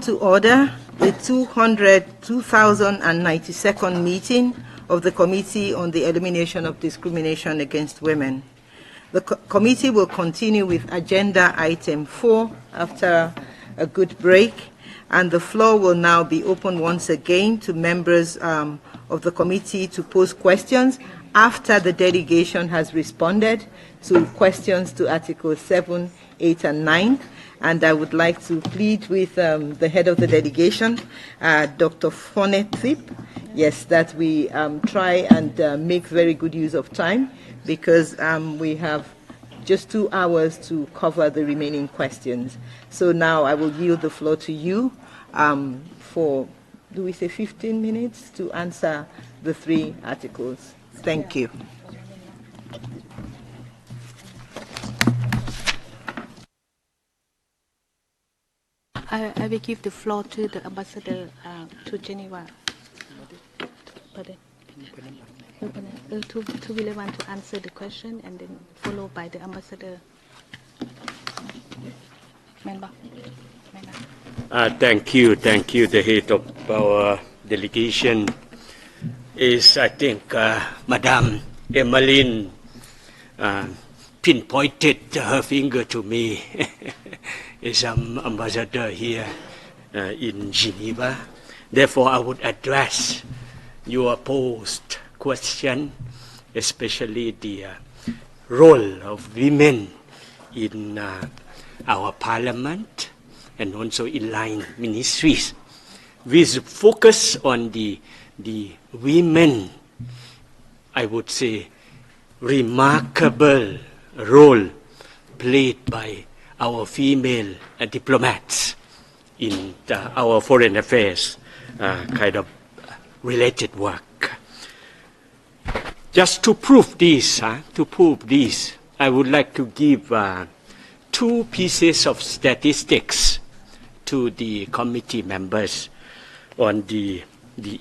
to order the 2092nd meeting of the Committee on the Elimination of Discrimination Against Women. The committee will continue with agenda item 4 after a good break, and the floor will now be open once again to members of the committee to pose questions after the delegation has responded to questions to Articles 7, 8, and 9. And I would like to plead with the head of the delegation, Dr. Fonetip, yes, that we try and make very good use of time, because we have just 2 hours to cover the remaining questions. So now I will yield the floor to you for, do we say 15 minutes to answer the 3 articles. Thank you. I will give the floor to the ambassador to Geneva. To really want to answer the question, and then followed by the ambassador. Thank you. The head of our delegation is, I think, Madame Emmeline pinpointed her finger to me. Is ambassador here in Geneva. Therefore, I would address your posed question, especially the role of women in our parliament and also in line ministries, with focus on the women, I would say, remarkable role played by our female diplomats in our foreign affairs kind of related work. Just to prove this, I would like to give 2 pieces of statistics to the committee members on the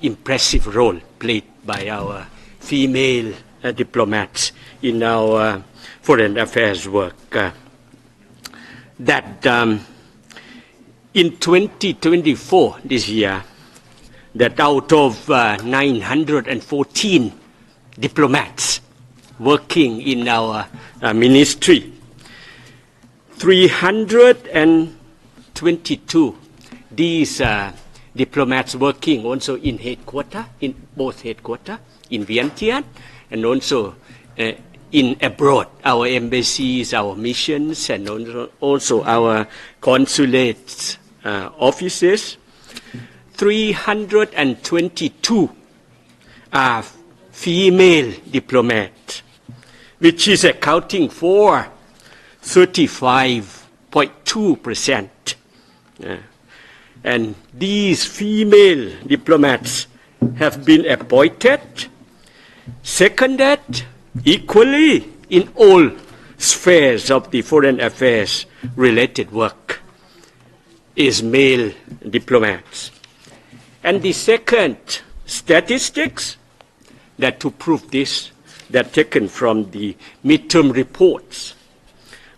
impressive role played by our female diplomats in our foreign affairs work. That in 2024, this year, that out of 914 diplomats working in our ministry, 322 these diplomats working also in headquarters, in both headquarters, in Vientiane, and also in abroad, our embassies, our missions, and also our consulate offices. 322 are female diplomats, which is accounting for 35.2%. And these female diplomats have been appointed, seconded, equally in all spheres of the foreign affairs related work is male diplomats. And the second statistics that to prove this, that taken from the midterm reports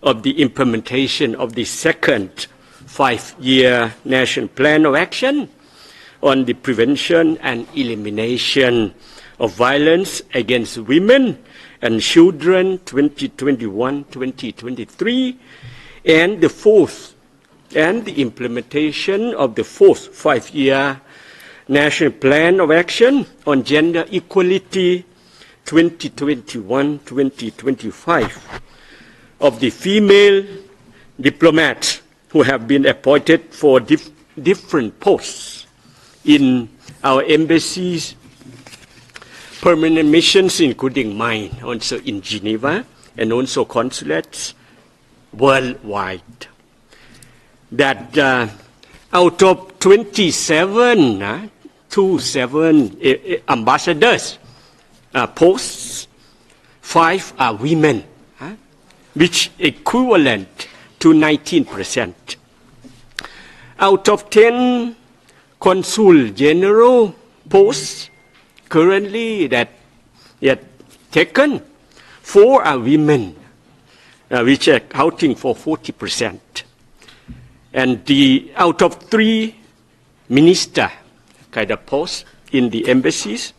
of the implementation of the second 5-year National Plan of Action on the prevention and elimination of violence against women and children 2021-2023, and the implementation of the 4th 5-year National Plan of Action on Gender Equality 2021-2025 of the female diplomats who have been appointed for different posts in our embassies, permanent missions, including mine, also in Geneva, and also consulates worldwide. That out of 27 ambassadors posts, 5 are women, which equivalent to 19%. Out of 10 consul general posts currently that yet taken, 4 are women, which are accounting for 40%. And out of 3 minister kind of posts in the embassies.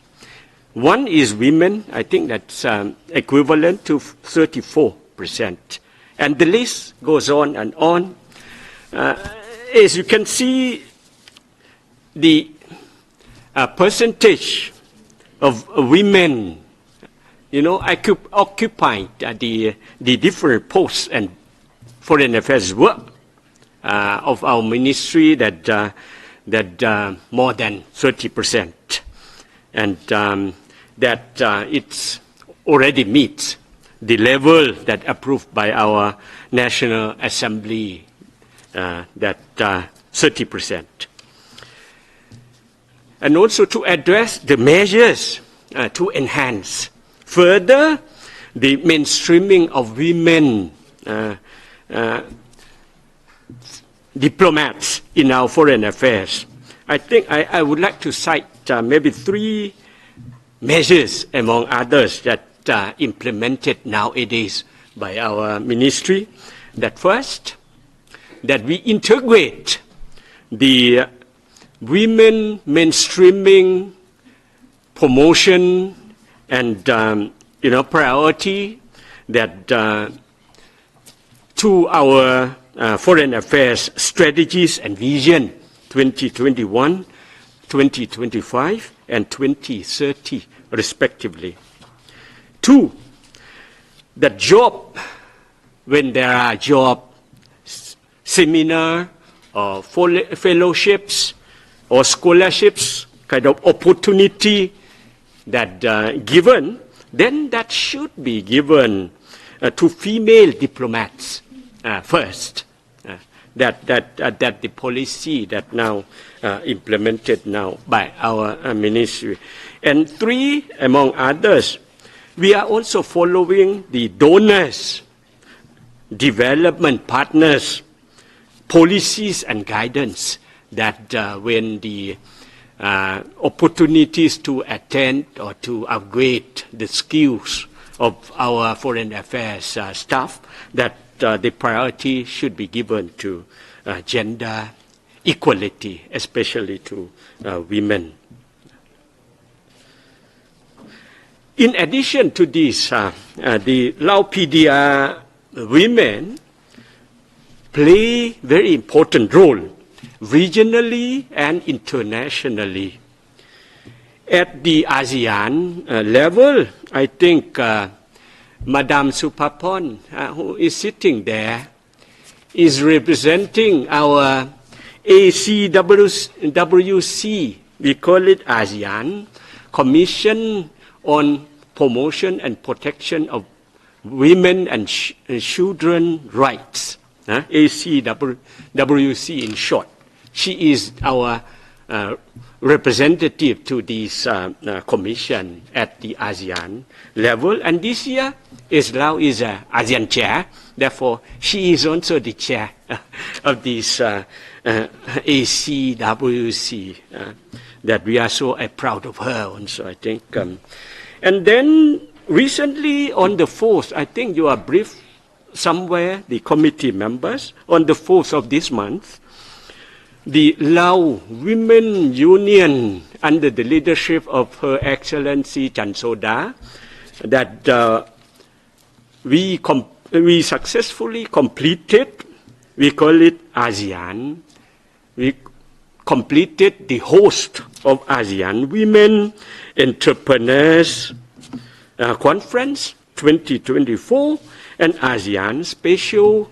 One is women. I think that's equivalent to 34%. And the list goes on and on. As you can see, the percentage of women, occupying the different posts and foreign affairs work of our ministry that more than 30%, and that it already meets the level that approved by our National Assembly, that 30%. And also to address the measures to enhance further the mainstreaming of women diplomats in our foreign affairs. I think I would like to cite maybe 3 measures among others that implemented nowadays by our ministry. That first, that we integrate the women mainstreaming promotion and priority that to our foreign affairs strategies and vision 2021, 2025, and 2030 respectively. 2, that job, when there are job seminar or fellowships or scholarships kind of opportunity that given, then that should be given to female diplomats first. That the policy that now implemented now by our ministry. And 3, among others, we are also following the donors, development partners, policies and guidance that when the opportunities to attend or to upgrade the skills of our foreign affairs staff, that the priority should be given to gender equality, especially to women. In addition to this, the Lao PDR women play very important role regionally and internationally. At the ASEAN level, I think Madame Supapon, who is sitting there, is representing our ACWC, we call it ASEAN, Commission on Promotion and Protection of Women and Children Rights, ACWC in short. She is our representative to this commission at the ASEAN level. And this year, Lao is an ASEAN chair. Therefore, she is also the chair of this ACWC, that we are so proud of her also, I think. And then recently on the 4th, I think you are briefed somewhere, the committee members, on the 4th of this month, the Lao Women Union, under the leadership of Her Excellency Chansoda, that we successfully completed, we call it ASEAN, we completed the host of ASEAN Women Entrepreneurs Conference 2024 and ASEAN Special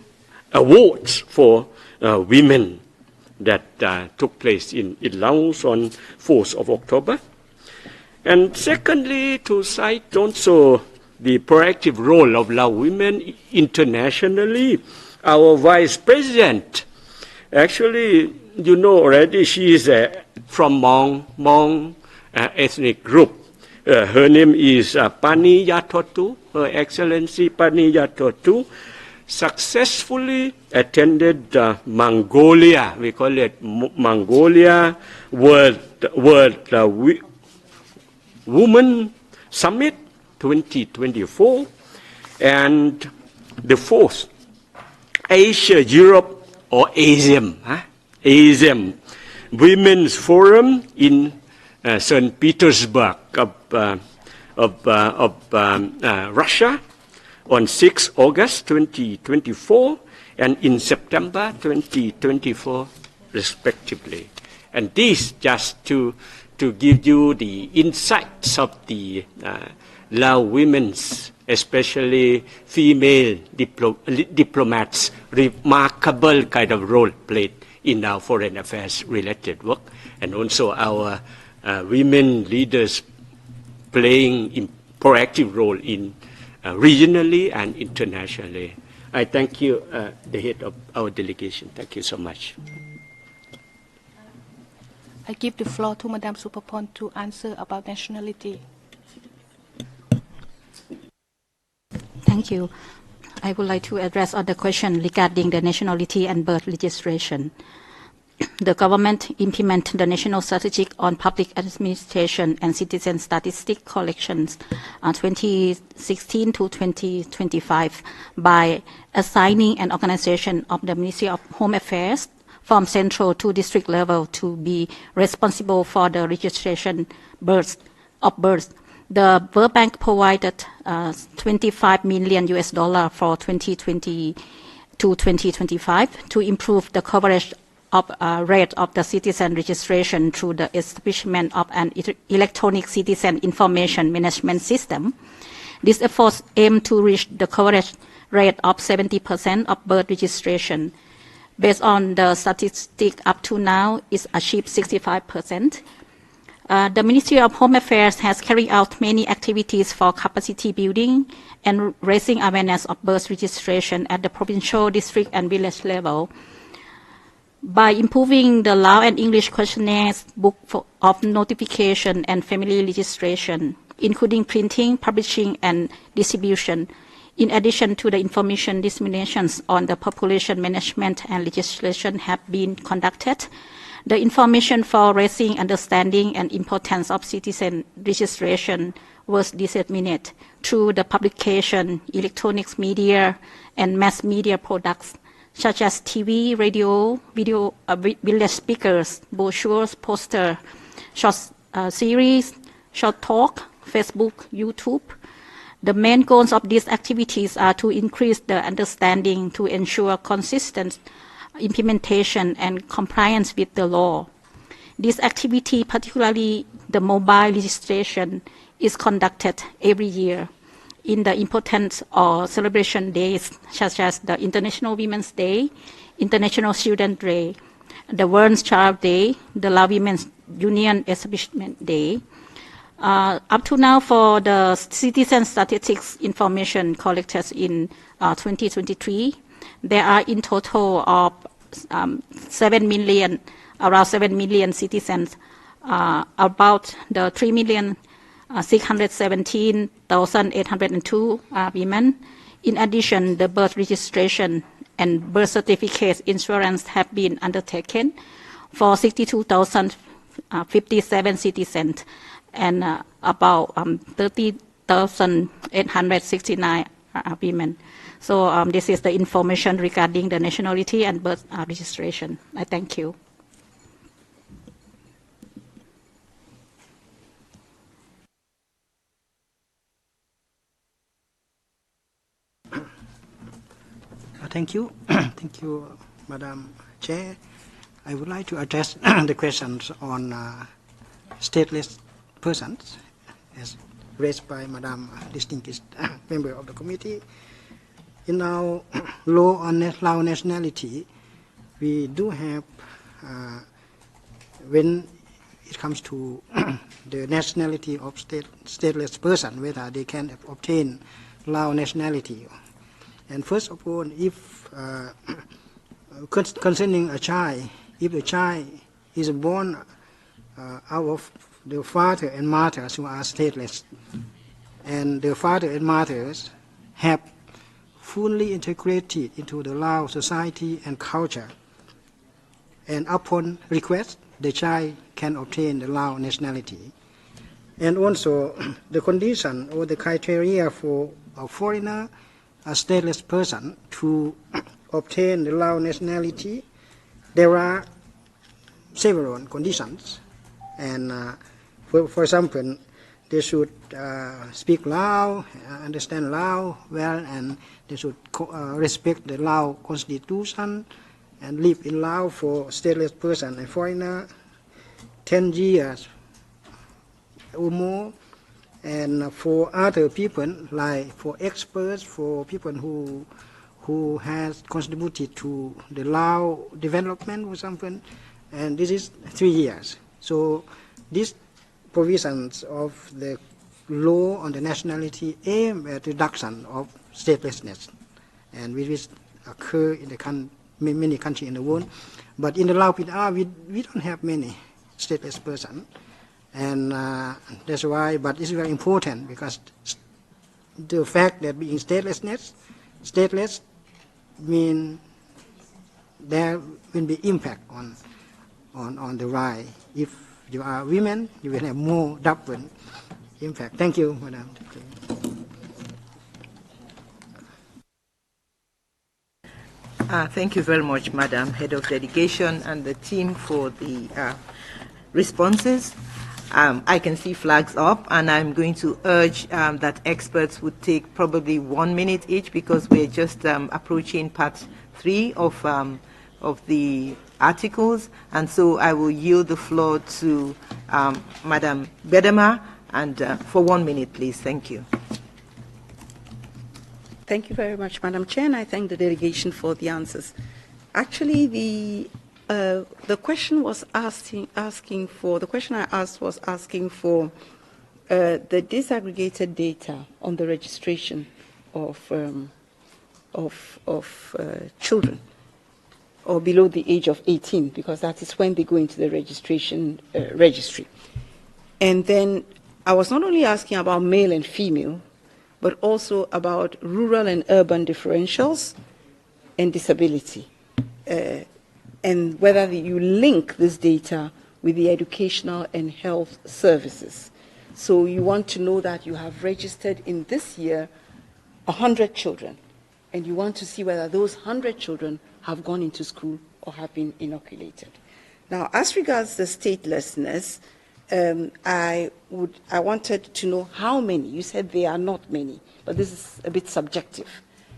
Awards for Women that took place in Laos on 4th of October. And secondly, to cite also the proactive role of Lao women internationally, our Vice President, actually, you know already, she is from Hmong ethnic group. Her name is Pani Yatotu, Her Excellency Pani Yatotu, successfully attended Mongolia, we call it Mongolia World Women Summit 2024, and the 4th Asia-Europe or ASEM Women's Forum in St. Petersburg of Russia on 6 August 2024 and in September 2024, respectively. And this just to give you the insights of the Lao women's, especially female diplomats, remarkable kind of role played in our foreign affairs related work, and also our women leaders playing a proactive role in regionally and internationally. I thank you, the head of our delegation. Thank you so much. I give the floor to Madame Supapon to answer about nationality. Thank you. I would like to address other question regarding the nationality and birth registration. The government implement the National Strategy on Public Administration and Citizen Statistic Collections 2016 to 2025 by assigning an organization of the Ministry of Home Affairs from central to district level to be responsible for the registration of births. The World Bank provided $25 million for 2020 to 2025 to improve the coverage of rate of the citizen registration through the establishment of an electronic citizen information management system. These efforts aim to reach the coverage rate of 70% of birth registration. Based on the statistic up to now, it's achieved 65%. The Ministry of Home Affairs has carried out many activities for capacity building and raising awareness of birth registration at the provincial, district, and village level. By improving the Lao and English questionnaires, book of notification, and family registration, including printing, publishing, and distribution, in addition to the information disseminations on the population management and legislation have been conducted, the information for raising understanding and importance of citizen registration was disseminated through the publication, electronics media, and mass media products, such as TV, radio, video, village speakers, brochures, poster, short series, short talk, Facebook, YouTube. The main goals of these activities are to increase the understanding to ensure consistent implementation and compliance with the law. This activity, particularly the mobile registration, is conducted every year in the important or celebration days, such as the International Women's Day, International Children's Day, the World Child Day, the Lao Women's Union Establishment Day. Up to now, for the citizen statistics information collected in 2023, there are in total of 7 million, around 7 million citizens, about the 3,617,802 women. In addition, the birth registration and birth certificate insurance have been undertaken for 62,057 citizens and about 30,869 women. So this is the information regarding the nationality and birth registration. I thank you. Thank you. Thank you, Madam Chair. I would like to address the questions on stateless persons as raised by Madam distinguished member of the committee. In our law on Lao nationality, we do have, when it comes to the nationality of stateless person, whether they can obtain Lao nationality. And first of all, if concerning a child, if the child is born out of the father and mothers who are stateless, and the father and mothers have fully integrated into the Lao society and culture, and upon request, the child can obtain the Lao nationality. And also, the condition or the criteria for a foreigner, a stateless person, to obtain the Lao nationality, there are several conditions. And for example, they should speak Lao, understand Lao well, and they should respect the Lao constitution and live in Lao for stateless person and foreigner 10 years or more. And for other people, like for experts, for people who has contributed to the Lao development or something, and this is 3 years. So these provisions of the law on the nationality aim at reduction of statelessness, and which occur in the many countries in the world. But in the Lao PDR, we don't have many stateless persons. And that's why, but it's very important because the fact that being stateless mean there will be impact on the right. If you are women, you will have more double impact. Thank you, Madam. Thank you very much, Madam Head of Delegation and the team for the responses. I can see flags up, and I'm going to urge that experts would take probably 1 minute each because we're just approaching part 3 of the articles, and so I will yield the floor to Madam Bedema, and for 1 minute, please. Thank you. Thank you very much, Madam Chair, and I thank the delegation for the answers. Actually, the question was asking for the question I asked was asking for the disaggregated data on the registration of children or below the age of 18, because that is when they go into the registration registry. And then I was not only asking about male and female, but also about rural and urban differentials and disability, and whether you link this data with the educational and health services. So you want to know that you have registered in this year 100 children, and you want to see whether those 100 children have gone into school or have been inoculated. Now, as regards the statelessness, I wanted to know how many. You said there are not many, but this is a bit subjective.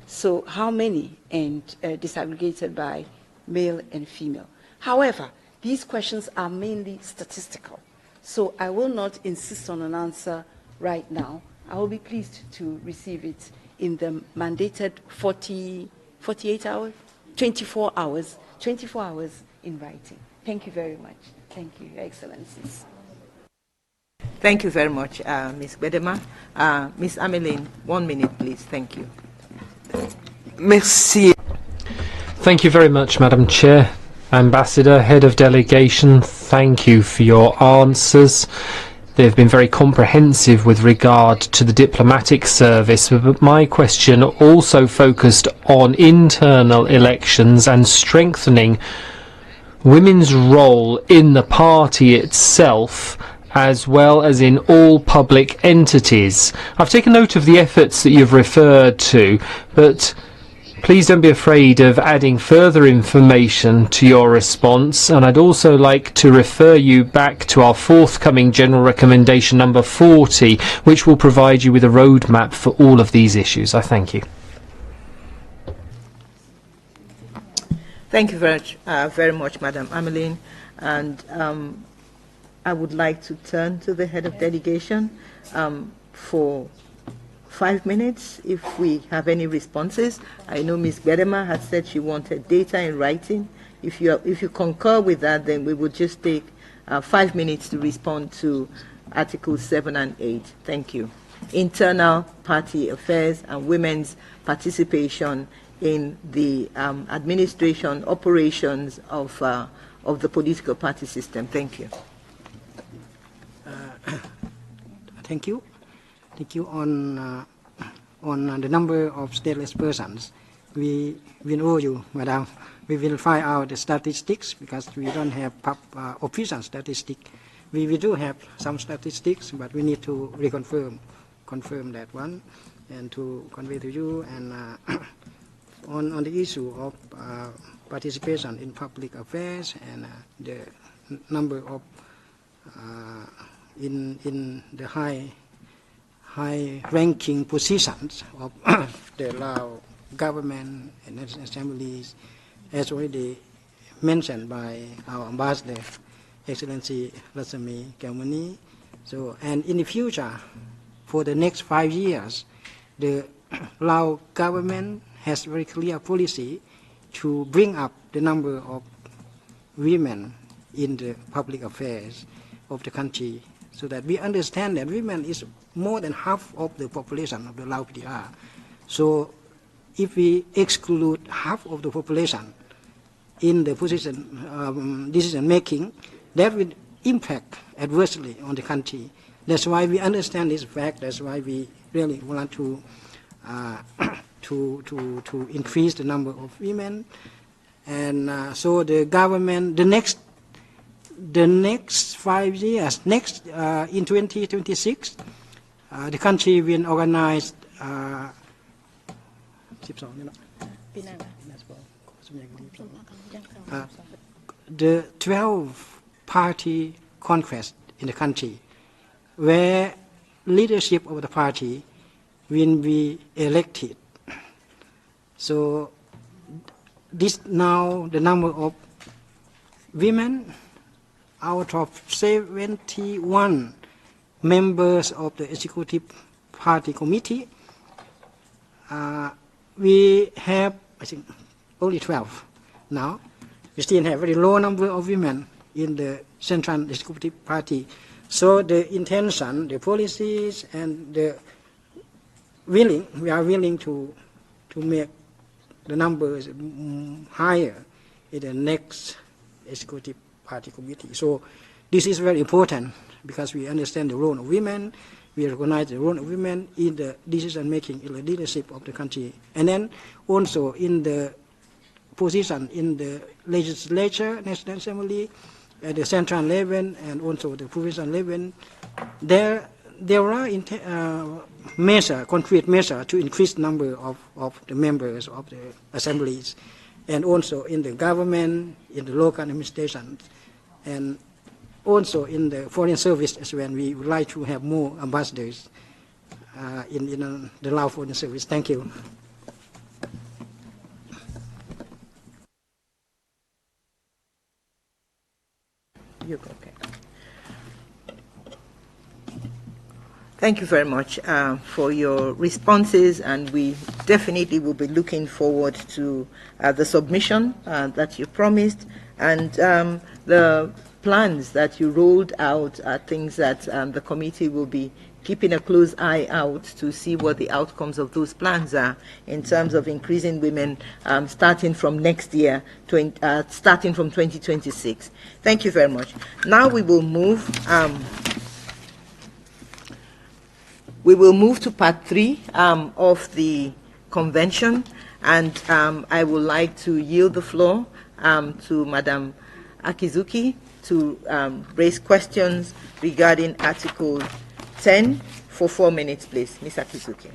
So how many, and disaggregated by male and female. However, these questions are mainly statistical, so I will not insist on an answer right now. I will be pleased to receive it in the mandated 48 hours, 24 hours in writing. Thank you very much. Thank you, Your Excellencies. Thank you very much, Ms. Bedema. Ms. Ameline, 1 minute, please. Thank you. Merci. Thank you very much, Madam Chair. Ambassador, Head of Delegation, thank you for your answers. They've been very comprehensive with regard to the diplomatic service, but my question also focused on internal elections and strengthening women's role in the party itself, as well as in all public entities. I've taken note of the efforts that you've referred to, but please don't be afraid of adding further information to your response, and I'd also like to refer you back to our forthcoming General Recommendation number 40, which will provide you with a roadmap for all of these issues. I thank you. Thank you very much, Madam Ameline. And I would like to turn to the Head of Delegation for 5 minutes if we have any responses. I know Ms. Bedema had said she wanted data in writing. If you concur with that, then we would just take 5 minutes to respond to Articles 7 and 8. Thank you. Internal party affairs and women's participation in the administration operations of the political party system. Thank you. Thank you. Thank you. On the number of stateless persons, we know you, Madam. We will find out the statistics because we don't have official statistics. We do have some statistics, but we need to confirm that one and to convey to you. And on the issue of participation in public affairs and the number of in the high-ranking positions of the Lao government and national assemblies, as already mentioned by our ambassador, Excellency Rasami Kelmani. So, and in the future, for the next 5 years, the Lao government has very clear policy to bring up the number of women in the public affairs of the country, so that we understand that women is more than half of the population of the Lao PDR. So if we exclude half of the population in the position decision making, that will impact adversely on the country. That's why we understand this fact. That's why we really want to increase the number of women. And so the government, the next 5 years, in 2026, the country will organize the 12-party congress in the country, where leadership of the party will be elected. So this now the number of women out of 71 members of the executive party committee, we have, I think, only 12 now. We still have a very low number of women in the Central Executive Party. So the intention, the policies, and the we are willing to make the numbers higher in the next Executive Party Committee. So this is very important because we understand the role of women, we recognize the role of women in the decision making, in the leadership of the country, and then also in the position in the legislature, National Assembly, at the central level, and also the provincial level. There are concrete measures to increase the number of the members of the assemblies, and also in the government, in the local administrations, and also in the foreign service as well. We would like to have more ambassadors in the Lao Foreign Service. Thank you. Okay. Thank you very much for your responses, and we definitely will be looking forward to the submission that you promised, and the plans that you rolled out are things that the committee will be keeping a close eye out to see what the outcomes of those plans are in terms of increasing women starting from next year, starting from 2026. Thank you very much. Now we will move to part 3 of the convention, and I would like to yield the floor to Madam Akizuki to raise questions regarding Article 10 for 4 minutes, please. Ms. Akizuki.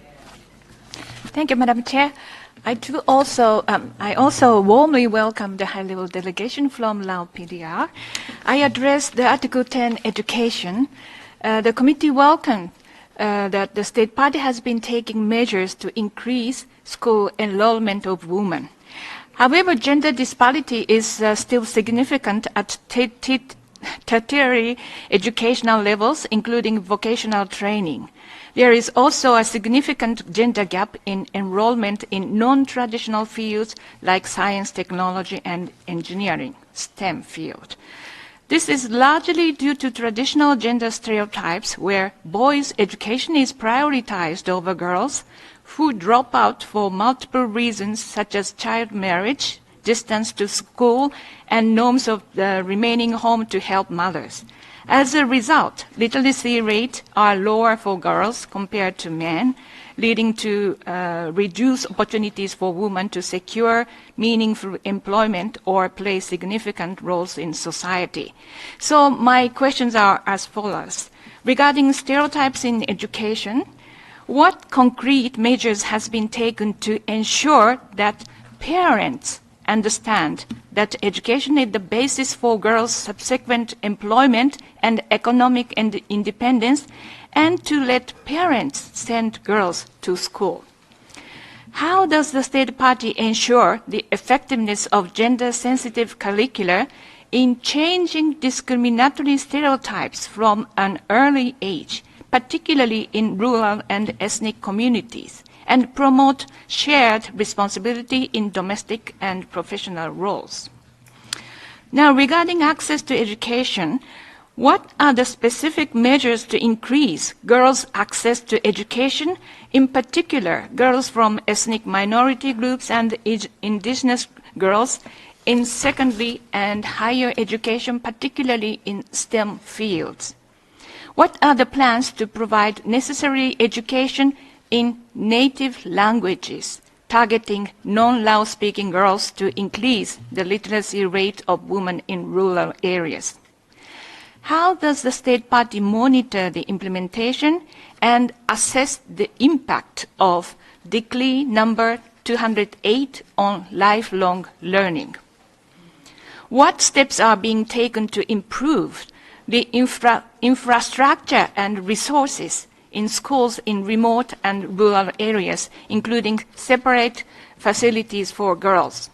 Thank you, Madam Chair. I also warmly welcome the high-level delegation from Lao PDR. I address the Article 10 education. The committee welcomed that the State Party has been taking measures to increase school enrollment of women. However, gender disparity is still significant at tertiary educational levels, including vocational training. There is also a significant gender gap in enrollment in non-traditional fields like science, technology, and engineering, STEM field. This is largely due to traditional gender stereotypes where boys' education is prioritized over girls, who drop out for multiple reasons such as child marriage, distance to school, and norms of remaining home to help mothers. As a result, literacy rates are lower for girls compared to men, leading to reduced opportunities for women to secure meaningful employment or play significant roles in society. So my questions are as follows. Regarding stereotypes in education, what concrete measures has been taken to ensure that parents understand that education is the basis for girls' subsequent employment and economic independence, and to let parents send girls to school. How does the State Party ensure the effectiveness of gender-sensitive curricula in changing discriminatory stereotypes from an early age, particularly in rural and ethnic communities, and promote shared responsibility in domestic and professional roles? Now, regarding access to education, what are the specific measures to increase girls' access to education, in particular girls from ethnic minority groups and indigenous girls, in secondary and higher education, particularly in STEM fields? What are the plans to provide necessary education in native languages, targeting non-Lao speaking girls to increase the literacy rate of women in rural areas? How does the State Party monitor the implementation and assess the impact of Decree number 208 on lifelong learning? What steps are being taken to improve the infrastructure and resources in schools in remote and rural areas, including separate facilities for girls?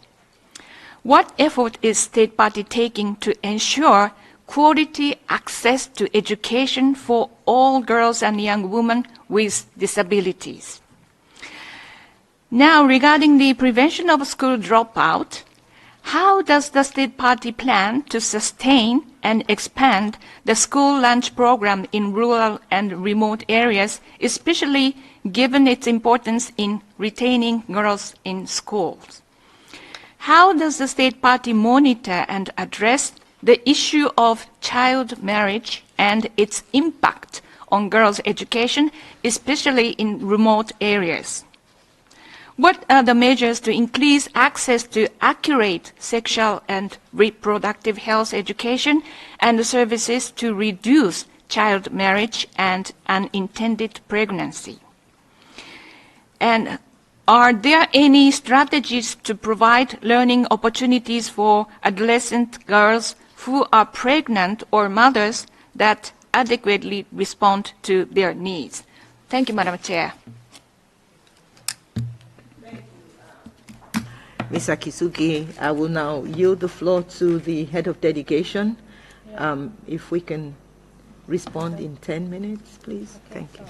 What effort is State Party taking to ensure quality access to education for all girls and young women with disabilities? Now, regarding the prevention of school dropout, how does the State Party plan to sustain and expand the school lunch program in rural and remote areas, especially given its importance in retaining girls in schools? How does the State Party monitor and address the issue of child marriage and its impact on girls' education, especially in remote areas? What are the measures to increase access to accurate sexual and reproductive health education and services to reduce child marriage and unintended pregnancy? And are there any strategies to provide learning opportunities for adolescent girls who are pregnant or mothers that adequately respond to their needs? Thank you, Madam Chair. Ms. Akisugi, I will now yield the floor to the head of delegation. If we can respond in 10 minutes, please. Thank you.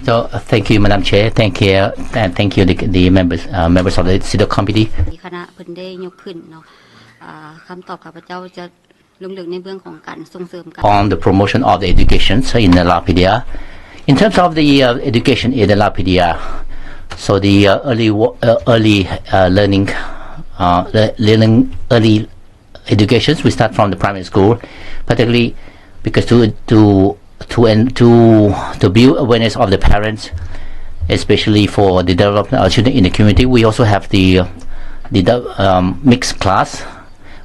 So thank you, Madam Chair. Thank you, and thank you the members of the CEDAW committee. คณะเพิ่นได้ยกขึ้นเนาะคำตอบข้าพเจ้าจะลงลึกในเรื่องของการส่งเสริมการ On the promotion of the education in the Lapidia. In terms of the education in the Lapidia, so the early learning early education, we start from the primary school, particularly because to build awareness of the parents, especially for the development of children in the community. We also have the mixed class.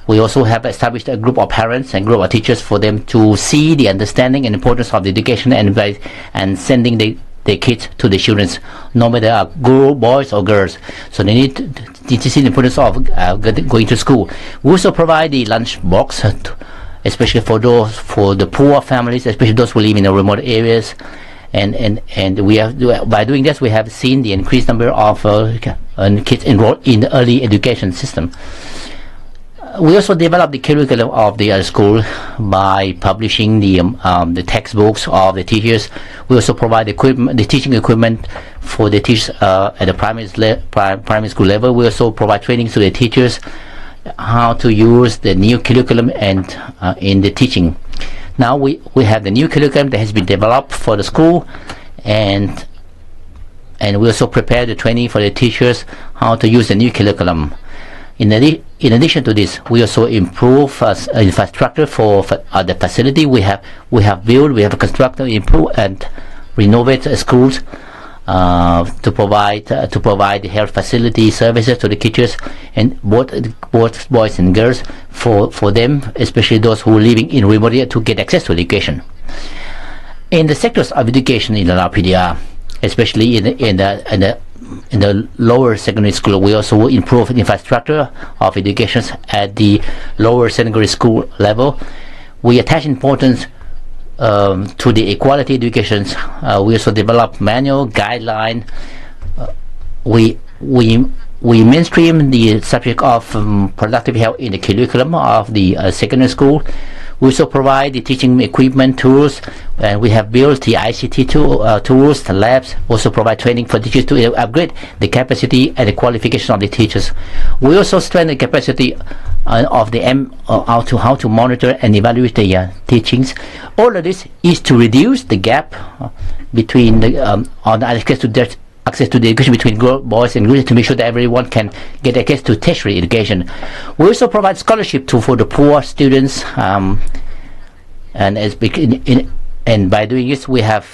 We also have established a group of parents and group of teachers for them to see the understanding and importance of the education and sending the kids to the children, no matter are boys or girls. So they need to see the importance of going to school. We also provide the lunch box, especially for the poor families, especially those who live in the remote areas, and we have, by doing this, we have seen the increased number of kids enrolled in the early education system. We also developed the curriculum of the school by publishing the textbooks of the teachers. We also provide the teaching equipment for the teachers at the primary school level. We also provide training to the teachers how to use the new curriculum and in the teaching. Now we have the new curriculum that has been developed for the school, and we also prepare the training for the teachers how to use the new curriculum. In addition to this, we also improve infrastructure for the facility. We have constructed, improve and renovate schools to provide the health facility services to the teachers, and both boys and girls, for them, especially those who are living in remote areas, to get access to education. In the sectors of education in the PDR, especially in the lower secondary school, we also improve infrastructure of education at the lower secondary school level. We attach importance to the equality education. We also develop manual guideline. We mainstream the subject of productive health in the curriculum of the secondary school. We also provide the teaching equipment tools, and we have built the ICT tools, the labs. Also provide training for teachers to upgrade the capacity and the qualification of the teachers. We also strengthen the capacity of the how to monitor and evaluate the teachings. All of this is to reduce the gap between on access to the education between boys and girls, to make sure that everyone can get access to tertiary education. We also provide scholarship for the poor students, and by doing this, we have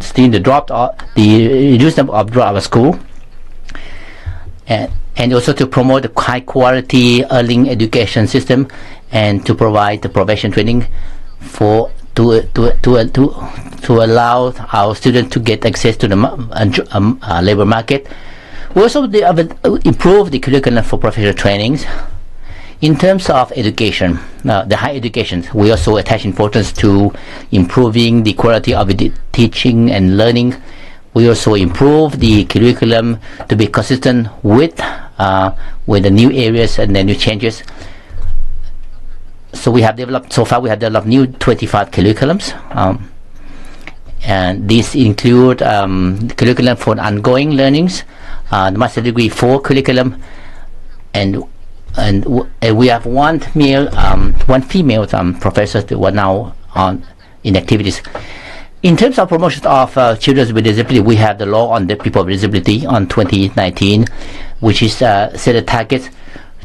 seen the reduced number of drop out of school, and also to promote the high quality early education system, and to provide the profession training to allow our students to get access to the labor market. We also improve the curriculum for professional trainings. In terms of education, the higher education, we also attach importance to improving the quality of the teaching and learning. We also improve the curriculum to be consistent with the new areas and the new changes. So far we have developed new 25 curriculums, and these include curriculum for ongoing learnings, the master degree 4 curriculum, and we have one female professor who are now in activities. In terms of promotion of children with disability, we have the law on the people with disability on 2019, which is set a target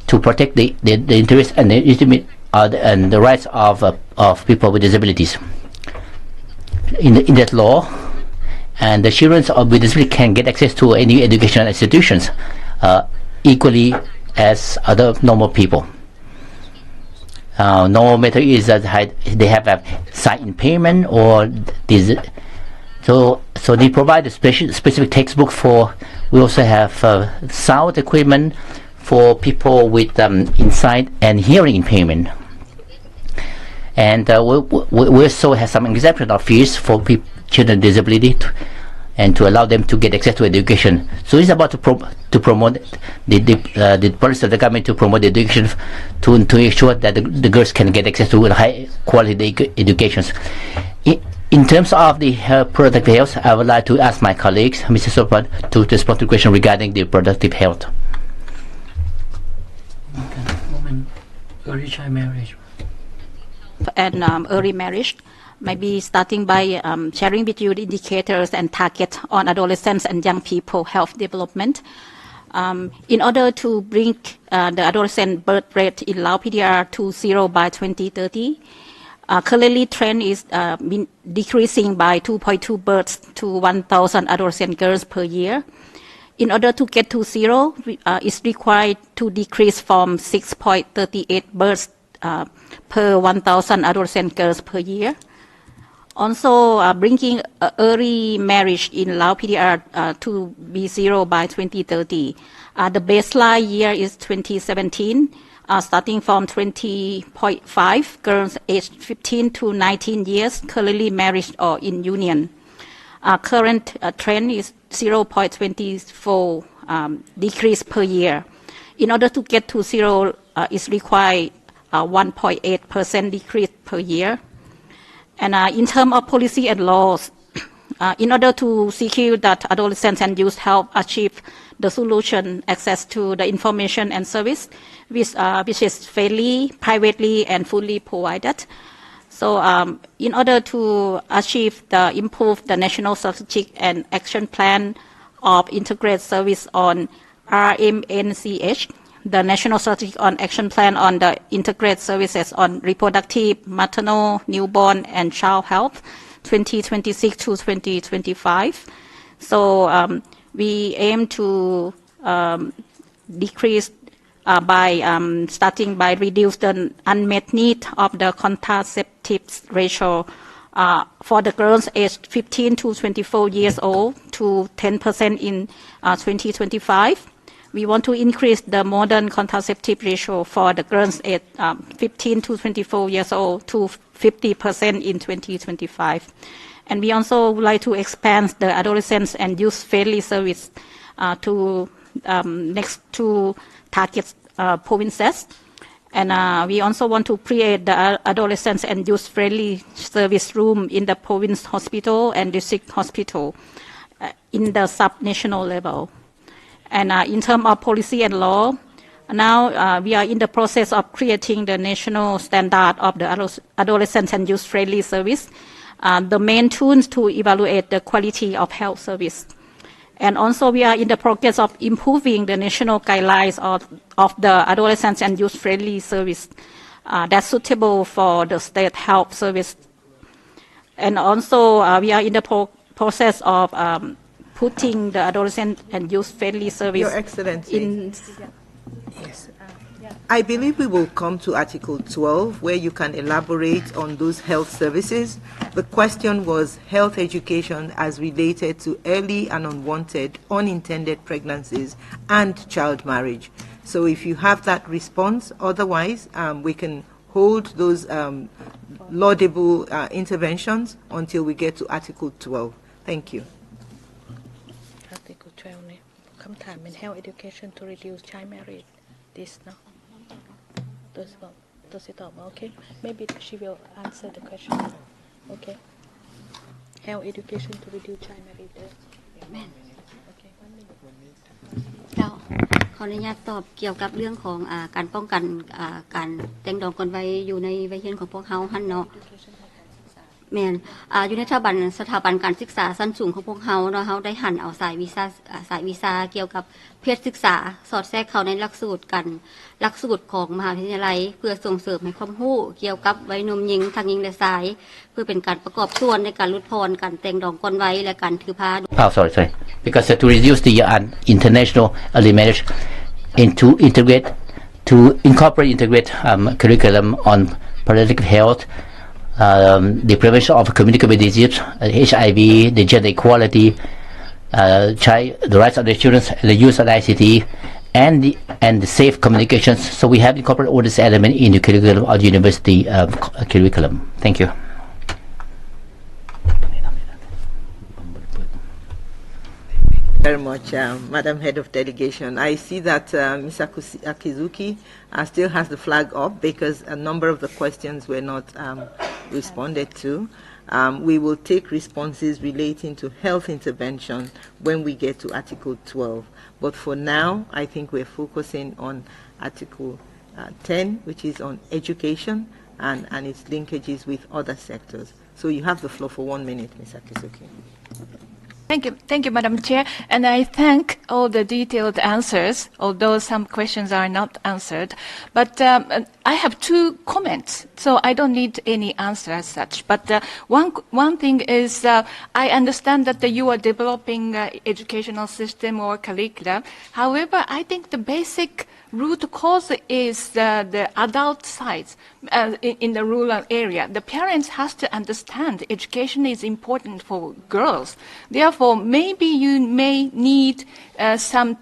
to protect the interests and the legitimate and the rights of people with disabilities in that law, and the children with disability can get access to any educational institutions equally as other normal people. No matter is that they have a sight impairment or so they provide a specific textbook for. We also have sound equipment for people with insight and hearing impairment. And we also have some exemption of fees for children with disability, and to allow them to get access to education. So it's about to promote the policy of the government to promote education, to ensure that the girls can get access to high quality education. In terms of the productive health, I would like to ask my colleagues, Mr. Sopan, to respond to the question regarding the productive health. Women, early child marriage. And early marriage, maybe starting by sharing with you the indicators and targets on adolescents and young people health development. In order to bring the adolescent birth rate in Lao PDR to 0 by 2030, currently trend is decreasing by 2.2 births to 1,000 adolescent girls per year. In order to get to 0, it's required to decrease from 6.38 births per 1,000 adolescent girls per year. Also, bringing early marriage in Lao PDR to be 0 by 2030. The baseline year is 2017, starting from 20.5 girls aged 15 to 19 years currently married or in union. Current trend is 0.24 decrease per year. In order to get to 0, it's required 1.8% decrease per year. And in terms of policy and laws, in order to secure that adolescents and youth help achieve the solution, access to the information and service, which is fairly, privately, and fully provided. So in order to achieve improve the National Strategic and Action Plan of Integrated Service on RMNCH, the National Strategic Action Plan on the Integrated Services on Reproductive, Maternal, Newborn, and Child Health, 2026 to 2025. So we aim to decrease by starting by reduce the unmet need of the contraceptive ratio for the girls aged 15 to 24 years old to 10% in 2025. We want to increase the modern contraceptive ratio for the girls aged 15 to 24 years old to 50% in 2025. And we also would like to expand the adolescents and youth-friendly service to next to target provinces. And we also want to create the adolescents and youth-friendly service room in the province hospital and district hospital in the sub-national level. And in terms of policy and law, now we are in the process of creating the national standard of the adolescent and youth-friendly service, the main tools to evaluate the quality of health service. And also we are in the progress of improving the national guidelines of the adolescents and youth-friendly service that's suitable for the state health service. And also we are in the process of putting the adolescent and youth-friendly service. Your Excellency. Yes. I believe we will come to Article 12, where you can elaborate on those health services. The question was health education as related to early and unwanted, unintended pregnancies and child marriage. So if you have that response, otherwise we can hold those laudable interventions until we get to Article 12. Thank you. Article 12 เนี่ยคำถามเป็น health education to reduce child marriage. This no. Okay. Maybe she will answer the question. Okay. Health education to reduce child marriage. Amen. Okay. ขออนุญาตตอบเกี่ยวกับเรื่องของการป้องกันการแต่งดองก่อนวัยอยู่ในวัยเรียนของพวกเขาหั่นเนาะแม่นอยู่ในสถาบันการศึกษาชั้นสูงของพวกเขาเนาะเขาได้หันเอาสายวิชาเกี่ยวกับเพศศึกษาสอดแทรกเข้าในหลักสูตรของมหาวิทยาลัยเพื่อส่งเสริมให้ความรู้เกี่ยวกับวัยหนุ่มหญิงทั้งหญิงและชายเพื่อเป็นการประกอบส่วนในการลดพรการแต่งดองก่อนวัยและการถือผ้า sorry because to reduce the international early marriage to integrate curriculum on reproductive health, the prevention of communicable disease, HIV, the gender equality, the rights of the children, the use of ICT, and the safe communications. So we have incorporated all this element in the curriculum of the university curriculum. Thank you. Very much, Madam Head of Delegation. I see that Ms. Akizuki still has the flag up because a number of the questions were not responded to. We will take responses relating to health intervention when we get to Article 12. But for now, I think we're focusing on Article 10, which is on education and its linkages with other sectors. So you have the floor for 1 minute, Ms. Akizuki. Thank you, Madam Chair. And I thank all the detailed answers, although some questions are not answered. But I have 2 comments, so I don't need any answer as such. But one thing is, I understand that you are developing educational system or curricula. However, I think the basic root cause is the adult side in the rural area. The parents has to understand education is important for girls. Therefore, maybe you may need some,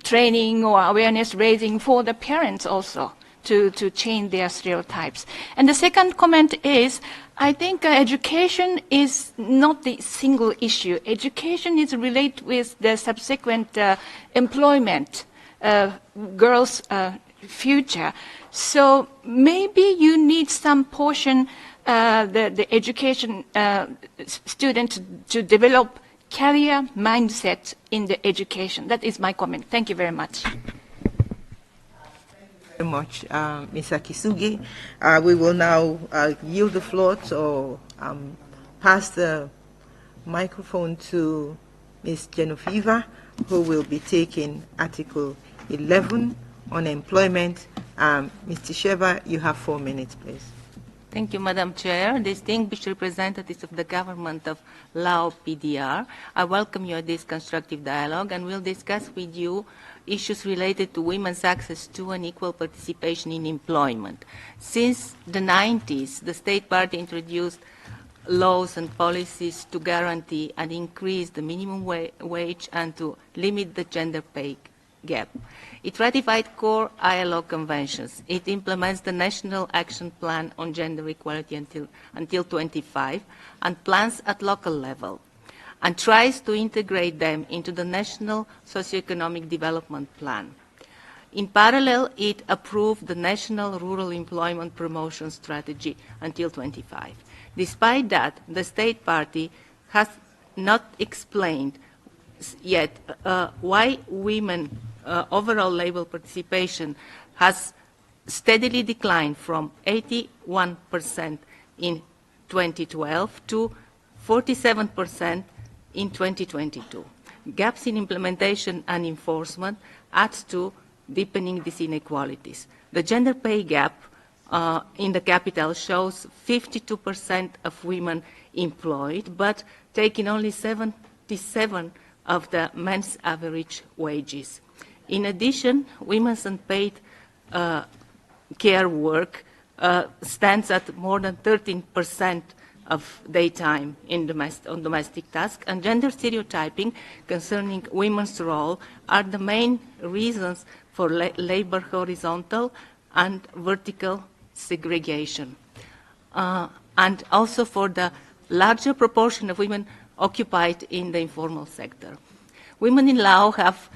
training or awareness raising for the parents also to change their stereotypes. And the second comment is, I think education is not the single issue. Education is related with the subsequent employment, girls' future. So maybe you need some portion, the education student to develop career mindset in the education. That is my comment. Thank you very much. Thank you very much, Ms. Akisugi. We will now yield the floor to pass the microphone to Ms. Genoveva, who will be taking Article 11 on employment. Mr. Sheva, you have 4 minutes, please. Thank you, Madam Chair. Distinguished representatives of the government of Lao PDR, I welcome you at this constructive dialogue and will discuss with you issues related to women's access to and equal participation in employment. Since the 90s, the State Party introduced laws and policies to guarantee and increase the minimum wage and to limit the gender pay gap. It ratified core ILO conventions. It implements the National Action Plan on Gender Equality until 25 and plans at local level, and tries to integrate them into the National Socioeconomic Development Plan. In parallel, it approved the National Rural Employment Promotion Strategy until 25. Despite that, the State Party has not explained yet why women overall labor participation has steadily declined from 81% in 2012 to 47% in 2022. Gaps in implementation and enforcement adds to deepening these inequalities. The gender pay gap in the capital shows 52% of women employed, but taking only 77% of the men's average wages. In addition, women's unpaid care work stands at more than 13% of daytime on domestic tasks, and gender stereotyping concerning women's role are the main reasons for labor horizontal and vertical segregation, and also for the larger proportion of women occupied in the informal sector. Women in Laos have,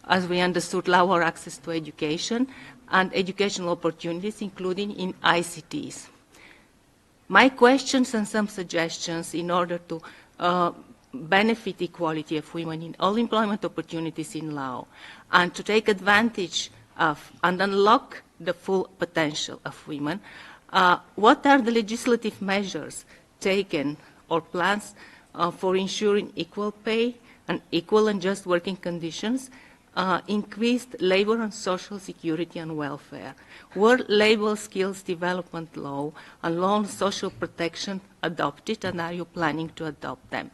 as we understood, lower access to education and educational opportunities, including in ICTs. My questions and some suggestions in order to benefit equality of women in all employment opportunities in Laos and to take advantage of and unlock the full potential of women, what are the legislative measures taken or plans for ensuring equal pay and equal and just working conditions, increased labor and social security and welfare? Were labor skills development law and law on social protection adopted, and are you planning to adopt them?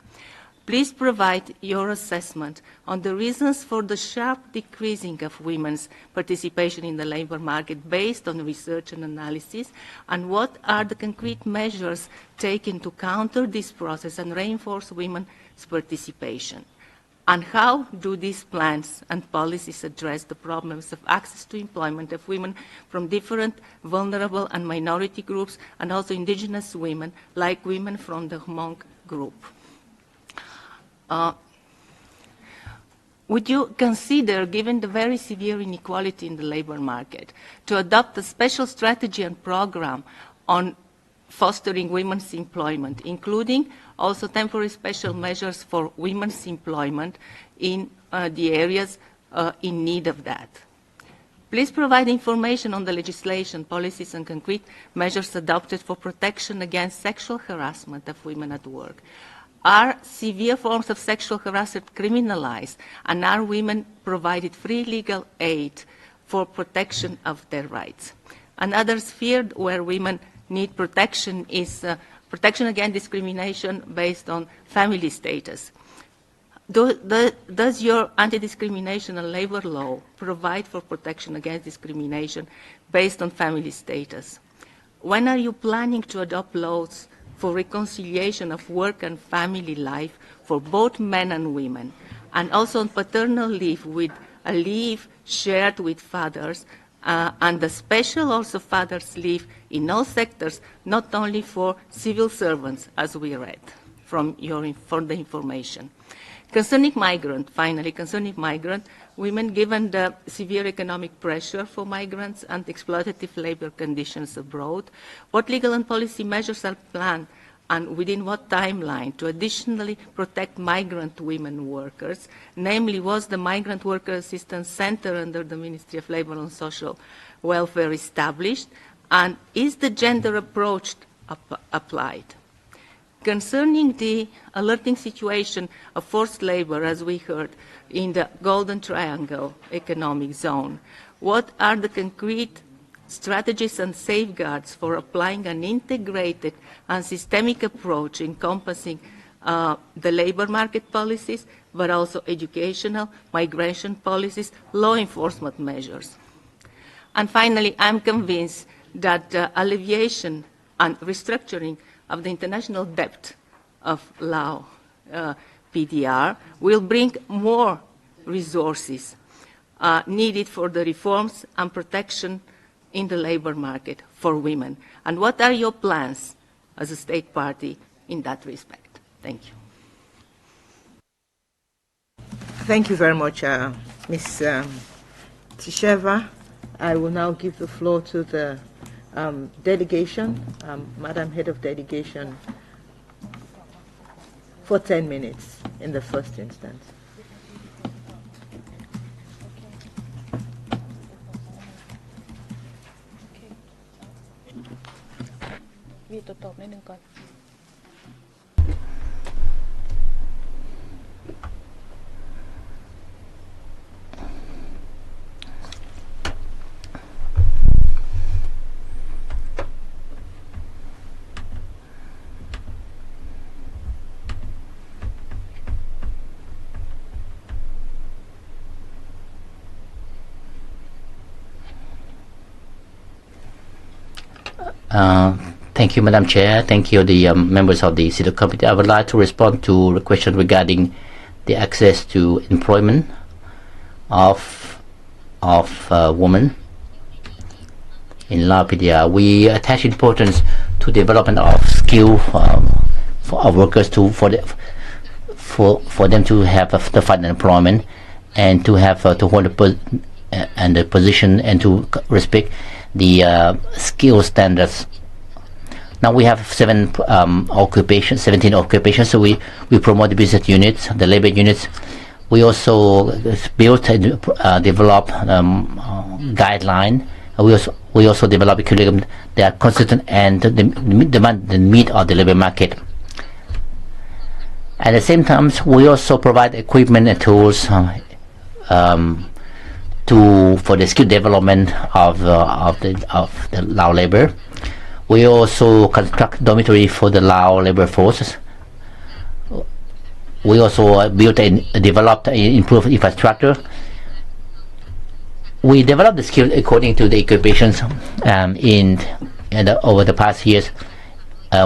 Please provide your assessment on the reasons for the sharp decreasing of women's participation in the labor market based on research and analysis, and what are the concrete measures taken to counter this process and reinforce women's participation? And how do these plans and policies address the problems of access to employment of women from different vulnerable and minority groups, and also indigenous women, like women from the Hmong group? Would you consider, given the very severe inequality in the labor market, to adopt a special strategy and program on fostering women's employment, including also temporary special measures for women's employment in the areas in need of that? Please provide information on the legislation, policies, and concrete measures adopted for protection against sexual harassment of women at work. Are severe forms of sexual harassment criminalized, and are women provided free legal aid for protection of their rights? Another sphere where women need protection is protection against discrimination based on family status. Does your anti-discrimination and labor law provide for protection against discrimination based on family status? When are you planning to adopt laws for reconciliation of work and family life for both men and women, and also on paternal leave, with a leave shared with fathers, and the special also father's leave in all sectors, not only for civil servants, as we read from the information? Concerning migrant, finally, concerning migrant women, given the severe economic pressure for migrants and exploitative labor conditions abroad, what legal and policy measures are planned, and within what timeline, to additionally protect migrant women workers? Namely, was the Migrant Worker Assistance Center under the Ministry of Labour and Social Welfare established, and is the gender approach applied? Concerning the alerting situation of forced labor, as we heard, in the Golden Triangle economic zone, what are the concrete strategies and safeguards for applying an integrated and systemic approach encompassing the labor market policies, but also educational, migration policies, law enforcement measures. And finally, I'm convinced that alleviation and restructuring of the international debt of Lao PDR will bring more resources needed for the reforms and protection in the labor market for women. And what are your plans as a state party in that respect? Thank you. Thank you very much, Ms. Tsheva. I will now give the floor to the delegation, Madam Head of Delegation, for 10 minutes in the first instance. Thank you, Madam Chair. Thank you, the members of the CEDAW Committee. I would like to respond to the question regarding the access to employment of women in Lao PDR. We attach importance to development of skill for our workers for them to have to find employment and to have to hold the position and to respect the skill standards. Now we have 17 occupations, so we promote the business units, the labor units. We also built and develop guideline. We also develop a curriculum that are consistent and demand the need of the labor market. At the same time, we also provide equipment and tools for the skill development of the Lao labor. We also construct dormitory for the Lao labor forces. We also built and developed and improved infrastructure. We developed the skill according to the occupations over the past years.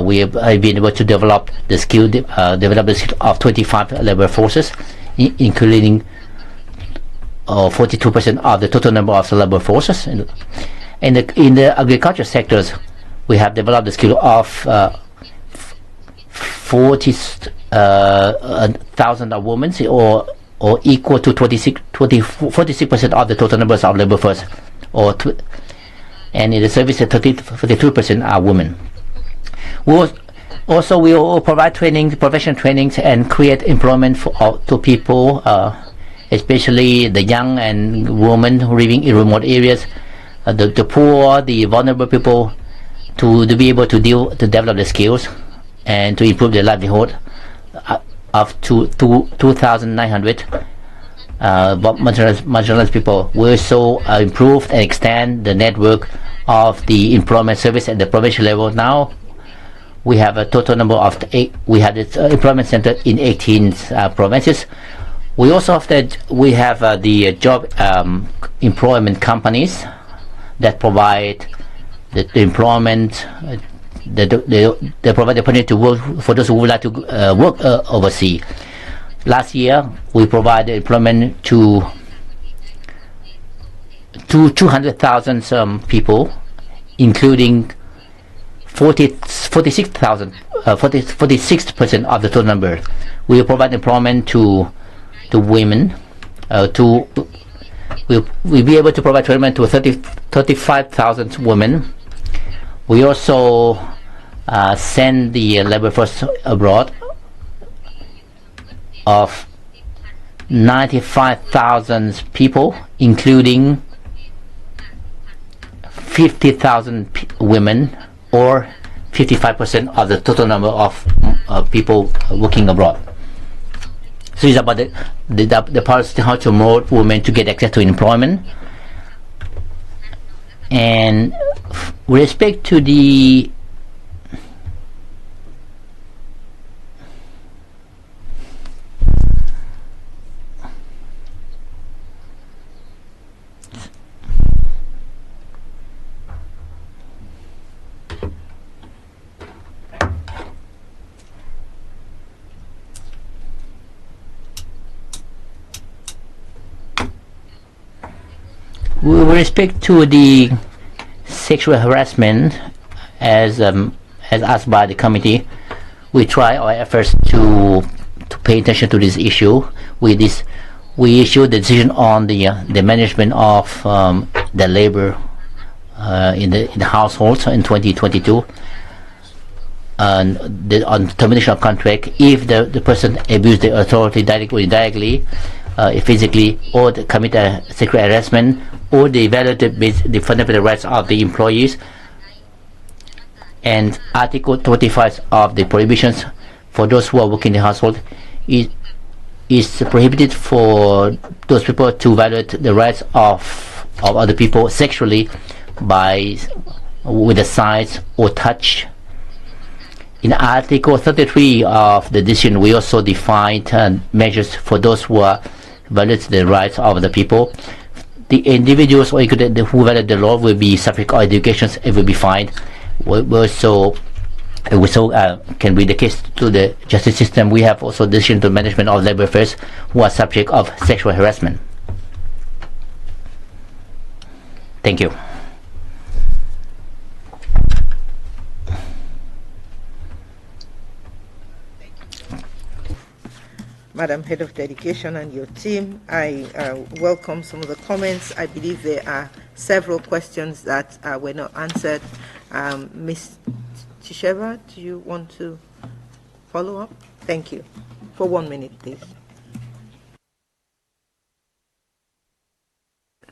We have been able to develop the skill of 25 labor forces, including 42% of the total number of the labor forces. In the agriculture sectors, we have developed the skill of 40,000 of women, or equal to 46% of the total numbers of labor force, and in the service, 32% are women. We will provide training, professional trainings, and create employment to people, especially the young and women living in remote areas, the poor, the vulnerable people, to be able to develop the skills and to improve their livelihood. Up to 2,900 marginalized people. We also improve and extend the network of the employment service at the provincial level. Now we have a total number of we have this employment center in 18 provinces. We also have the job employment companies that provide the employment. They provide the opportunity to work for those who would like to work overseas. Last year, we provided employment to 200,000 people, including 46% of the total number. We provide employment to women. We'll be able to provide employment to 35,000 women. We also send the labor force abroad of 95,000 people, including 50,000 women, or 55% of the total number of people working abroad. So it's about the policy how to promote women to get access to employment. And with respect to the with respect to the sexual harassment, as asked by the committee, we try our efforts to pay attention to this issue. We issued the decision on the management of the labor in the households in 2022, and on termination of contract if the person abused the authority directly or indirectly, physically, or commit a sexual harassment, or they violated the fundamental rights of the employees. And Article 25 of the prohibitions for those who are working in the household is prohibited for those people to violate the rights of other people sexually with a sight or touch. In Article 33 of the decision, we also defined measures for those who violate the rights of the people. The individuals who violate the law will be subject to education and will be fined. Also can be the case to the justice system. We have also decision to management of labor affairs who are subject of sexual harassment. Thank you. Madam Head of Delegation and your team, I welcome some of the comments. I believe there are several questions that were not answered. Ms. Tshisheva, do you want to follow up? Thank you. For 1 minute, please.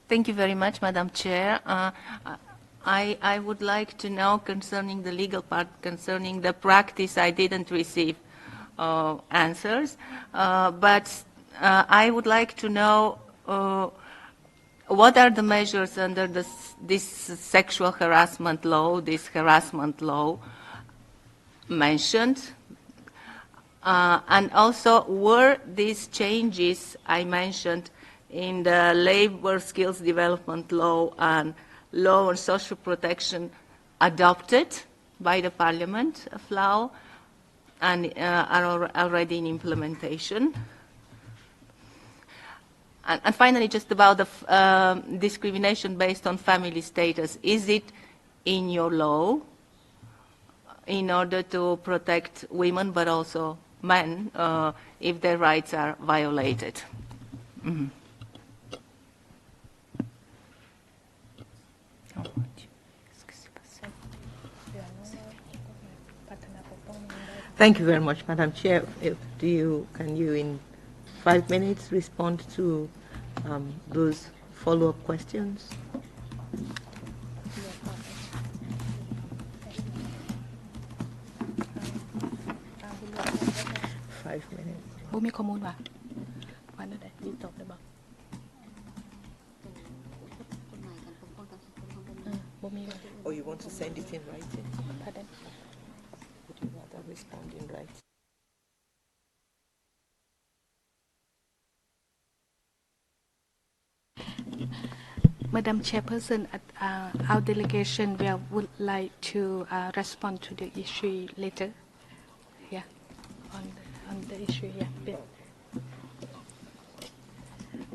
Thank you very much, Madam Chair. I would like to know concerning the legal part, concerning the practice, I didn't receive answers, but I would like to know what are the measures under this sexual harassment law, this harassment law mentioned, and also were these changes I mentioned in the labor skills development law and law on social protection adopted by the Parliament of Laos and are already in implementation. And finally, just about the discrimination based on family status. Is it in your law in order to protect women but also men if their rights are violated? Mm-hmm. Thank you very much, Madam Chair. Can you in 5 minutes respond to those follow-up questions? Five minutes. Or you want to send it in writing? Pardon? Would you rather respond in writing? Madam Chairperson, our delegation would like to respond to the issue later. Yeah, on the issue.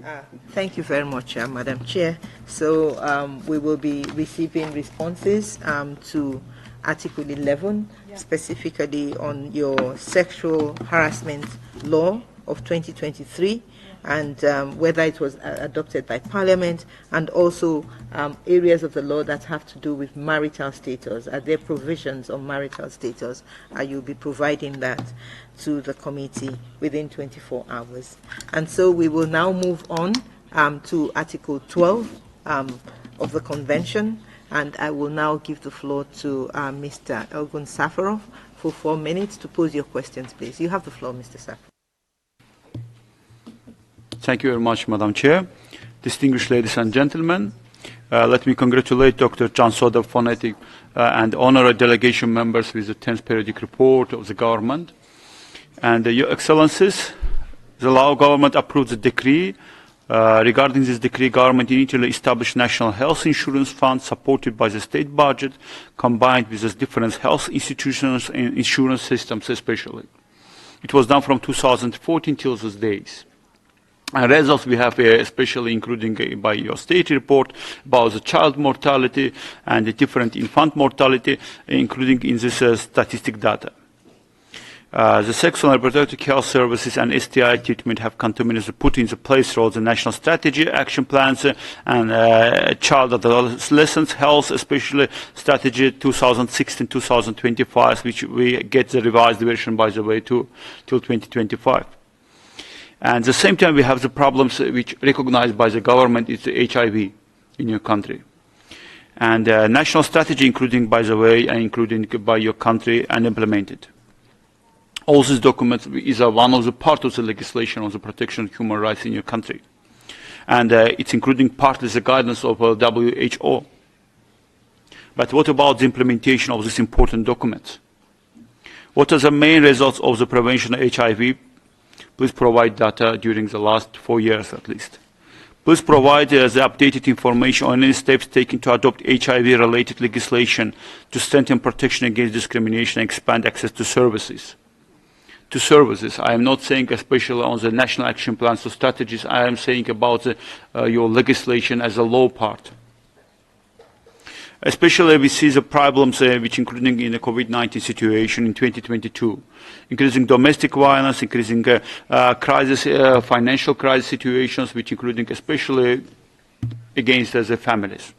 Yeah. Thank you very much, Madam Chair. So we will be receiving responses to Article 11, specifically on your sexual harassment law of 2023, and whether it was adopted by Parliament, and also areas of the law that have to do with marital status. Are there provisions on marital status? You'll be providing that to the committee within 24 hours. And so we will now move on to Article 12 of the Convention, and I will now give the floor to Mr. Elgun Safarov for 4 minutes to pose your questions, please. You have the floor, Mr. Safarov. Thank you very much, Madam Chair. Distinguished ladies and gentlemen, Let me congratulate Dr. Chan Soda Phonetic and honor delegation members with the 10th periodic report of the government. And Your Excellencies, the Lao government approved the decree. Regarding this decree, government initially established National Health Insurance Fund supported by the state budget, combined with the different health institutions and insurance systems especially. It was done from 2014 till these days. And results we have especially including by your state report about the child mortality and the different infant mortality, including in this statistic data. The sexual and reproductive health services and STI treatment have continuously put into place through the national strategy, action plans, and child adolescent health, especially strategy 2016-2025, which we get the revised version, by the way, till 2025. And at the same time, we have the problems which recognized by the government is the HIV in your country. And national strategy, including, by the way, and including by your country, and implemented. All these documents is one of the part of the legislation on the protection of human rights in your country. And it's including partly the guidance of WHO. But what about the implementation of these important documents? What are the main results of the prevention of HIV? Please provide data during the last 4 years at least. Please provide the updated information on any steps taken to adopt HIV-related legislation to strengthen protection against discrimination and expand access to services. To services, I am not saying especially on the national action plans or strategies, I am saying about your legislation as a law part. Especially we see the problems which including in the COVID-19 situation in 2022, increasing domestic violence, increasing crisis, financial crisis situations, which including especially against the families.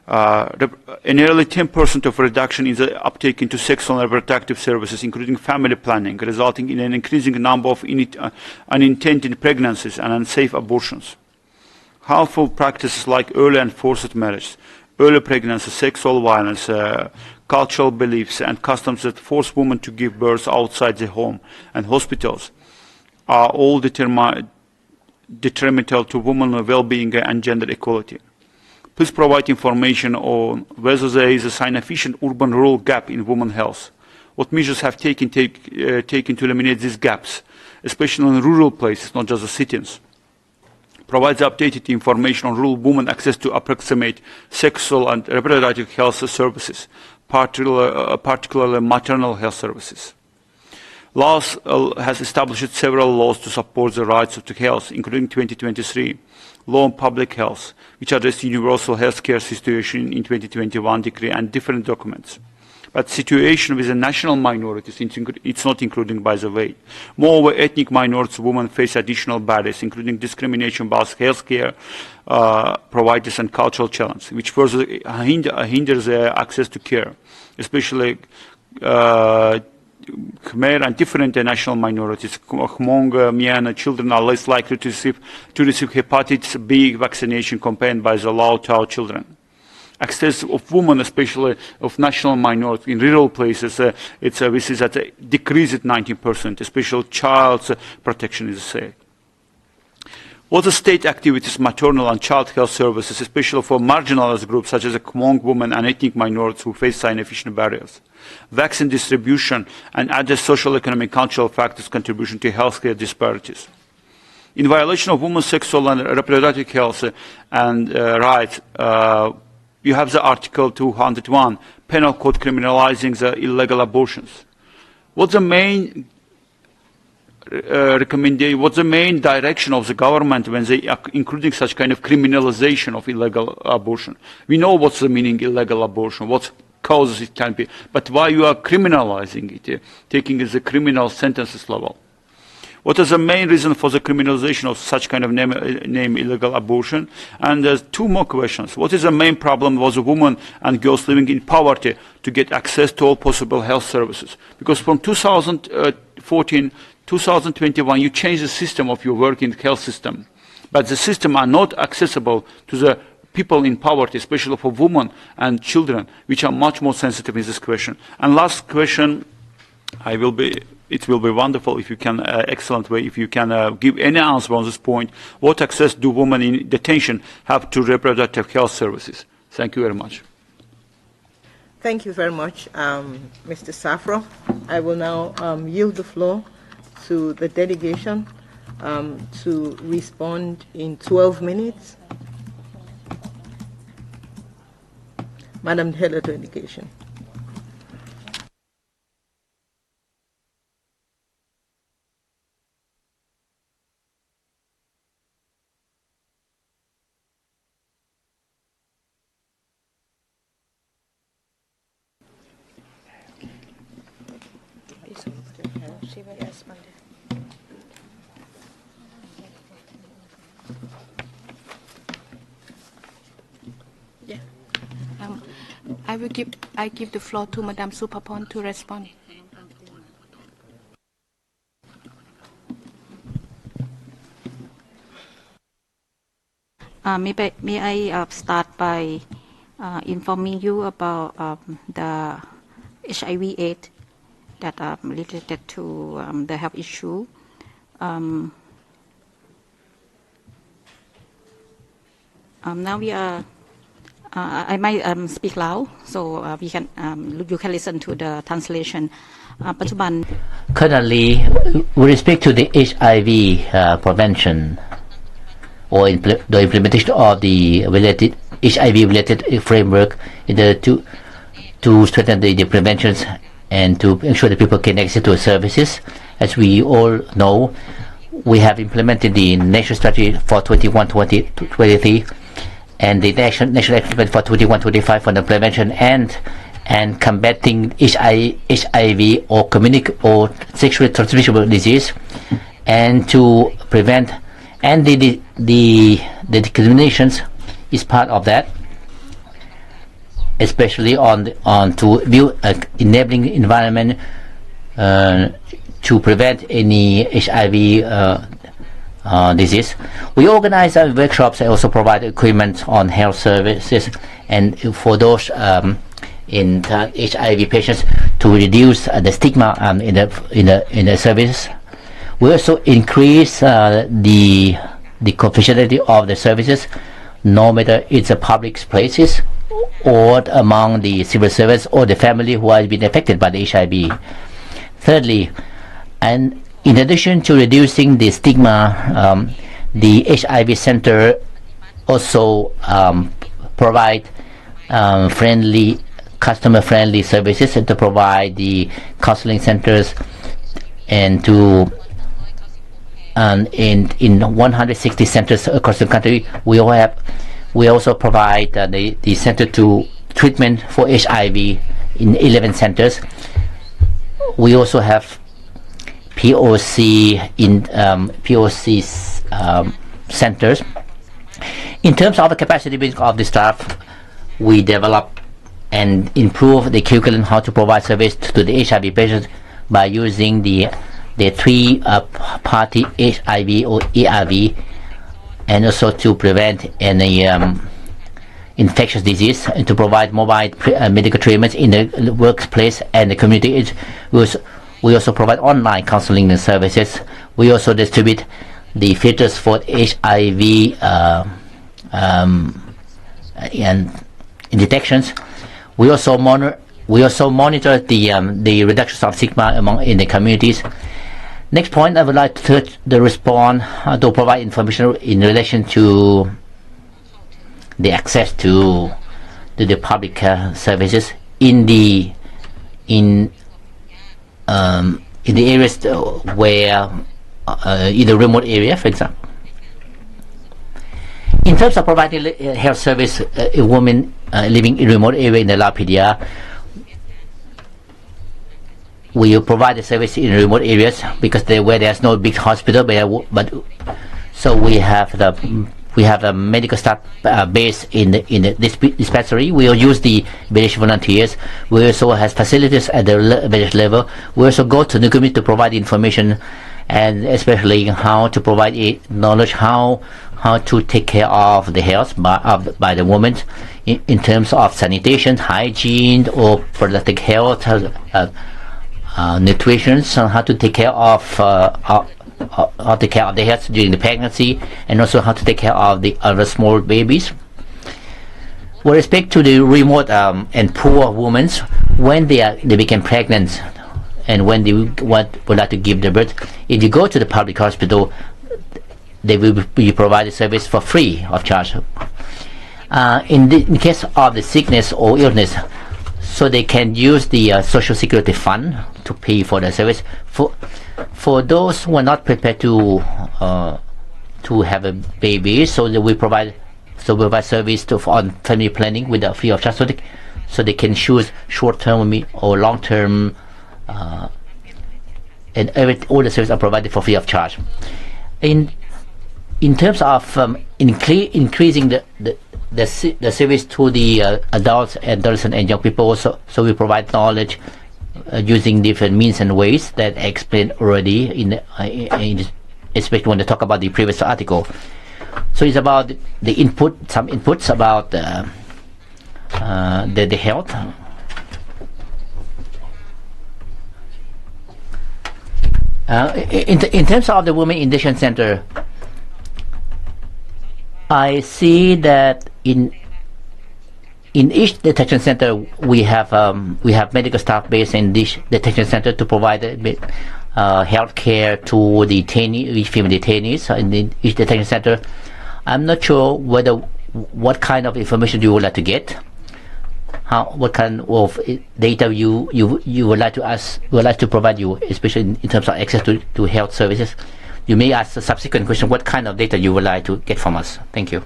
Nearly 10% of reduction in the uptake into sexual and reproductive services, including family planning, resulting in an increasing number of unintended pregnancies and unsafe abortions. Harmful practices like early and forced marriage, early pregnancy, sexual violence, cultural beliefs and customs that force women to give birth outside the home and hospitals are all detrimental to women's well-being and gender equality. Please provide information on whether there is a significant urban-rural gap in women's health. What measures have taken to eliminate these gaps, especially in rural places, not just the cities. Provides updated information on rural women access to approximate sexual and reproductive health services, particularly maternal health services. Laos has established several laws to support the rights to health, including 2023 Law on Public Health, which addressed universal health care situation in 2021 decree and different documents. But situation with the national minorities, it's not including, by the way. Moreover, ethnic minorities women face additional barriers, including discrimination about health care providers and cultural challenges, which further hinders their access to care, especially Khmer and different national minorities. Hmong, Mian children are less likely to receive hepatitis B vaccination compared by the Lao Tao children. Access of women, especially of national minorities in rural places, we see that decreased at 19%, especially child protection is said. What are state activities, maternal and child health services, especially for marginalized groups such as Hmong women and ethnic minorities who face significant barriers? Vaccine distribution and other social, economic, cultural factors contribution to healthcare disparities. In violation of women's sexual and reproductive health and rights, you have the Article 201, Penal Code criminalizing the illegal abortions. What's the main recommendation? What's the main direction of the government when they are including such kind of criminalization of illegal abortion? We know what's the meaning illegal abortion, what causes it can be, but why you are criminalizing it, taking it as a criminal sentences level? What is the main reason for the criminalization of such kind of name illegal abortion? And there's two more questions. What is the main problem was a woman and girls living in poverty to get access to all possible health services? Because from 2014, 2021, you change the system of your working health system, but the system are not accessible to the people in poverty, especially for women and children, which are much more sensitive in this question. And last question, I will be it will be wonderful if you can, excellent way, if you can give any answer on this point. What access do women in detention have to reproductive health services? Thank you very much. Thank you very much, Mr. Safro. I will now yield the floor to the delegation to respond in 12 minutes. Madam Head of Delegation. I give the floor to Madam Supapon to respond. May I start by informing you about the HIV/AIDS that are related to the health issue. Now we are. I might speak loud, so we can you can listen to the translation. Currently, with respect to the HIV prevention or the implementation of the related HIV-related framework in the to strengthen the preventions and to ensure that people can access to services, as we all know, we have implemented the national strategy for 21-23 and the national action plan for 21-25 for the prevention and combating HIV or sexually transmissible disease, and to prevent and the discriminations is part of that, especially on to build an enabling environment to prevent any HIV disease. We organize workshops and also provide equipment on health services and for those in HIV patients to reduce the stigma in the service. We also increase the confidentiality of the services, no matter it's a public places or among the civil servants or the family who has been affected by the HIV. Thirdly, and in addition to reducing the stigma, the HIV Center also provide customer-friendly services and to provide the counseling centers and to in 160 centers across the country. We also provide the center to treatment for HIV in 11 centers. We also have POC in centers. In terms of the capacity building of the staff, we develop and improve the curriculum how to provide service to the HIV patients by using the three-party HIV or ARV, and also to prevent any infectious disease and to provide mobile medical treatments in the workplace and the community. We also provide online counseling and services. We also distribute the filters for HIV and detections. We also monitor the reduction of stigma in the communities. Next point, I would like to touch the respond to provide information in relation to the access to the public services in the areas where in the remote area, for example. In terms of providing health service, a woman living in remote area in the Lao PDR, we provide the service in remote areas because where there's no big hospital, but so we have the medical staff based in this dispensary. We will use the village volunteers. We also have facilities at the village level. We also go to the community to provide information, and especially how to provide knowledge how to take care of the health by the women in terms of sanitation, hygiene, or reproductive health, nutrition, on how to take care of how to take care of the health during the pregnancy, and also how to take care of the other small babies. With respect to the remote and poor women, when they become pregnant and when they would like to give the birth, if you go to the public hospital, they will be provided service for free of charge. In case of the sickness or illness, so they can use the Social Security Fund to pay for the service. For those who are not prepared to have a baby, so they will provide service on family planning with a free of charge, so they can choose short-term or long-term, and all the services are provided for free of charge. In terms of increasing the service to the adults, adolescents, and young people, also, so we provide knowledge using different means and ways that I explained already especially when they talk about the previous article. So it's about the some inputs about the health. In terms of the Women in Detention Center, I see that in each detention center we have medical staff based in this detention center to provide health care to the female detainees in each detention center. I'm not sure what kind of information you would like to get, what kind of data you would like to provide you, especially in terms of access to health services. You may ask a subsequent question, what kind of data you would like to get from us. Thank you.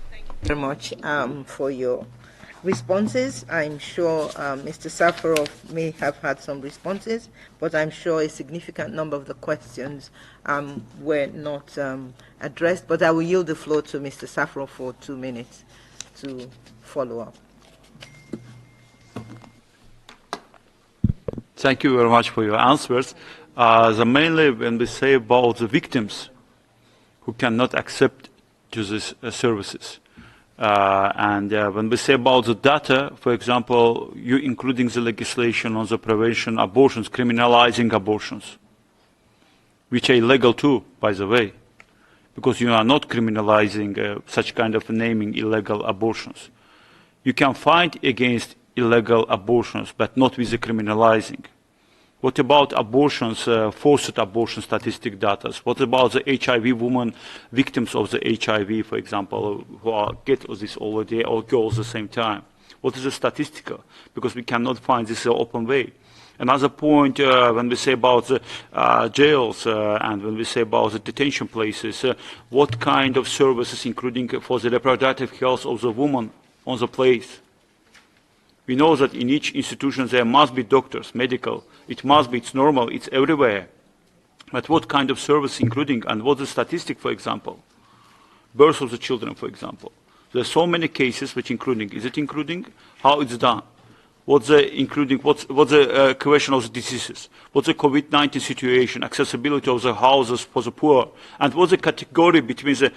Thank you very much for your responses. I'm sure Mr. Safarov may have had some responses, but I'm sure a significant number of the questions were not addressed. But I will yield the floor to Mr. Safarov for 2 minutes to follow up. Thank you very much for your answers. Mainly when we say about the victims who cannot accept to these services, and when we say about the data, for example, you including the legislation on the prevention of abortions, criminalizing abortions, which are illegal too, by the way, because you are not criminalizing such kind of naming illegal abortions. You can fight against illegal abortions, but not with the criminalizing. What about abortions, forced abortion statistic data? What about the HIV women, victims of the HIV, for example, who get this already or go at the same time? What is the statistical? Because we cannot find this open way. Another point, when we say about the jails and when we say about the detention places, what kind of services, including for the reproductive health of the woman on the place? We know that in each institution there must be doctors, medical. It must be, it's normal, it's everywhere. But what kind of service including, and what's the statistic, for example? Birth of the children, for example. There are so many cases which including. Is it including? How it's done? What's the including? What's the question of the diseases? What's the COVID-19 situation? Accessibility of the houses for the poor? And what's the category between the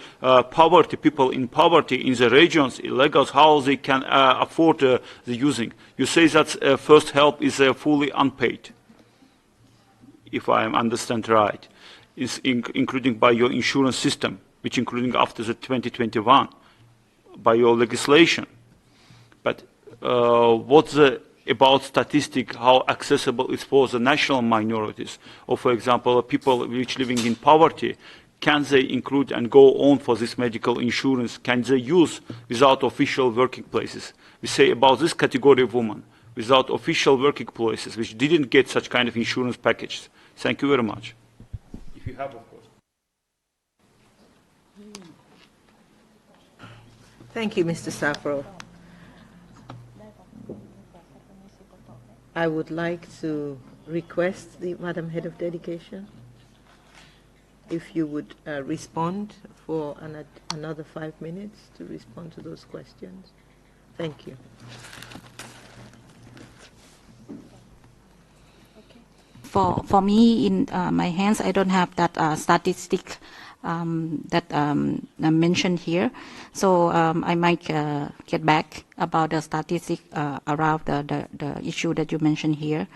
poverty, people in poverty in the regions, illegals, how they can afford the using? You say that first help is fully unpaid, if I understand right, is including by your insurance system, which including after the 2021, by your legislation. But what's about statistic, how accessible it's for the national minorities, or for example, people which living in poverty, can they include and go on for this medical insurance? Can they use without official working places? We say about this category of women, without official working places, which didn't get such kind of insurance packages. Thank you very much. If you have, of course. Thank you, Mr. Safarov. I would like to request the Madam Head of Dedication if you would respond for another 5 minutes to respond to those questions. Thank you. For me, in my hands, I don't have that statistic that I mentioned here. So I might get back about the statistic around the issue that you mentioned here,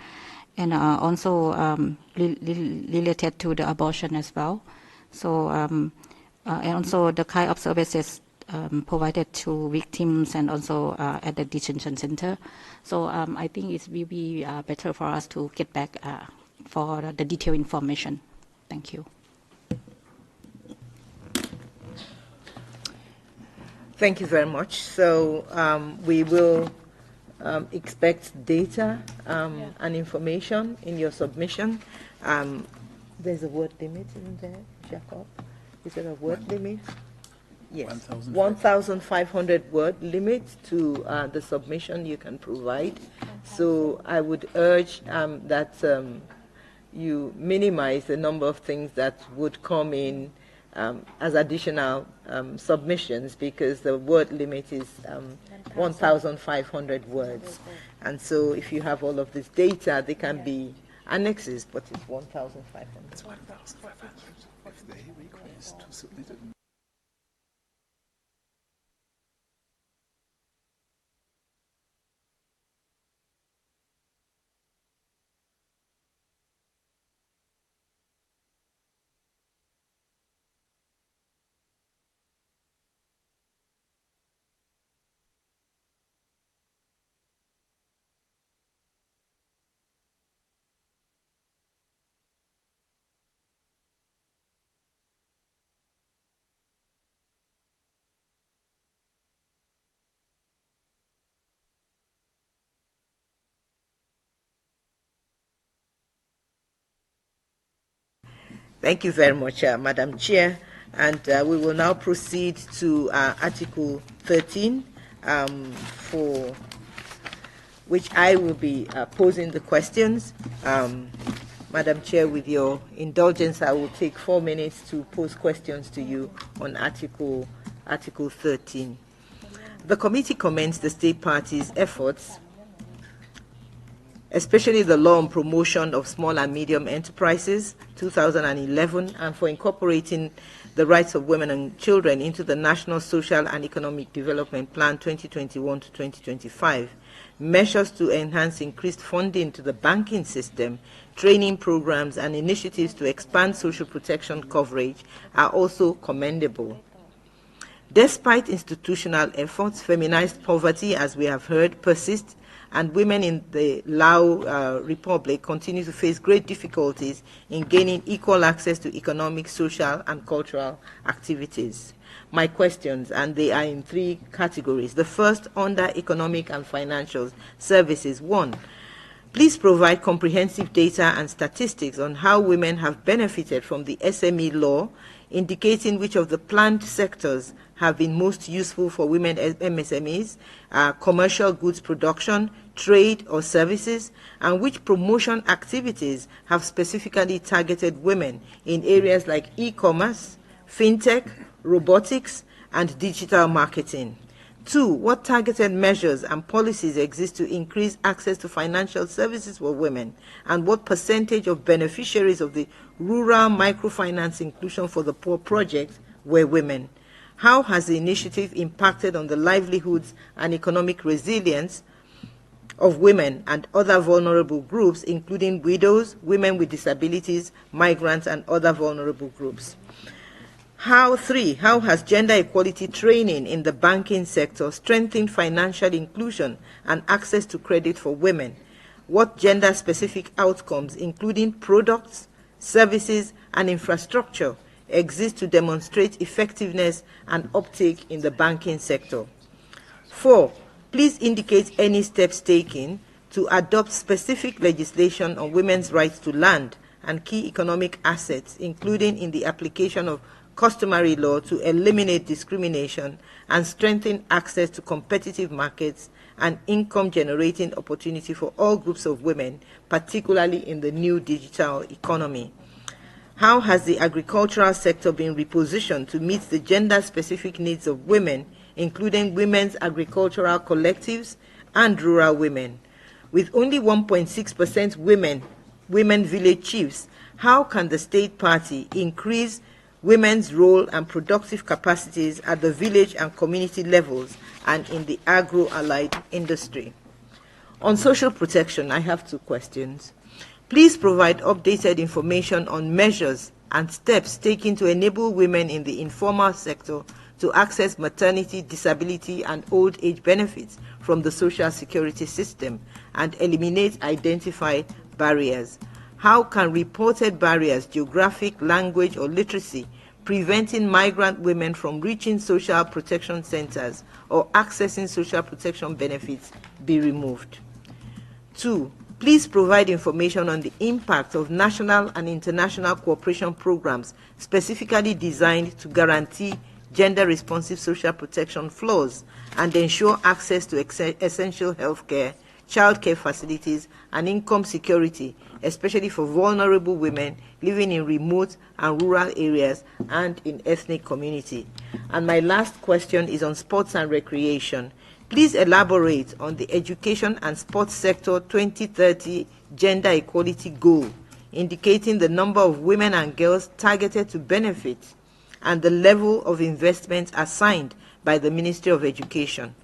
and also related to the abortion as well. So and also the kind of services provided to victims and also at the detention center. So I think it will be better for us to get back for the detailed information. Thank you. Thank you very much. So we will expect data and information in your submission. There's a word limit in there, Jacob. Is there a word limit? Yes, 1,500 word limit to the submission you can provide. So I would urge that you minimize the number of things that would come in as additional submissions, because the word limit is 1,500 words. And so if you have all of this data, they can be annexes, but it's 1,500. It's 1,500 if they request to submit it. Thank you very much, Madam Chair. And we will now proceed to Article 13, for which I will be posing the questions. Madam Chair, with your indulgence, I will take 4 minutes to pose questions to you on Article 13. The committee commends the state parties' efforts, especially the law on promotion of small and medium enterprises, 2011, and for incorporating the rights of women and children into the National Social and Economic Development Plan 2021 to 2025. Measures to enhance increased funding to the banking system, training programs, and initiatives to expand social protection coverage are also commendable. Despite institutional efforts, feminized poverty, as we have heard, persists, and women in the Lao Republic continue to face great difficulties in gaining equal access to economic, social, and cultural activities. My questions, and they are in 3 categories. The first, under economic and financial services. 1, please provide comprehensive data and statistics on how women have benefited from the SME law, indicating which of the planned sectors have been most useful for women MSMEs, commercial goods production, trade or services, and which promotion activities have specifically targeted women in areas like e-commerce, fintech, robotics, and digital marketing. 2, what targeted measures and policies exist to increase access to financial services for women, and what percentage of beneficiaries of the Rural Microfinance Inclusion for the Poor project were women? How has the initiative impacted on the livelihoods and economic resilience of women and other vulnerable groups, including widows, women with disabilities, migrants, and other vulnerable groups? 3, how has gender equality training in the banking sector strengthened financial inclusion and access to credit for women? What gender-specific outcomes, including products, services, and infrastructure, exist to demonstrate effectiveness and uptake in the banking sector? 4, please indicate any steps taken to adopt specific legislation on women's rights to land and key economic assets, including in the application of customary law to eliminate discrimination and strengthen access to competitive markets and income-generating opportunity for all groups of women, particularly in the new digital economy. How has the agricultural sector been repositioned to meet the gender-specific needs of women, including women's agricultural collectives and rural women? With only 1.6% women village chiefs, how can the state party increase women's role and productive capacities at the village and community levels and in the agro-allied industry. On social protection, I have 2 questions. Please provide updated information on measures and steps taken to enable women in the informal sector to access maternity, disability, and old age benefits from the social security system and eliminate identified barriers. How can reported barriers, geographic, language, or literacy, preventing migrant women from reaching social protection centers or accessing social protection benefits be removed? 2, please provide information on the impact of national and international cooperation programs specifically designed to guarantee gender-responsive social protection flows and ensure access to essential healthcare, childcare facilities, and income security, especially for vulnerable women living in remote and rural areas and in ethnic communities. And my last question is on sports and recreation. Please elaborate on the education and sports sector 2030 gender equality goal, indicating the number of women and girls targeted to benefit and the level of investment assigned by the Ministry of Education.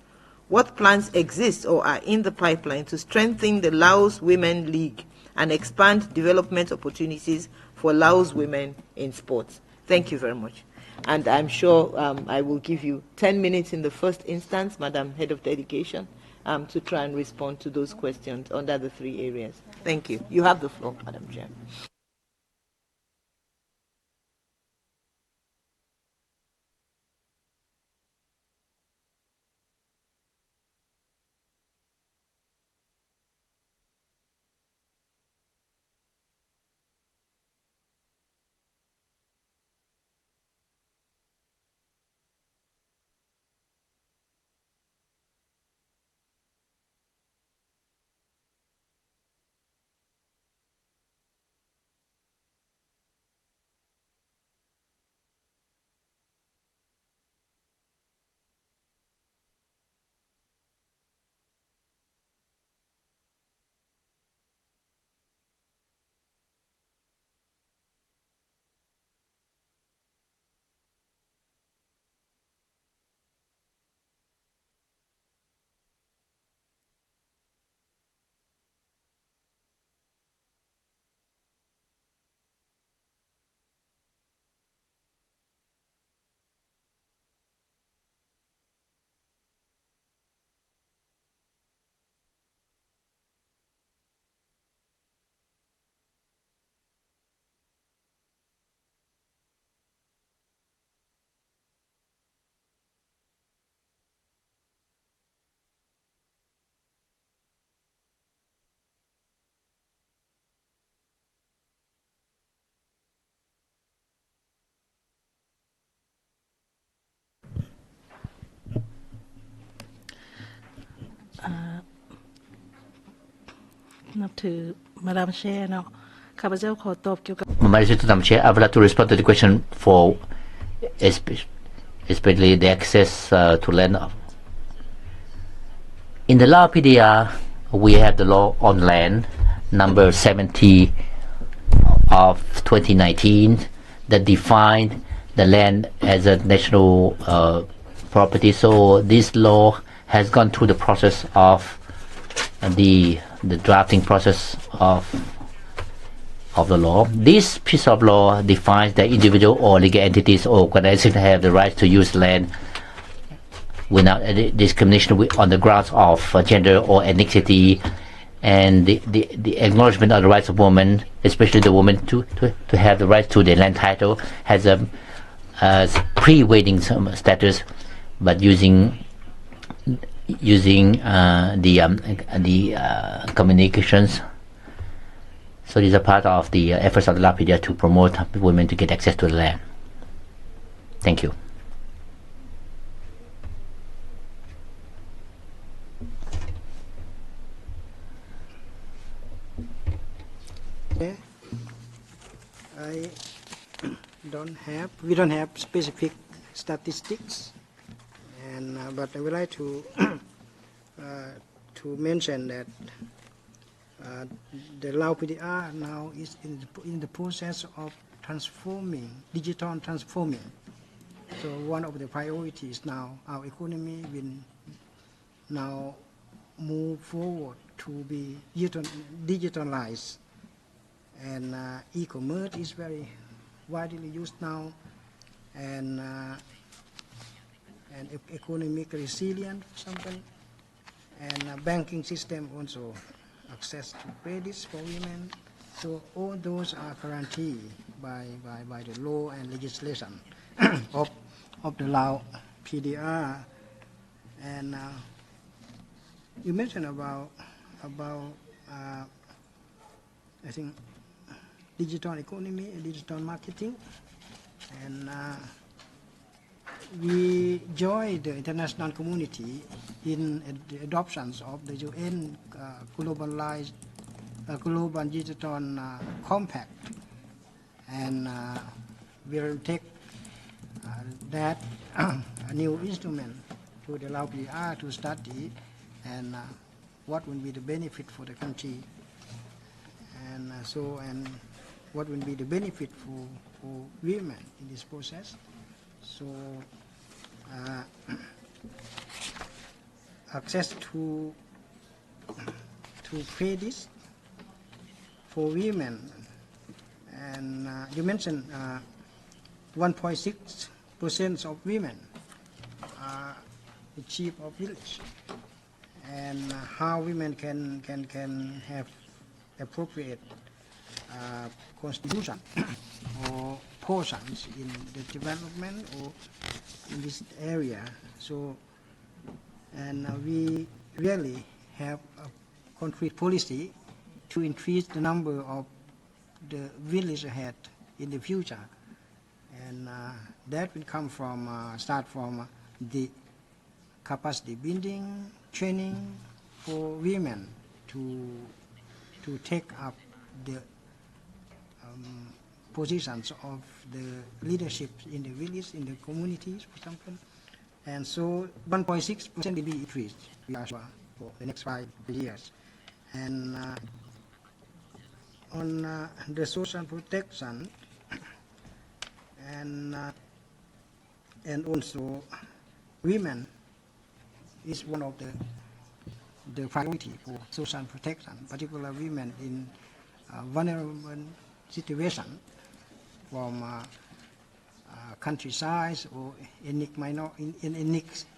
What plans exist or are in the pipeline to strengthen the Laos Women League and expand development opportunities for Laos women in sports? Thank you very much. And I'm sure I will give you 10 minutes in the first instance, Madam Head of Delegation, to try and respond to those questions under the 3 areas. Thank you. You have the floor, Madam Chair. Madam Chair, no. Madam Chair, I would like to respond to the question for especially the access to land. In the law PDR, we have the law on land number 70 of 2019 that defined the land as a national property. So this law has gone through the process of the drafting process of the law. This piece of law defines that individual or legal entities or organizations have the right to use land without any discrimination on the grounds of gender or ethnicity, and the acknowledgement of the rights of women, especially the woman to have the right to the land title, has a pre-waiting status, but using the communications. So these are part of the efforts of the LAPIDIA to promote women to get access to the land. Thank you. Okay. We don't have specific statistics, and but I would like to mention that the Lao PDR now is in the process of digital transforming. So one of the priorities now, our economy will now move forward to be digitalized, and e-commerce is very widely used now, and economic resilience for something, and banking system also access to credits for women. So all those are guaranteed by the law and legislation of the Lao PDR. And you mentioned about I think digital economy and digital marketing, and we join the international community in the adoptions of the UN Global Digital Compact, and we will take that a new instrument to the Lao PDR to study, and what will be the benefit for the country, and and what will be the benefit for women in this process. So access to credit for women, and you mentioned 1.6% of women are the chief of village, and how women can have appropriate contribution or portions in the development or in this area. So, and we really have a concrete policy to increase the number of the village ahead in the future, and that will come from start from the capacity building, training for women to take up the positions of the leadership in the village, in the communities, for example. And so 1.6% will be increased for the next 5 years. And on the social protection, and also women is one of the priority for social protection, particularly women in vulnerable situation, from countryside or ethnic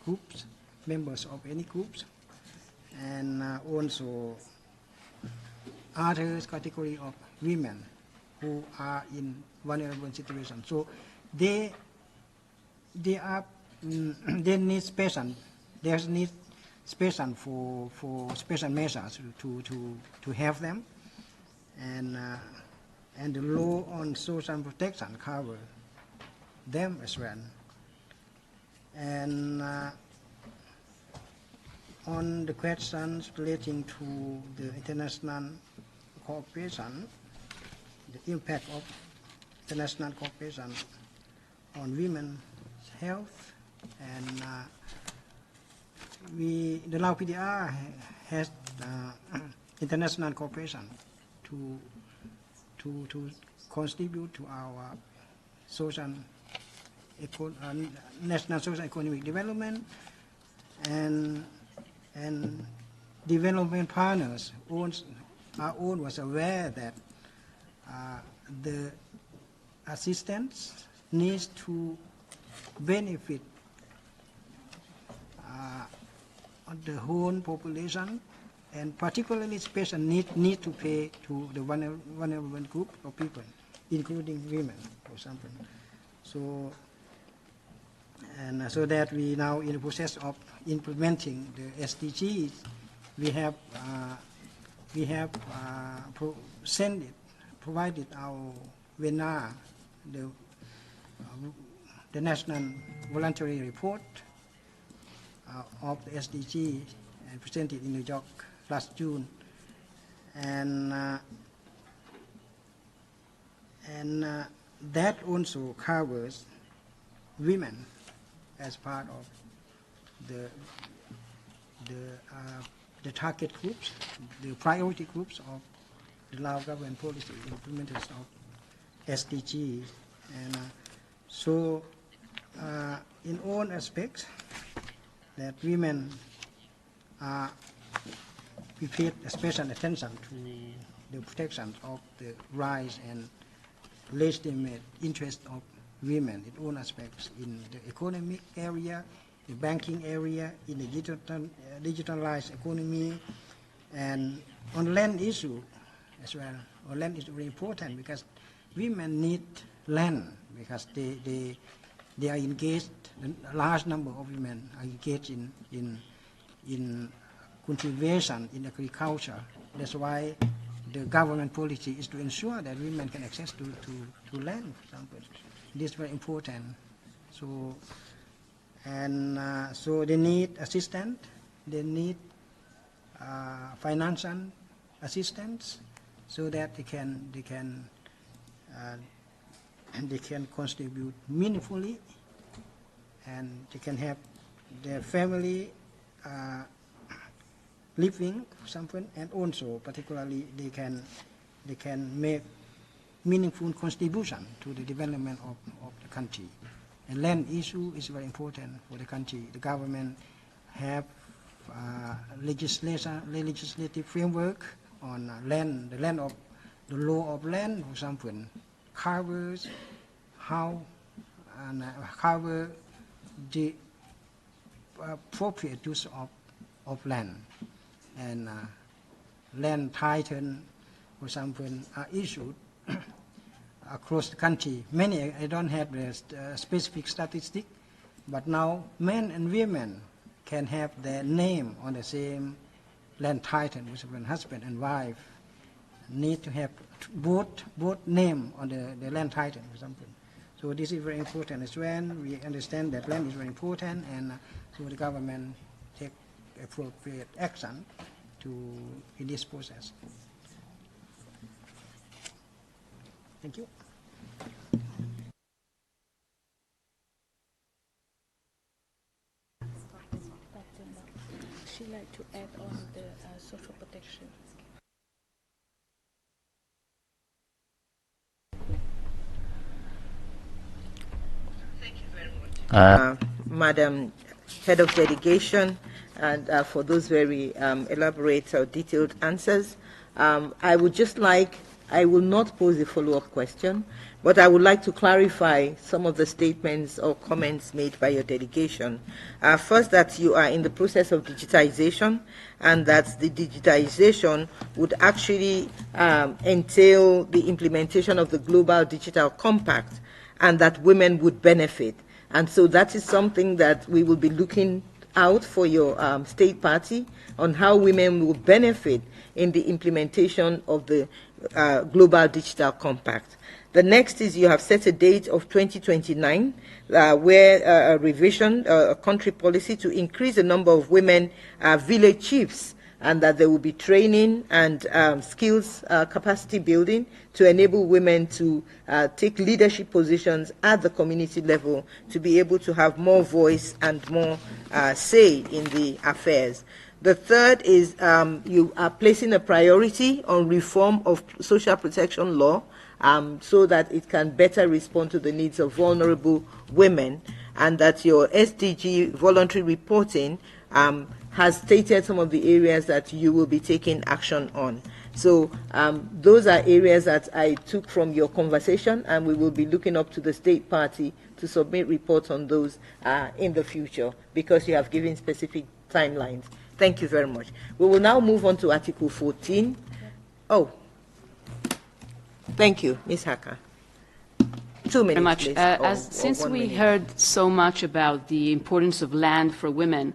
groups, members of ethnic groups, and also other category of women who are in vulnerable situation. So they need special. There's need special for special measures to help them, and the law on social protection cover them as well. And on the questions relating to the international cooperation, the impact of international cooperation on women's health, and the Lao PDR has international cooperation to contribute to our national social economic development, and development partners was aware that the assistance needs to benefit the whole population, and particularly special need to pay to the vulnerable group of people, including women, for example. So, and so that we now in the process of implementing the SDGs, we have provided our webinar, the national voluntary report of the SDG, and presented in New York last June, and that also covers women as part of the target groups, the priority groups of the Lao government policy, implementation of SDGs. And so in all aspects that women we paid special attention to the protection of the rights and legitimate interest of women in all aspects, in the economic area, the banking area, in the digitalized economy, and on land issue as well. On land is very important because women need land because they are engaged. A large number of women are engaged in cultivation, in agriculture. That's why the government policy is to ensure that women can access to land, for example. This is very important. So, and so they need assistance, they need financial assistance, so that they can contribute meaningfully, and they can have their family living, for example, and also particularly they can make meaningful contribution to the development of the country. And land issue is very important for the country. The government have legislative framework on land, the law of land, for example, covers how and cover the appropriate use of land. And land title, for example, are issued across the country. Many, I don't have the specific statistic, but now men and women can have their name on the same land title, which is when husband and wife need to have both name on the land title, for example. So this is very important as well. We understand that land is very important, and so the government take appropriate action in this process. Thank you. She'd like to add on the social protection. Thank you very much, Madam Head of Delegation, and for those very elaborate or detailed answers. I would just like, I will not pose a follow-up question, but I would like to clarify some of the statements or comments made by your delegation. First, that you are in the process of digitization, and that the digitization would actually entail the implementation of the Global Digital Compact, and that women would benefit. And so that is something that we will be looking out for your state party on how women will benefit in the implementation of the Global Digital Compact. The next is you have set a date of 2029 where a revision, a country policy to increase the number of women village chiefs, and that there will be training and skills capacity building to enable women to take leadership positions at the community level, to be able to have more voice and more say in the affairs. The third is you are placing a priority on reform of social protection law so that it can better respond to the needs of vulnerable women, and that your SDG voluntary reporting has stated some of the areas that you will be taking action on. So those are areas that I took from your conversation, and we will be looking up to the state party to submit reports on those in the future, because you have given specific timelines. Thank you very much. We will now move on to Article 14. Oh, thank you, Ms. Haka. 2 minutes, very much. please, Since we 1 minute. heard so much about the importance of land for women,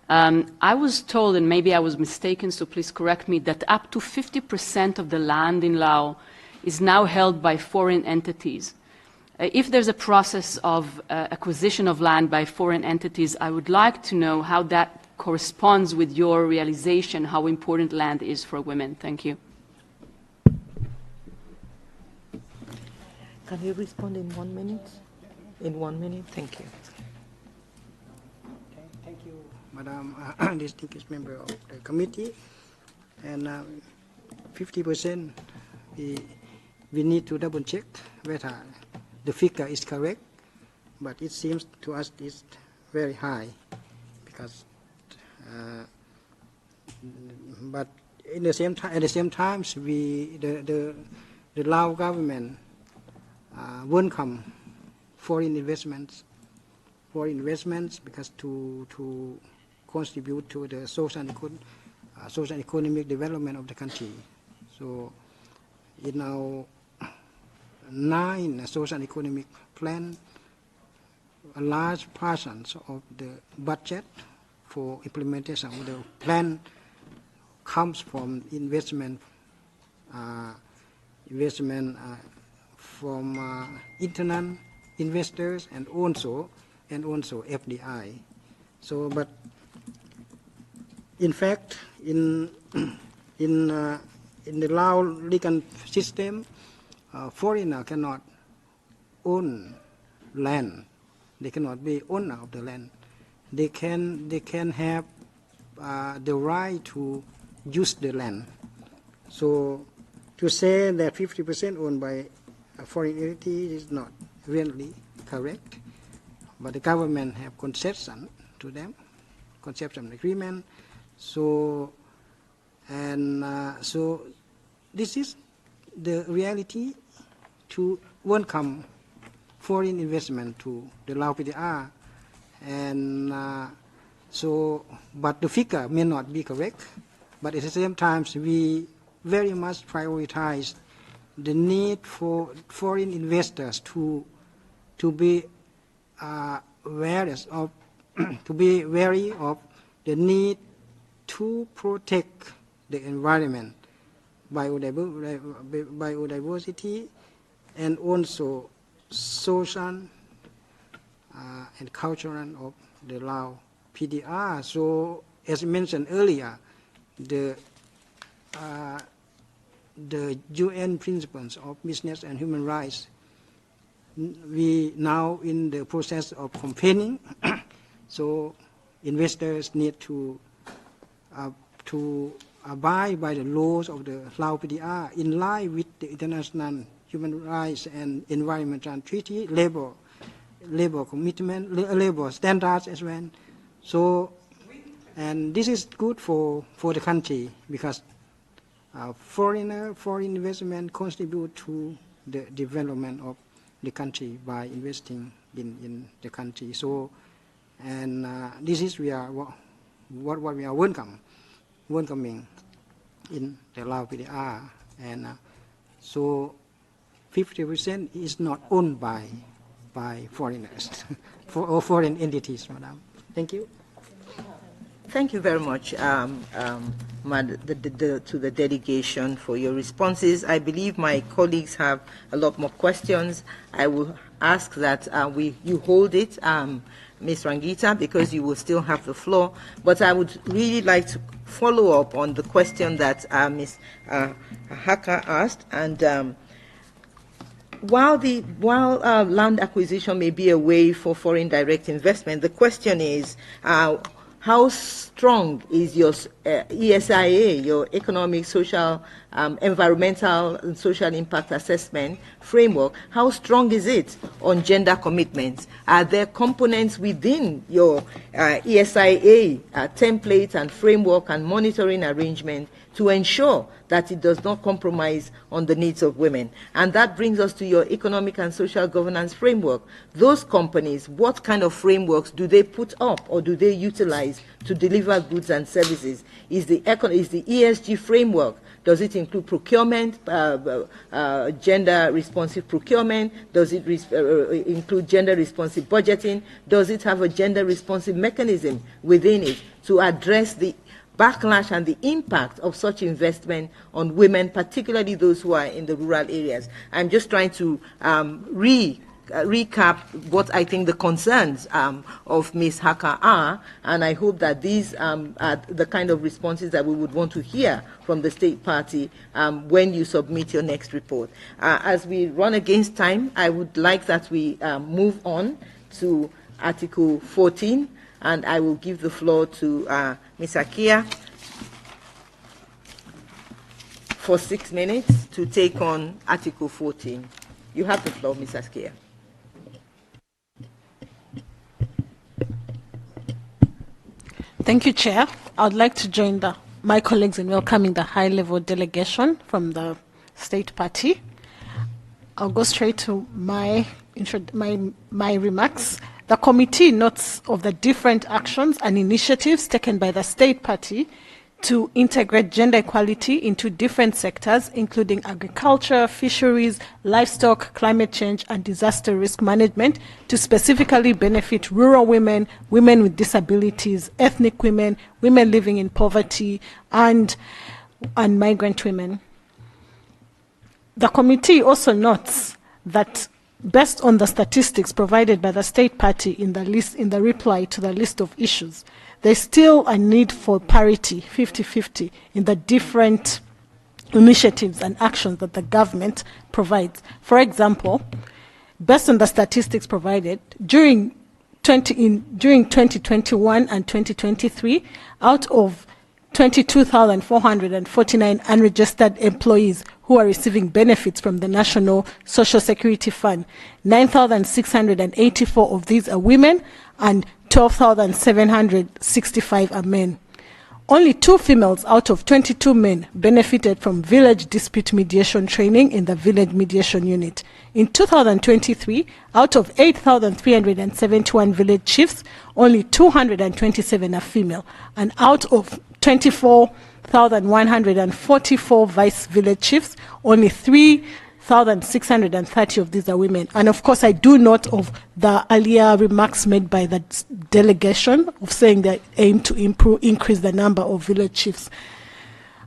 I was told, and maybe I was mistaken, so please correct me, that up to 50% of the land in Laos is now held by foreign entities. If there's a process of acquisition of land by foreign entities, I would like to know how that corresponds with your realization how important land is for women. Thank you. Can you respond in 1 minute? In 1 minute, thank you. Okay, thank you, Madam distinguished member of the committee. And 50% we need to double check whether the figure is correct, but it seems to us it's very high because but in the same time, at the same time, the Lao government welcome foreign investments because to contribute to the social and economic development of the country. So in our 9 social and economic plan, a large portion of the budget for implementation of the plan comes from investment from internal investors and also FDI. So, but in fact, in the Lao legal system, foreigner cannot own land. They cannot be owner of the land. They can have the right to use the land. So to say that 50% owned by a foreign entity is not really correct. But the government have concession to them, concession agreement. So so this is the reality to welcome foreign investment to the Lao PDR, and so but the figure may not be correct. But at the same time, we very much prioritize the need for foreign investors to be wary of to be wary of the need to protect the environment, biodiversity, and also social and cultural of the Lao PDR. So, as mentioned earlier, the UN principles of business and human rights, we now in the process of campaigning. So investors need to abide by the laws of the Lao PDR in line with the international human rights and environmental treaty, labor commitment, labor standards as well. So, and this is good for the country because foreign investment contribute to the development of the country by investing in the country. So, and this is what we are welcoming in the Lao PDR, and so 50% is not owned by foreigners or foreign entities, madam. Thank you. Thank you very much to the delegation for your responses. I believe my colleagues have a lot more questions. I will ask that you hold it, Ms. Rangita, because you will still have the floor. But I would really like to follow up on the question that Ms. Haka asked. And while land acquisition may be a way for foreign direct investment, the question is, how strong is your ESIA, your economic, social, environmental, and social impact assessment framework? How strong is it on gender commitments? Are there components within your ESIA template and framework and monitoring arrangement to ensure that it does not compromise on the needs of women? And that brings us to your economic and social governance framework. Those companies, what kind of frameworks do they put up or do they utilize to deliver goods and services? Is the ESG framework, does it include procurement, gender responsive procurement? Does it include gender responsive budgeting? Does it have a gender responsive mechanism within it to address the backlash and the impact of such investment on women, particularly those who are in the rural areas? I'm just trying to recap what I think the concerns of Ms. Haka are, and I hope that these are the kind of responses that we would want to hear from the State Party when you submit your next report. As we run against time, I would like that we move on to Article 14, and I will give the floor to Ms. Akia for 6 minutes. to take on Article 14. You have the floor, Ms. Askia. Thank you, Chair. I would like to join my colleagues in welcoming the high-level delegation from the State Party. I'll go straight to my remarks. The committee notes of the different actions and initiatives taken by the State Party to integrate gender equality into different sectors, including agriculture, fisheries, livestock, climate change, and disaster risk management, to specifically benefit rural women, women with disabilities, ethnic women, women living in poverty, and migrant women. The committee also notes that based on the statistics provided by the State Party in the reply to the list of issues, there's still a need for parity, 50-50, in the different initiatives and actions that the government provides. For example, based on the statistics provided, during 2021 and 2023, out of 22,449 unregistered employees who are receiving benefits from the National Social Security Fund, 9,684 of these are women and 12,765 are men. Only 2 females out of 22 men benefited from village dispute mediation training in the village mediation unit. In 2023, out of 8,371 village chiefs, only 227 are female, and out of 24,144 vice village chiefs, only 3,630 of these are women. And of course, I do note of the earlier remarks made by the delegation of saying they aim to increase the number of village chiefs.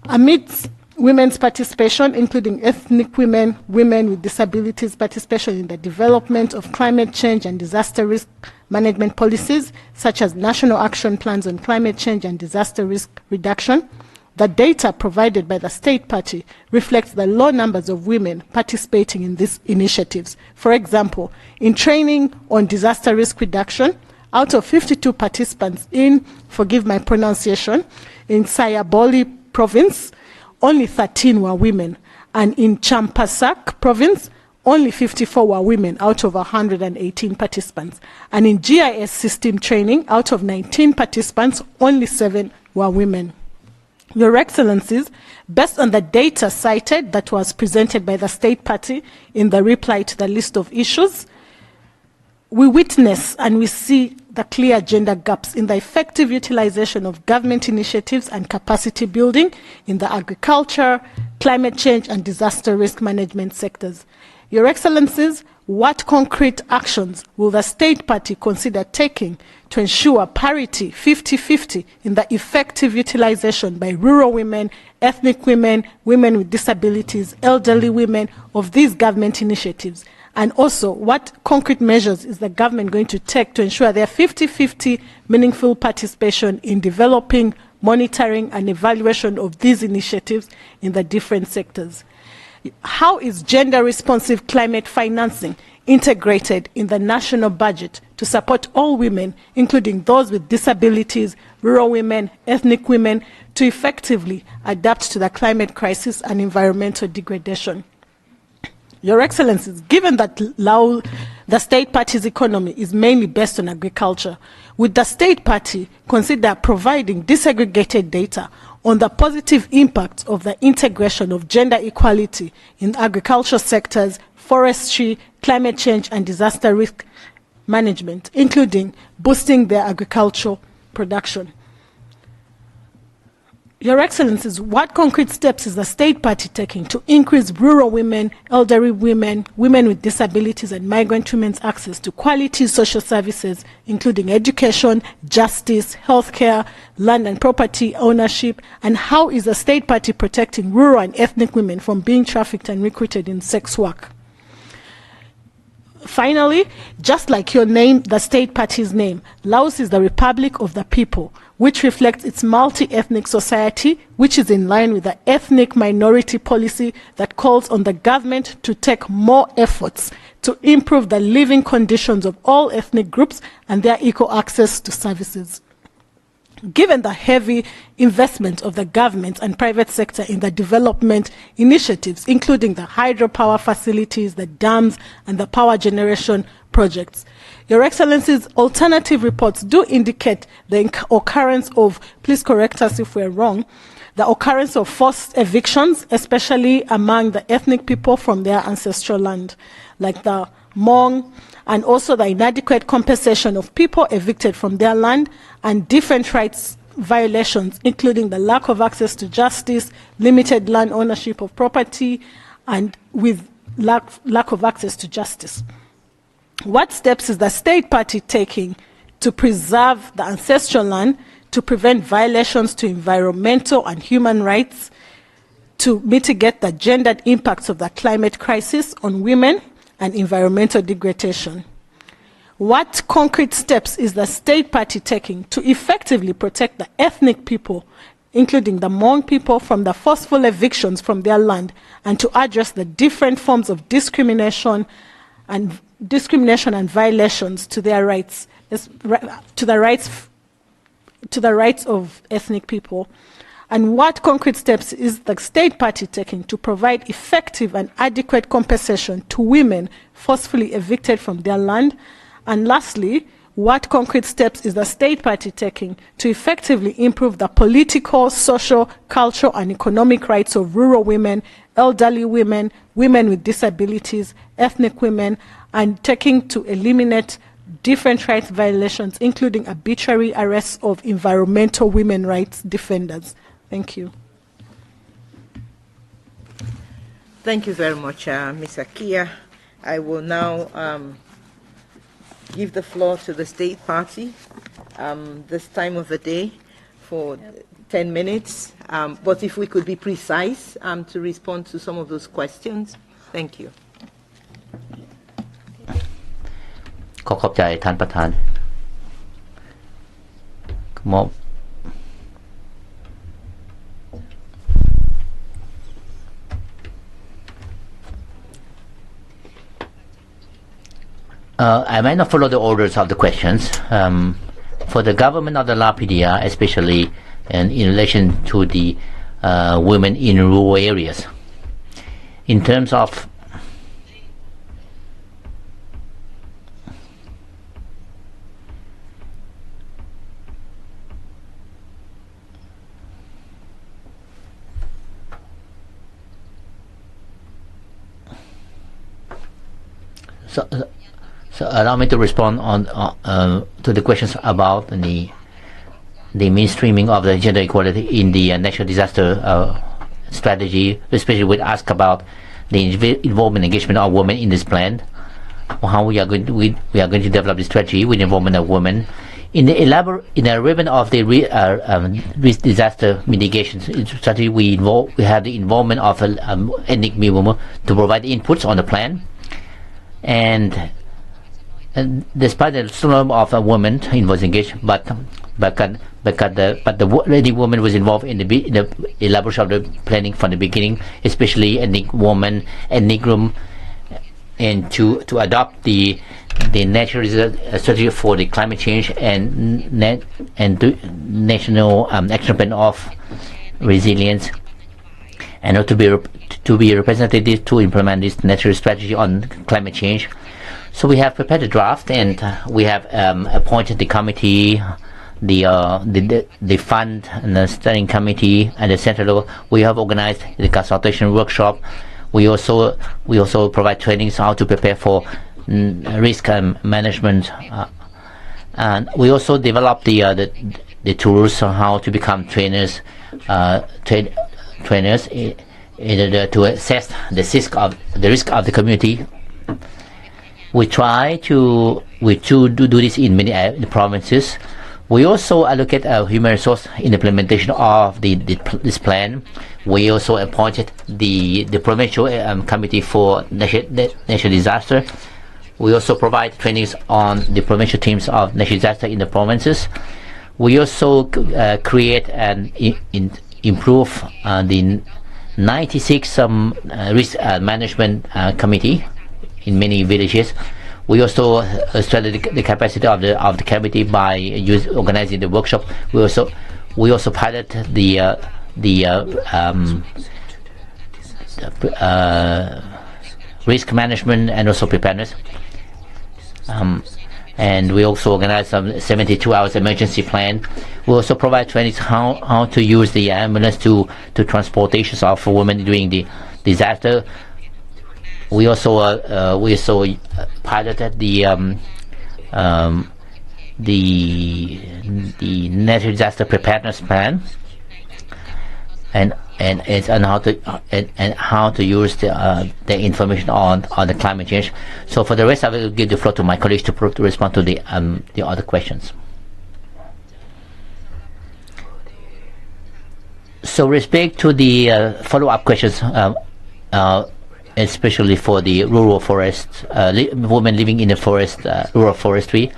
Amidst women's participation, including ethnic women, women with disabilities, participation in the development of climate change and disaster risk management policies, such as national action plans on climate change and disaster risk reduction, the data provided by the State Party reflects the low numbers of women participating in these initiatives. For example, in training on disaster risk reduction, out of 52 participants in, forgive my pronunciation, in Sayaboli province, only 13 were women. And in Champasak province, only 54 were women out of 118 participants. And in GIS system training, out of 19 participants, only 7 were women. Your Excellencies, based on the data cited that was presented by the State Party in the reply to the list of issues, we witness and we see the clear gender gaps in the effective utilization of government initiatives and capacity building in the agriculture, climate change, and disaster risk management sectors. Your Excellencies, what concrete actions will the State Party consider taking to ensure parity 50-50 in the effective utilization by rural women, ethnic women, women with disabilities, elderly women of these government initiatives? And also, what concrete measures is the government going to take to ensure their 50-50 meaningful participation in developing, monitoring, and evaluation of these initiatives in the different sectors? How is gender-responsive climate financing integrated in the national budget to support all women, including those with disabilities, rural women, ethnic women, to effectively adapt to the climate crisis and environmental degradation? Your Excellencies, given that the State Party's economy is mainly based on agriculture, would the State Party consider providing disaggregated data on the positive impact of the integration of gender equality in agriculture sectors, forestry, climate change, and disaster risk management, including boosting their agricultural production? Your Excellencies, what concrete steps is the State Party taking to increase rural women, elderly women, women with disabilities, and migrant women's access to quality social services, including education, justice, healthcare, land and property ownership, and how is the State Party protecting rural and ethnic women from being trafficked and recruited in sex work? Finally, just like your name, the State Party's name, Laos is the Republic of the People, which reflects its multi-ethnic society, which is in line with the ethnic minority policy that calls on the government to take more efforts to improve the living conditions of all ethnic groups and their equal access to services. given the heavy investment of the government and private sector in the development initiatives, including the hydropower facilities, the dams, and the power generation projects. Your Excellencies, alternative reports do indicate the occurrence of, please correct us if we're wrong, the occurrence of forced evictions, especially among the ethnic people from their ancestral land, like the Hmong, and also the inadequate compensation of people evicted from their land, and different rights violations, including the lack of access to justice, limited land ownership of property, and with lack of access to justice. What steps is the state party taking to preserve the ancestral land, to prevent violations to environmental and human rights, to mitigate the gendered impacts of the climate crisis on women and environmental degradation? What concrete steps is the state party taking to effectively protect the ethnic people, including the Hmong people, from the forceful evictions from their land, and to address the different forms of discrimination and violations to their rights, to the rights of ethnic people? And what concrete steps is the state party taking to provide effective and adequate compensation to women forcefully evicted from their land? And lastly, what concrete steps is the state party taking to effectively improve the political, social, cultural, and economic rights of rural women, elderly women, women with disabilities, ethnic women, and taking to eliminate different rights violations, including arbitrary arrests of environmental women rights defenders? Thank you. Thank you very much, Ms. Akia. I will now give the floor to the state party this time of the day for 10 minutes. But if we could be precise to respond to some of those questions. Thank you. ขอบใจท่านประธานมอบ I might not follow the orders of the questions. For the government of the LAPDR, especially in relation to the women in rural areas, in terms of So allow me to respond on to the questions about the mainstreaming of the gender equality in the national disaster strategy, especially with ask about the involvement and engagement of women in this plan. How we are going to develop the strategy with involvement of women. In the ribbon of the risk disaster mitigation strategy, we have the involvement of ethnic women to provide the inputs on the plan. And despite the slum of a woman was engaged, but the lady woman was involved in the elaboration of the planning from the beginning, especially ethnic woman, ethnic group, and to adopt the national strategy for the climate change and national action plan of resilience, and to be representative to implement this national strategy on climate change. So we have prepared a draft, and we have appointed the committee, the fund and the steering committee at the central level. We have organized the consultation workshop. We also provide trainings on how to prepare for risk management, and we also develop the tools on how to become trainers in order to assess the risk of the community. We try to do this in many provinces. We also allocate human resource in the implementation of this plan. We also appointed the provincial committee for national disaster. We also provide trainings on the provincial teams of national disaster in the provinces. We also create and improve the 96 risk management committee in many villages. We also strengthened the capacity of the committee by organizing the workshop. We also piloted the risk management and also preparedness. And we also organized some 72 hours emergency plan. We also provide trainings how to use the ambulance to transportations of women during the disaster. We also piloted the natural disaster preparedness plan, and how to use the information on the climate change. So for the rest, I will give the floor to my colleagues to respond to the other questions. So respect to the follow-up questions, especially for the rural forest, women living in the forest, rural forestry.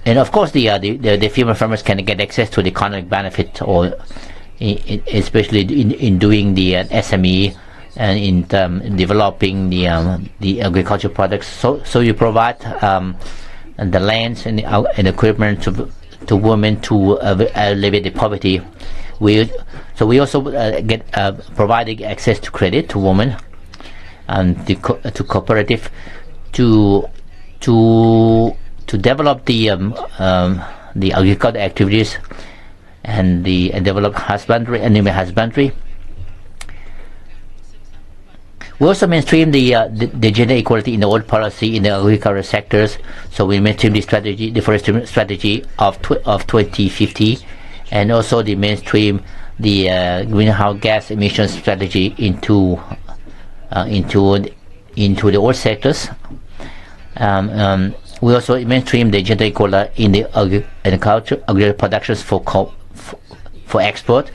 And of course, the female farmers can get access to the economic benefit, or especially in doing the SME and in developing the agricultural products. So you provide the lands and equipment to women to alleviate the poverty. We also providing access to credit to women and to cooperative to develop the agricultural activities and develop animal husbandry. We also mainstream the gender equality in the old policy in the agricultural sectors. So we mainstream the forestry strategy of 2050, and also the mainstream the greenhouse gas emissions strategy into the old sectors. We also mainstream the gender equality in the agricultural productions for export.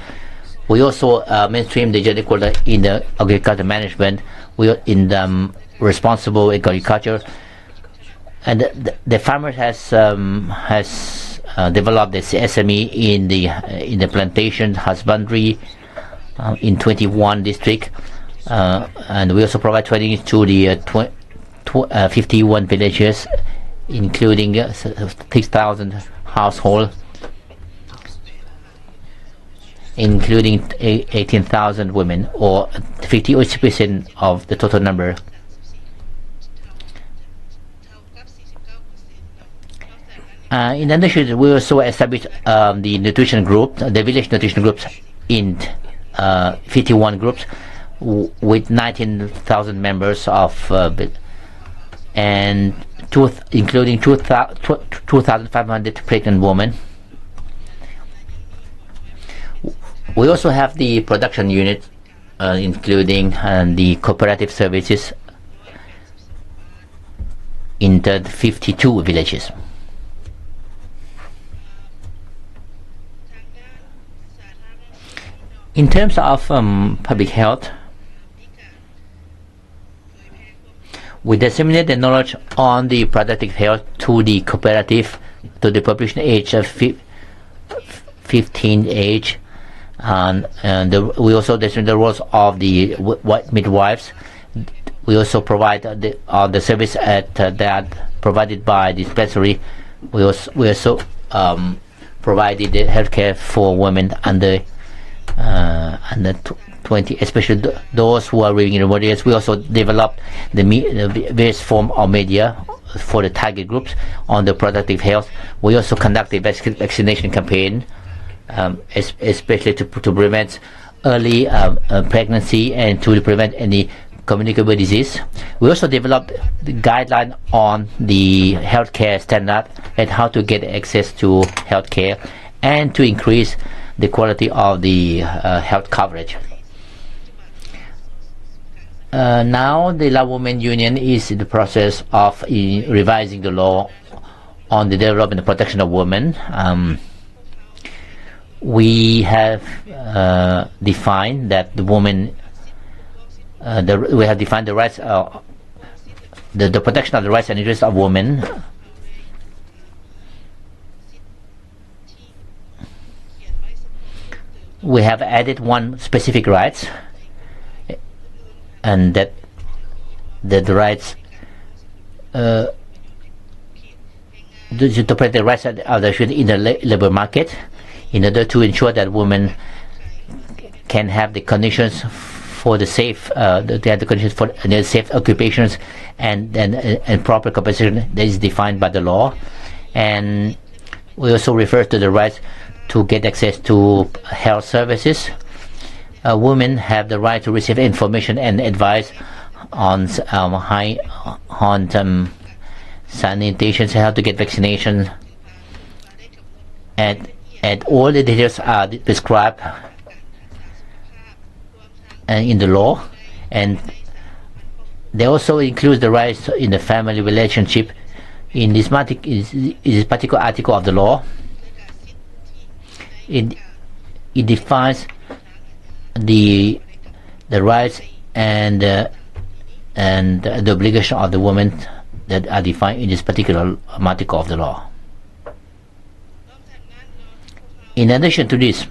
We also mainstream the gender equality in the agriculture management. We are in the responsible agriculture, and the farmer has developed the SME in the plantation husbandry in 21 districts, and we also provide training to the 51 villages, including 6,000 households, including 18,000 women, or 58% of the total number. In addition, we also established the nutrition group, the village nutrition groups, in 51 groups with 19,000 members and including 2,500 pregnant women. We also have the production unit, including the cooperative services in the 52 villages. In terms of public health, we disseminate the knowledge on the reproductive health to the cooperative, to the population age of 15 age, and we also disseminate the roles of the white midwives. We also provide the service that provided by the dispensary. We also provided the healthcare for women under 20, especially those who are living in remote areas. We also developed the various form of media for the target groups on the reproductive health. We also conduct a vaccination campaign, especially to prevent early pregnancy and to prevent any communicable disease. We also developed the guideline on the healthcare standard and how to get access to healthcare and to increase the quality of the health coverage. Now the Lao Women Union is in the process of revising the law on the development and protection of women. We have defined that the woman, we have defined the rights, the protection of the rights and interests of women. We have added one specific rights, and that the rights to protect the rights of the children in the labor market, in order to ensure that women can have the conditions for the safe, they have the conditions for the safe occupations and proper compensation that is defined by the law. And we also refer to the right to get access to health services. Women have the right to receive information and advice on sanitation, how to get vaccination, and all the details are prescribed in the law. And they also include the rights in the family relationship in this particular article of the law. It defines the rights and the obligation of the woman that are defined in this particular article of the law. In addition to this,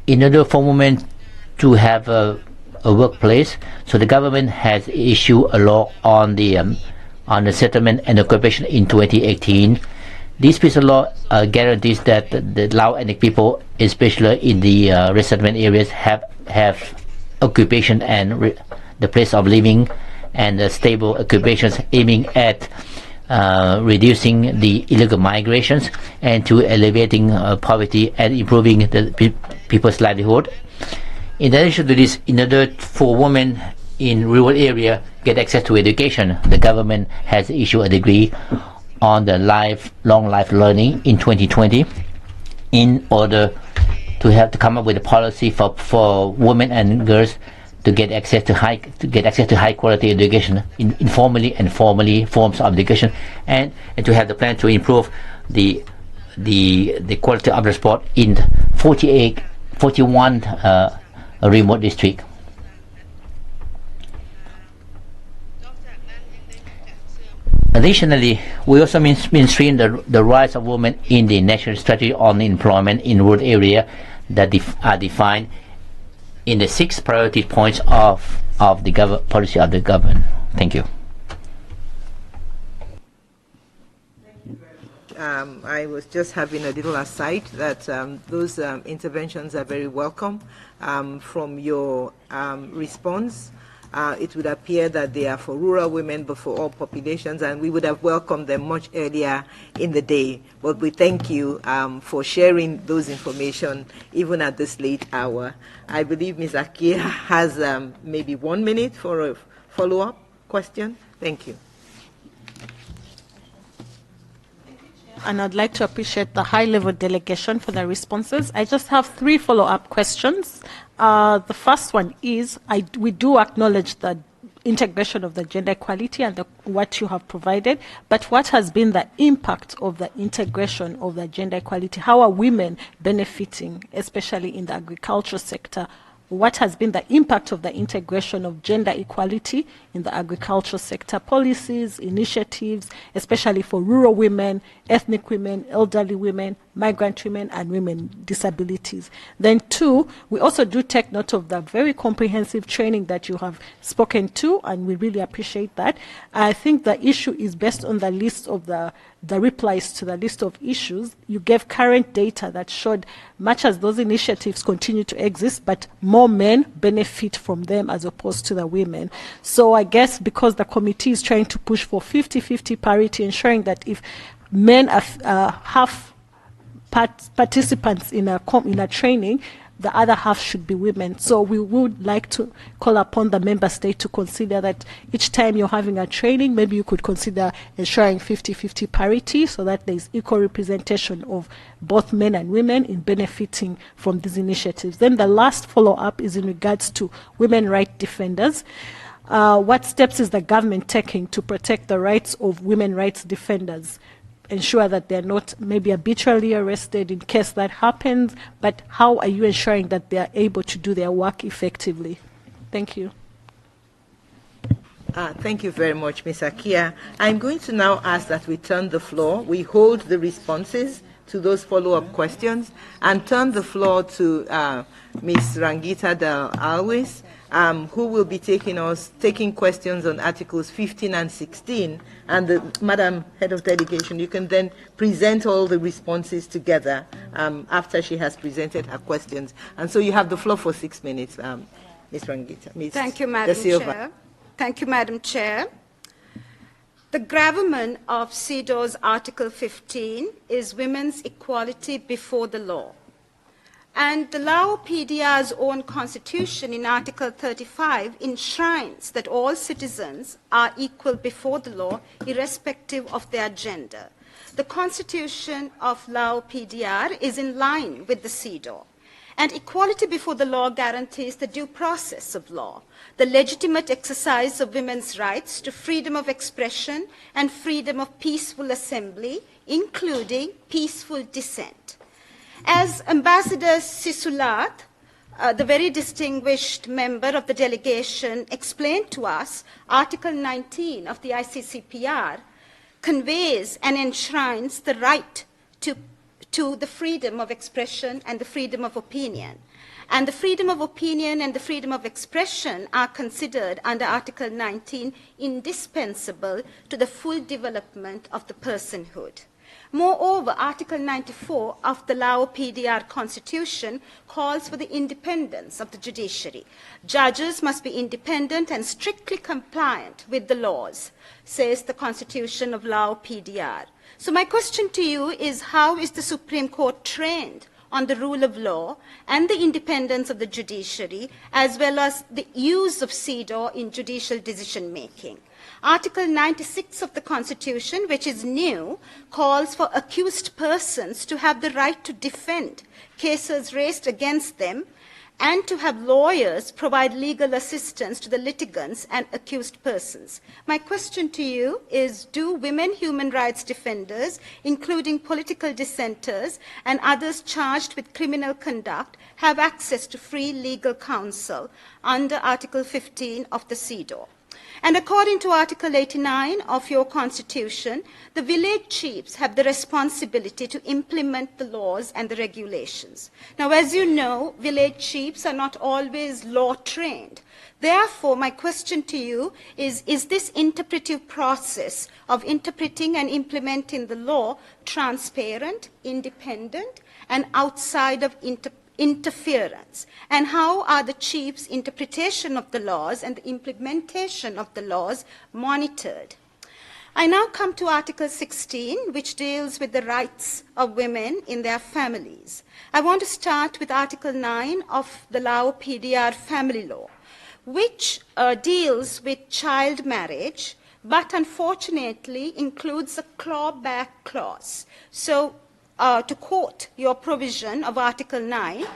in order for women to have a workplace, so the government has issued a law on the settlement and occupation in 2018. This piece of law guarantees that the Lao ethnic people, especially in the resettlement areas, have occupation and the place of living and stable occupations, aiming at reducing the illegal migrations and to elevating poverty and improving the people's livelihood. In addition to this, in order for women in rural area get access to education, the government has issued a degree on the long life learning in 2020 in order to have to come up with a policy for women and girls to get access to high quality education, informally and formally forms of education, and to have the plan to improve the quality of the sport in 41 remote districts. Additionally, we also mainstream the rights of women in the national strategy on employment in rural area that are defined in the 6 priority points of the policy of the government. Thank you. I was just having a little aside that those interventions are very welcome. From your response, it would appear that they are for rural women but for all populations, and we would have welcomed them much earlier in the day. But we thank you for sharing those information even at this late hour. I believe Ms. Akia has maybe 1 minute for a follow-up question. Thank you. And I'd like to appreciate the high-level delegation for the responses. I just have 3 follow-up questions. The first one is, we do acknowledge the integration of the gender equality and what you have provided, but what has been the impact of the integration of the gender equality? How are women benefiting, especially in the agriculture sector? What has been the impact of the integration of gender equality in the agriculture sector? Policies, initiatives, especially for rural women, ethnic women, elderly women, migrant women, and women with disabilities. Then 2, we also do take note of the very comprehensive training that you have spoken to, and we really appreciate that. I think the issue is based on the list of the replies to the list of issues. You gave current data that showed much as those initiatives continue to exist, but more men benefit from them as opposed to the women. So I guess because the committee is trying to push for 50-50 parity, ensuring that if men are half participants in a training, the other half should be women. So we would like to call upon the member state to consider that each time you're having a training, maybe you could consider ensuring 50-50 parity so that there's equal representation of both men and women in benefiting from these initiatives. Then the last follow-up is in regards to women rights defenders. What steps is the government taking to protect the rights of women rights defenders? Ensure that they're not maybe arbitrarily arrested in case that happens, but how are you ensuring that they are able to do their work effectively? Thank you. Thank you very much, Ms. Akia. I'm going to now ask that we turn the floor. We hold the responses to those follow-up questions and turn the floor to Ms. Rangita Del Alwis, who will be taking questions on Articles 15 and 16. And Madam Head of Delegation, you can then present all the responses together after she has presented her questions. And so you have the floor for 6 minutes, Ms. Rangita. Ms. Thank you, Madam Chair. Thank you, Madam Chair. The gravamen of CEDAW's Article 15 is women's equality before the law. And the Lao PDR's own constitution in Article 35 enshrines that all citizens are equal before the law, irrespective of their gender. The constitution of Lao PDR is in line with the CEDAW. And equality before the law guarantees the due process of law, the legitimate exercise of women's rights to freedom of expression and freedom of peaceful assembly, including peaceful dissent. As Ambassador Sisulat, the very distinguished member of the delegation, explained to us, Article 19 of the ICCPR conveys and enshrines the right to the freedom of expression and the freedom of opinion. And the freedom of opinion and the freedom of expression are considered under Article 19 indispensable to the full development of the personhood. Moreover, Article 94 of the Lao PDR Constitution calls for the independence of the judiciary. Judges must be independent and strictly compliant with the laws, says the Constitution of Lao PDR. So my question to you is, how is the Supreme Court trained on the rule of law and the independence of the judiciary, as well as the use of CEDAW in judicial decision-making? Article 96 of the Constitution, which is new, calls for accused persons to have the right to defend cases raised against them and to have lawyers provide legal assistance to the litigants and accused persons. My question to you is, do women human rights defenders, including political dissenters and others charged with criminal conduct, have access to free legal counsel under Article 15 of the CEDAW? And according to Article 89 of your Constitution, the village chiefs have the responsibility to implement the laws and the regulations. Now, as you know, village chiefs are not always law-trained. Therefore, my question to you is this interpretive process of interpreting and implementing the law transparent, independent, and outside of interference? And how are the chief's interpretation of the laws and the implementation of the laws monitored? I now come to Article 16, which deals with the rights of women in their families. I want to start with Article 9 of the Lao PDR family law, which deals with child marriage, but unfortunately includes a clawback clause. So, to quote your provision of Article 9,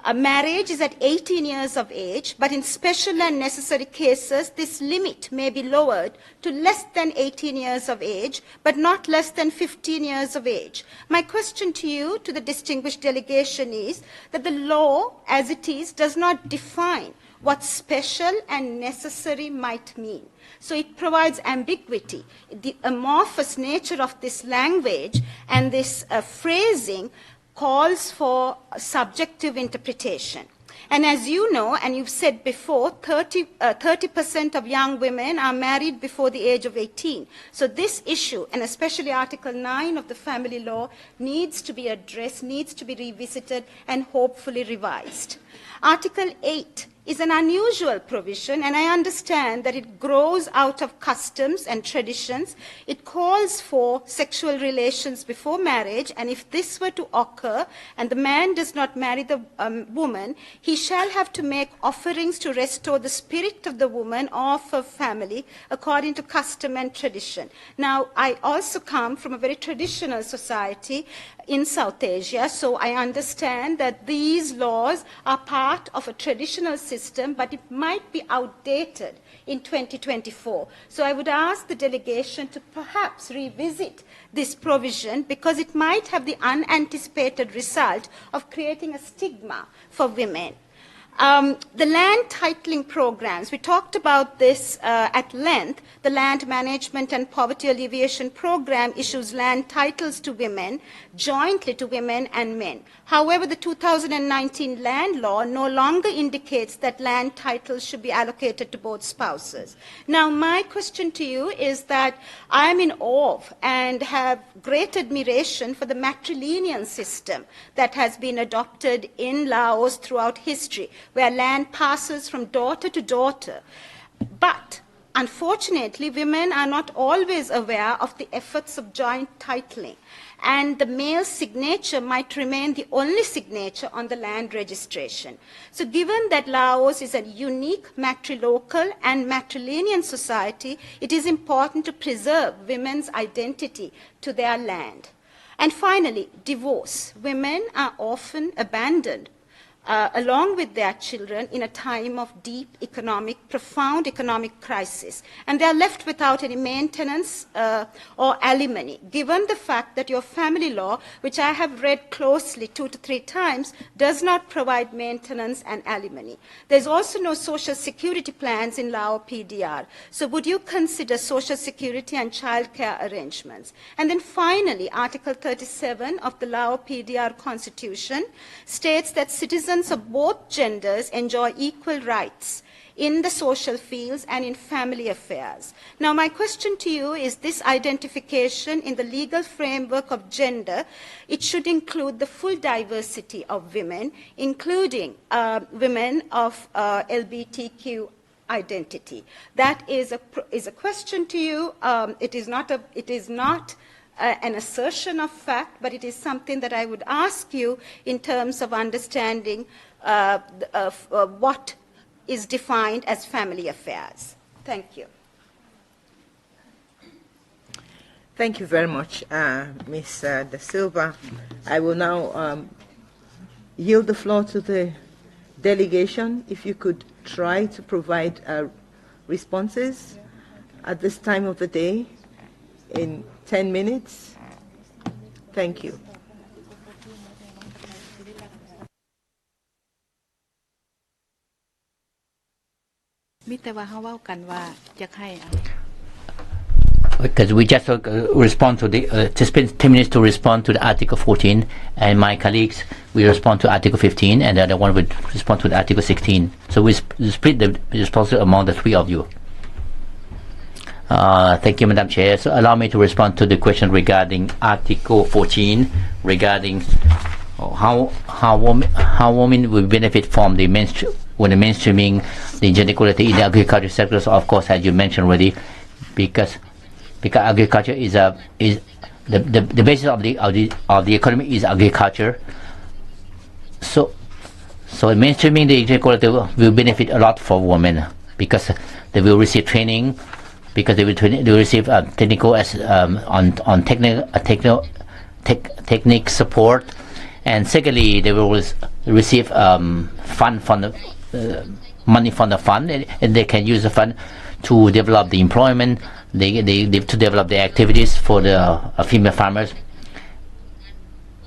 a marriage is at 18 years of age, but in special and necessary cases, this limit may be lowered to less than 18 years of age, but not less than 15 years of age. My question to you, to the distinguished delegation, is that the law, as it is, does not define what special and necessary might mean. So it provides ambiguity. The amorphous nature of this language and this phrasing calls for subjective interpretation. And as you know, and you've said before, 30% of young women are married before the age of 18. So this issue, and especially Article 9 of the family law, needs to be addressed, needs to be revisited, and hopefully revised. Article 8 is an unusual provision, and I understand that it grows out of customs and traditions. It calls for sexual relations before marriage, and if this were to occur and the man does not marry the woman, he shall have to make offerings to restore the spirit of the woman or of her family according to custom and tradition. Now, I also come from a very traditional society in South Asia, so I understand that these laws are part of a traditional system, but it might be outdated in 2024. So I would ask the delegation to perhaps revisit this provision, because it might have the unanticipated result of creating a stigma for women. The land titling programs, we talked about this at length. The Land Management and Poverty Alleviation Program issues land titles to women, jointly to women and men. However, the 2019 land law no longer indicates that land titles should be allocated to both spouses. Now, my question to you is that I am in awe and have great admiration for the matrilineal system that has been adopted in Laos throughout history, where land passes from daughter to daughter. But unfortunately, women are not always aware of the efforts of joint titling, and the male signature might remain the only signature on the land registration. So given that Laos is a unique matrilocal and matrilineal society, it is important to preserve women's identity to their land. And finally, divorce. Women are often abandoned along with their children in a time of deep profound economic crisis. And they are left without any maintenance or alimony, given the fact that your family law, which I have read closely 2 to 3 times, does not provide maintenance and alimony. There's also no social security plans in Lao PDR. So would you consider social security and childcare arrangements? And then finally, Article 37 of the Lao PDR Constitution states that citizens of both genders enjoy equal rights in the social fields and in family affairs. Now, my question to you is this identification in the legal framework of gender, it should include the full diversity of women, including women of LGBTQ identity. That is a question to you. It is not an assertion of fact, but it is something that I would ask you in terms of understanding what is defined as family affairs. Thank you. Thank you very much, Ms. Da Silva. I will now yield the floor to the delegation. If you could try to provide responses at this time of the day in 10 minutes. Thank you. Because we just respond to the to spend 10 minutes to respond to the Article 14, and my colleagues will respond to Article 15, and the other one will respond to the Article 16. So we split the responsibility among the 3 of you. Thank you, Madam Chair. So allow me to respond to the question regarding Article 14, regarding how women will benefit from the mainstreaming the gender equality in the agriculture sector. So of course, as you mentioned already, because agriculture is the basis of the economy is agriculture. So mainstreaming the gender equality will benefit a lot for women, because they will receive training. Because they will receive technical on technique support, and secondly, they will receive fund from the money from the fund, and they can use the fund to develop the employment, to develop the activities for the female farmers,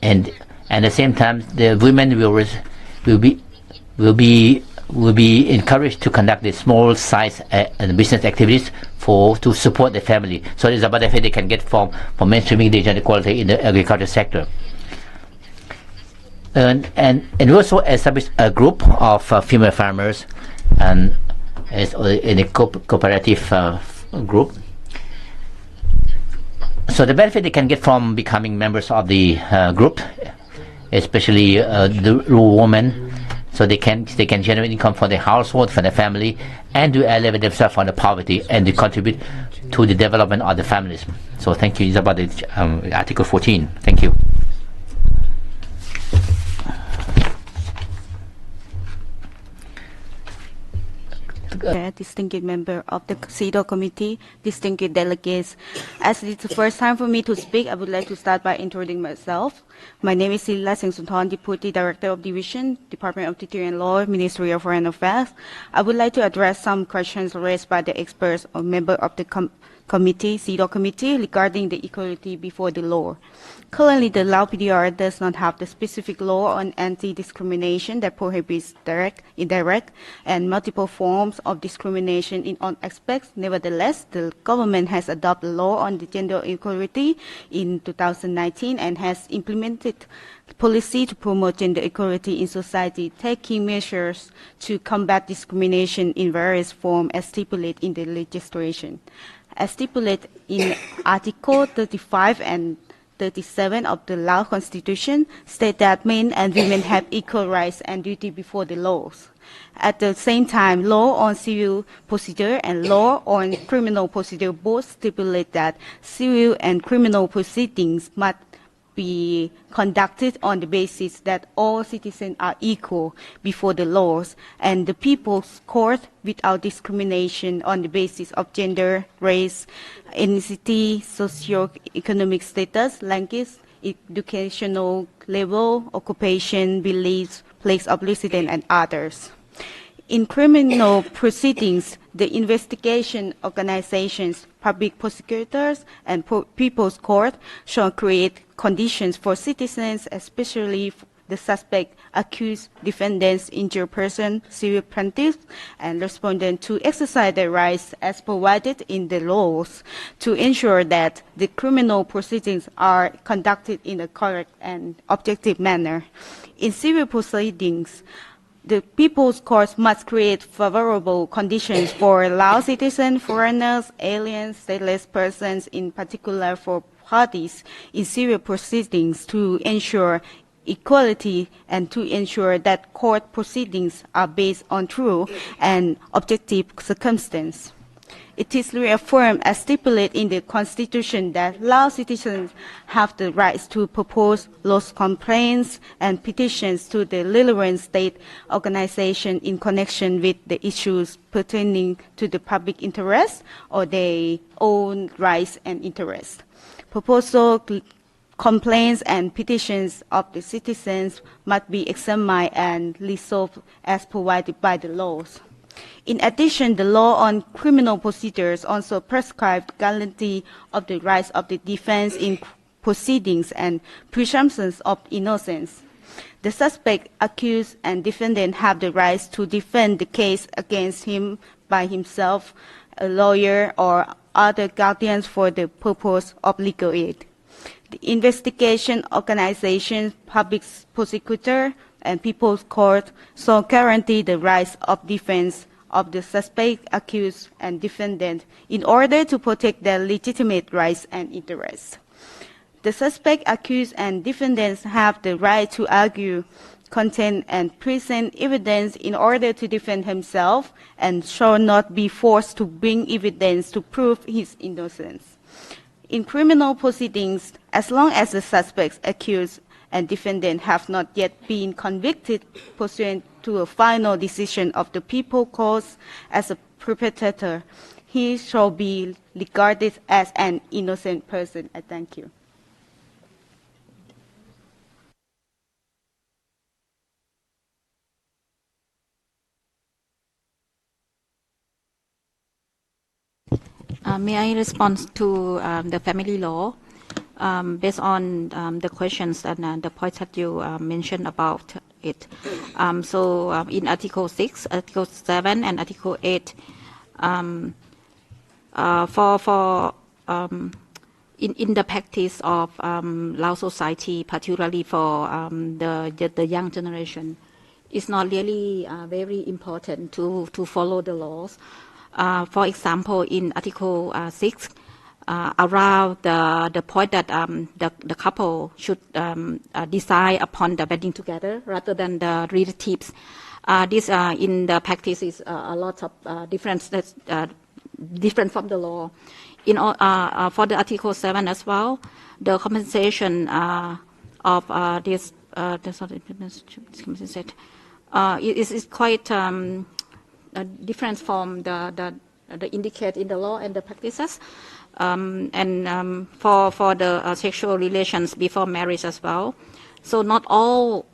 and at the same time, the women will be encouraged to conduct the small size business activities to support the family. So it's a benefit they can get from mainstreaming the gender equality in the agriculture sector. And we also established a group of female farmers, and in a cooperative group. So the benefit they can get from becoming members of the group, especially the rural women. So they can generate income for their household, for their family, and to elevate themselves from the poverty and to contribute to the development of the families. So thank you. It's about the Article 14. Thank you. Distinguished member of the CEDAW committee, distinguished delegates. As it's the first time for me to speak, I would like to start by introducing myself. My name is Silila Sengsunthon, Deputy Director of Division, Department of Teaching and Law, Ministry of Foreign Affairs. I would like to address some questions raised by the experts or member of the committee, CEDAW committee, regarding the equality before the law. Currently, the Lao PDR does not have the specific law on anti-discrimination that prohibits direct, indirect, and multiple forms of discrimination in all aspects. Nevertheless, the government has adopted a law on the gender equality in 2019 and has implemented policy to promote gender equality in society, taking measures to combat discrimination in various forms as stipulated in the legislation. As stipulated in Article 35 and 37 of the Lao Constitution, state that men and women have equal rights and duty before the laws. At the same time, law on civil procedure and law on criminal procedure both stipulate that civil and criminal proceedings must be conducted on the basis that all citizens are equal before the laws, and the People's Court without discrimination on the basis of gender, race, ethnicity, socio-economic status, language, educational level, occupation, beliefs, place of residence, and others. In criminal proceedings, the investigation organizations, public prosecutors, and People's Court shall create conditions for citizens, especially the suspect, accused, defendants, injured person, civil plaintiffs, and respondents to exercise their rights as provided in the laws to ensure that the criminal proceedings are conducted in a correct and objective manner. In civil proceedings, the People's Court must create favorable conditions for Lao citizens, foreigners, aliens, stateless persons, in particular for parties in civil proceedings, to ensure equality and to ensure that court proceedings are based on true and objective circumstances. It is reaffirmed as stipulated in the Constitution that Lao citizens have the rights to propose lodge complaints and petitions to the relevant state organization in connection with the issues pertaining to the public interest or their own rights and interests. Proposal complaints and petitions of the citizens must be examined and resolved as provided by the laws. In addition, the law on criminal procedures also prescribes guarantee of the rights of the defense in proceedings and presumptions of innocence. The suspect, accused, and defendant have the rights to defend the case against him by himself, a lawyer, or other guardians for the purpose of legal aid. The investigation organizations, public prosecutor, and People's Court shall guarantee the rights of defense of the suspect, accused, and defendant in order to protect their legitimate rights and interests. The suspect, accused, and defendants have the right to argue, content, and present evidence in order to defend himself and shall not be forced to bring evidence to prove his innocence. In criminal proceedings, as long as the suspects, accused, and defendant have not yet been convicted pursuant to a final decision of the People's Court as a perpetrator, he shall be regarded as an innocent person. I thank you. May I respond to the family law? Based on the questions and the points that you mentioned about it. In Article 6, Article 7, and Article 8, in the practice of Lao society, particularly for the young generation, it's not really very important to follow the laws. For example, in Article 6, around the point that the couple should decide upon the wedding together rather than the relatives. This in the practice is a lot of different from the law. For the Article 7 as well, the compensation of this is quite different from the indicated in the law and the practices. For the sexual relations before marriage as well. So not all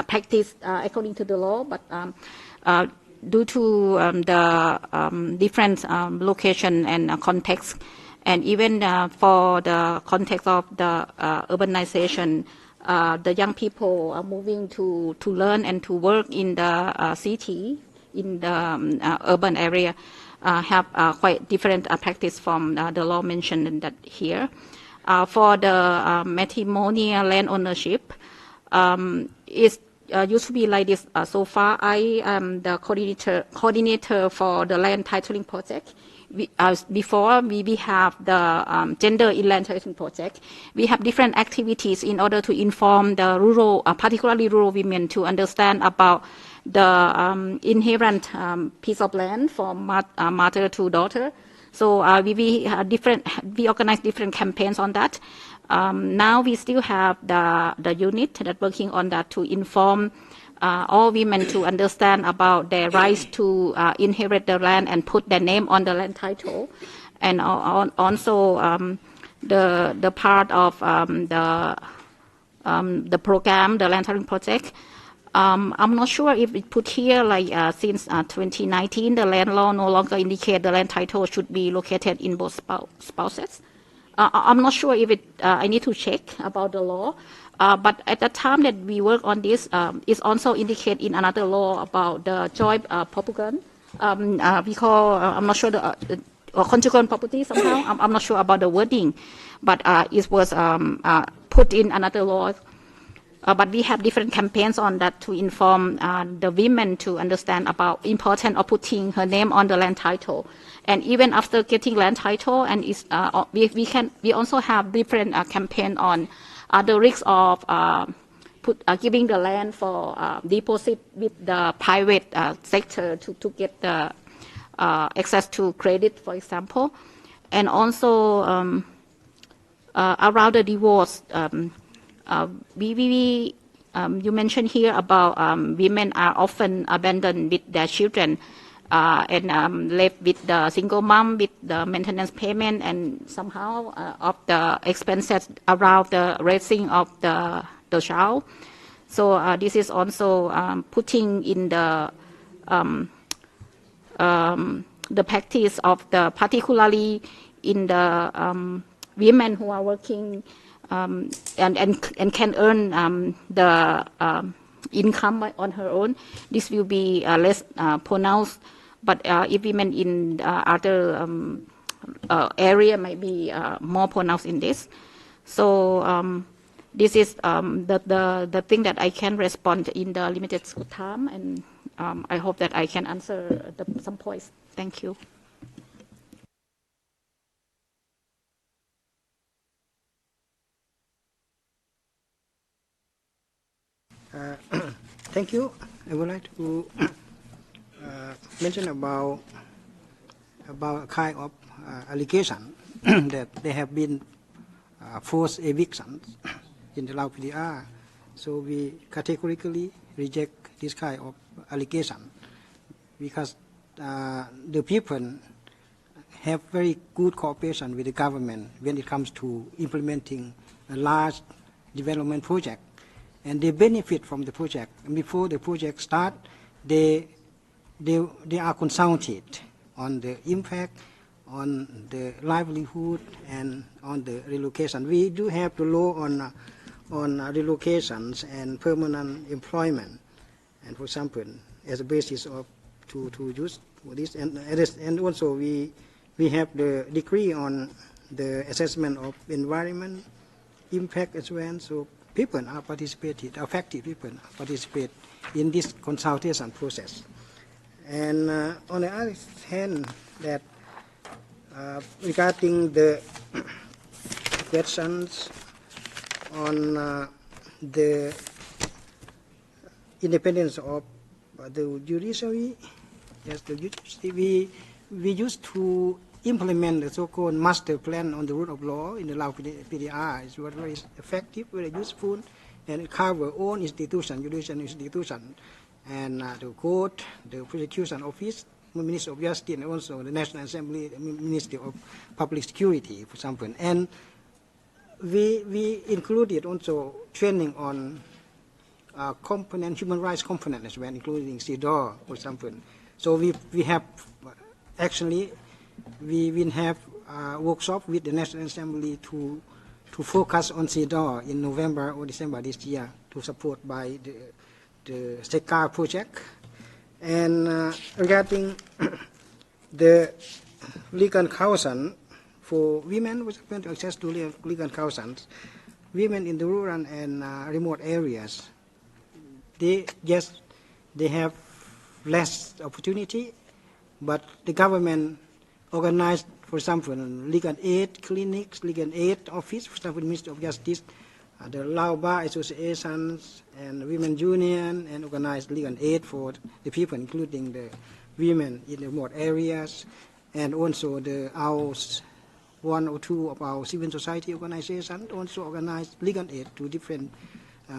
practice according to the law, but due to the different location and context, and even for the context of the urbanization, the young people are moving to learn and to work in the city, in the urban area, have quite different practice from the law mentioned that here. For the matrimonial land ownership, it's used to be like this. So far, I am the coordinator for the land titling project. Before we have the gender in land titling project. We have different activities in order to inform the rural, particularly rural women, to understand about the inherent piece of land from mother to daughter. So we organize different campaigns on that. Now we still have the unit that working on that to inform all women to understand about their rights to inherit the land and put their name on the land title, and also the part of the program, the land titling project. I'm not sure if it put here like since 2019 the land law no longer indicate the land title should be located in both spouses. I'm not sure if it. I need to check about the law. But at the time that we work on this, it's also indicated in another law about the joint property. We call, I'm not sure, or conjugal property somehow. I'm not sure about the wording, but it was put in another law. But we have different campaigns on that to inform the women to understand about importance of putting her name on the land title. And even after getting land title, and we also have different campaign on the risk of giving the land for deposit with the private sector to get the access to credit, for example. And also around the divorce, you mentioned here about women are often abandoned with their children and left with the single mom with the maintenance payment and somehow of the expenses around the raising of the child. So this is also putting in the practice of the, particularly in the women who are working and can earn the income on her own. This will be less pronounced, but if women in other area might be more pronounced in this. So this is the thing that I can respond in the limited time, and I hope that I can answer some points. Thank you. Thank you. I would like to mention about a kind of allegation that there have been forced evictions in the Lao PDR. So we categorically reject this kind of allegation because the people have very good cooperation with the government when it comes to implementing a large development project. And they benefit from the project. And before the project starts, they are consulted on the impact, on the livelihood, and on the relocation. We do have the law on relocations and permanent employment, and for example, as a basis of to use this, and also we have the decree on the assessment of environment impact as well. So people are participated, affected people participate in this consultation process. And on the other hand, that regarding the questions on the independence of the judiciary, yes, the judiciary, we used to implement the so-called master plan on the rule of law in the Lao PDR. It was very effective, very useful, and it covers all institutions, judicial institutions, and the court, the prosecution office, the Ministry of Justice, and also the National Assembly, the Ministry of Public Security, for example. And we included also training on component, human rights component as well, including CEDAW, for example. So we have actually we will have a workshop with the National Assembly to focus on CEDAW in November or December this year to support by the CEDAW project. And regarding the legal counsel for women with access to legal counsel, women in the rural and remote areas, they have less opportunity, but the government organized, for example, legal aid clinics, legal aid office, for example, Ministry of Justice, the Lao Bar Associations and Women Union, and organized legal aid for the people, including the women in the remote areas, and also one or two of our civil society organizations also organized legal aid to different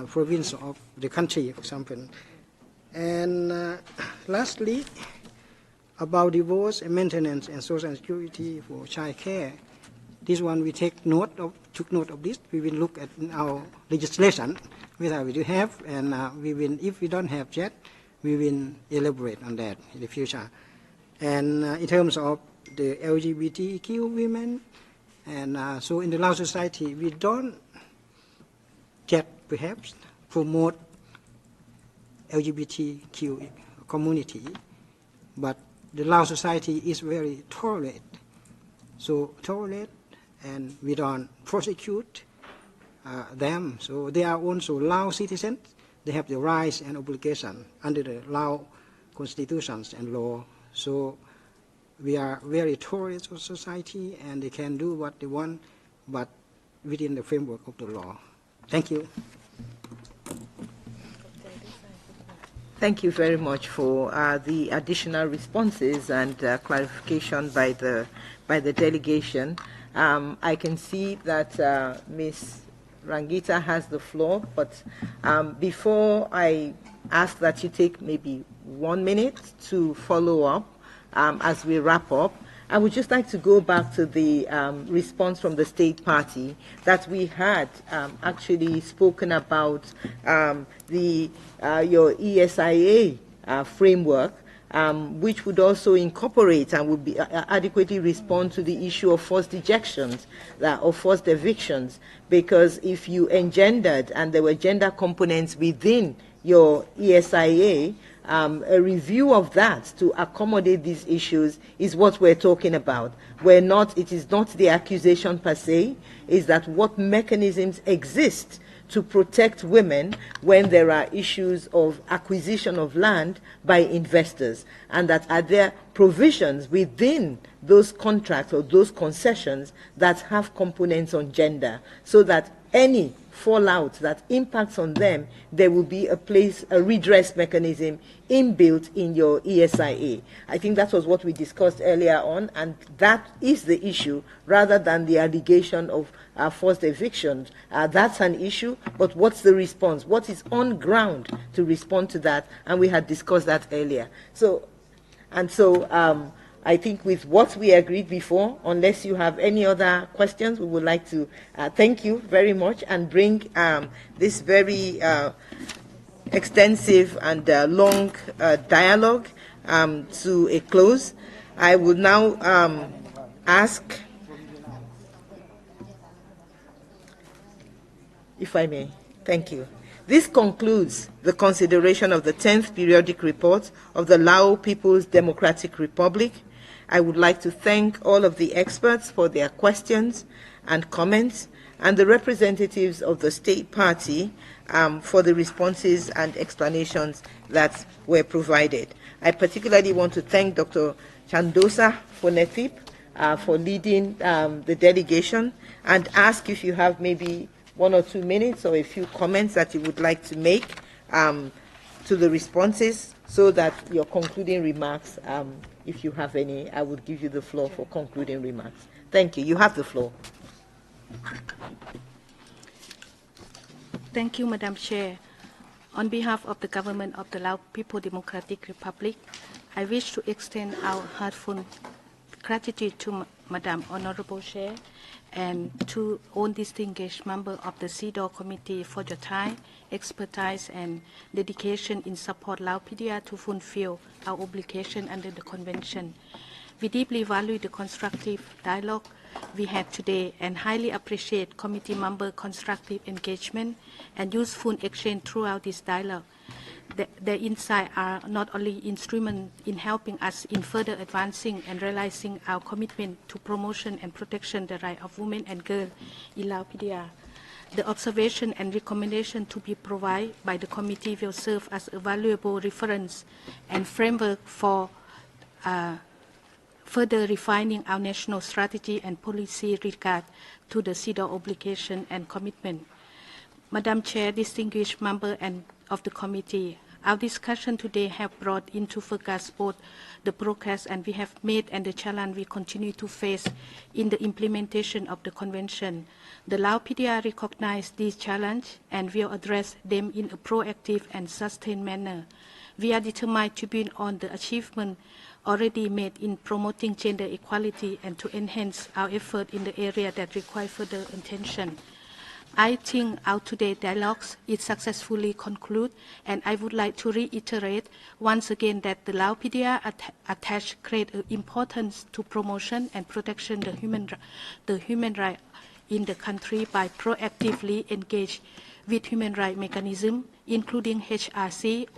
provinces of the country, for example. And lastly, about divorce and maintenance and social security for child care, this one we took note of this. We will look at in our legislation whether we do have, and we will, if we don't have yet, we will elaborate on that in the future. And in terms of the LGBTQ women, and so in the Lao society, we don't yet perhaps promote LGBTQ community, but the Lao society is very tolerant. So tolerant, and we don't prosecute them. So they are also Lao citizens. They have the rights and obligation under the Lao constitutions and law. So we are very tolerant society, and they can do what they want, but within the framework of the law. Thank you. Thank you very much for the additional responses and clarification by the delegation. I can see that Ms. Rangita has the floor, but before I ask that you take maybe 1 minute to follow up as we wrap up, I would just like to go back to the response from the State Party that we had actually spoken about your ESIA framework, which would also incorporate and would be adequately respond to the issue of forced ejections or forced evictions, because if you engendered and there were gender components within your ESIA, a review of that to accommodate these issues is what we're talking about. It is not the accusation per se, is that what mechanisms exist to protect women when there are issues of acquisition of land by investors, and that are there provisions within those contracts or those concessions that have components on gender, so that any fallout that impacts on them, there will be a redress mechanism inbuilt in your ESIA. I think that was what we discussed earlier on, and that is the issue rather than the allegation of forced evictions. That's an issue, but what's the response? What is on ground to respond to that? And we had discussed that earlier. So I think with what we agreed before, unless you have any other questions, we would like to thank you very much and bring this very extensive and long dialogue to a close. I would now ask, if I may, thank you. This concludes the consideration of the 10th periodic report of the Lao People's Democratic Republic. I would like to thank all of the experts for their questions and comments, and the representatives of the State Party for the responses and explanations that were provided. I particularly want to thank Dr. Chandosa Fonetip for leading the delegation, and ask if you have maybe 1 or 2 minutes or a few comments that you would like to make to the responses, so that your concluding remarks, if you have any, I would give you the floor for concluding remarks. Thank you. You have the floor. Thank you, Madam Chair. On behalf of the government of the Lao People's Democratic Republic, I wish to extend our heartfelt gratitude to Madam Honorable Chair, and to all distinguished members of the CEDAW Committee for your time, expertise, and dedication in support Lao PDR to fulfill our obligation under the Convention. We deeply value the constructive dialogue we had today and highly appreciate committee member constructive engagement and useful exchange throughout this dialogue. The insights are not only instrument in helping us in further advancing and realizing our commitment to promotion and protection the rights of women and girls in Lao PDR. The observation and recommendation to be provided by the committee will serve as a valuable reference and framework for further refining our national strategy and policy regard to the CEDAW obligation and commitment. Madam Chair, distinguished member and of the committee, our discussion today have brought into focus both the progress and we have made and the challenge we continue to face in the implementation of the Convention. The Lao PDR recognize these challenges and will address them in a proactive and sustained manner. We are determined to build on the achievement already made in promoting gender equality and to enhance our effort in the area that require further attention. I think our today's dialogues is successfully concluded, and I would like to reiterate once again that the Lao PDR attach great importance to promotion and protection the human rights in the country by proactively engage with human rights mechanisms, including HRC,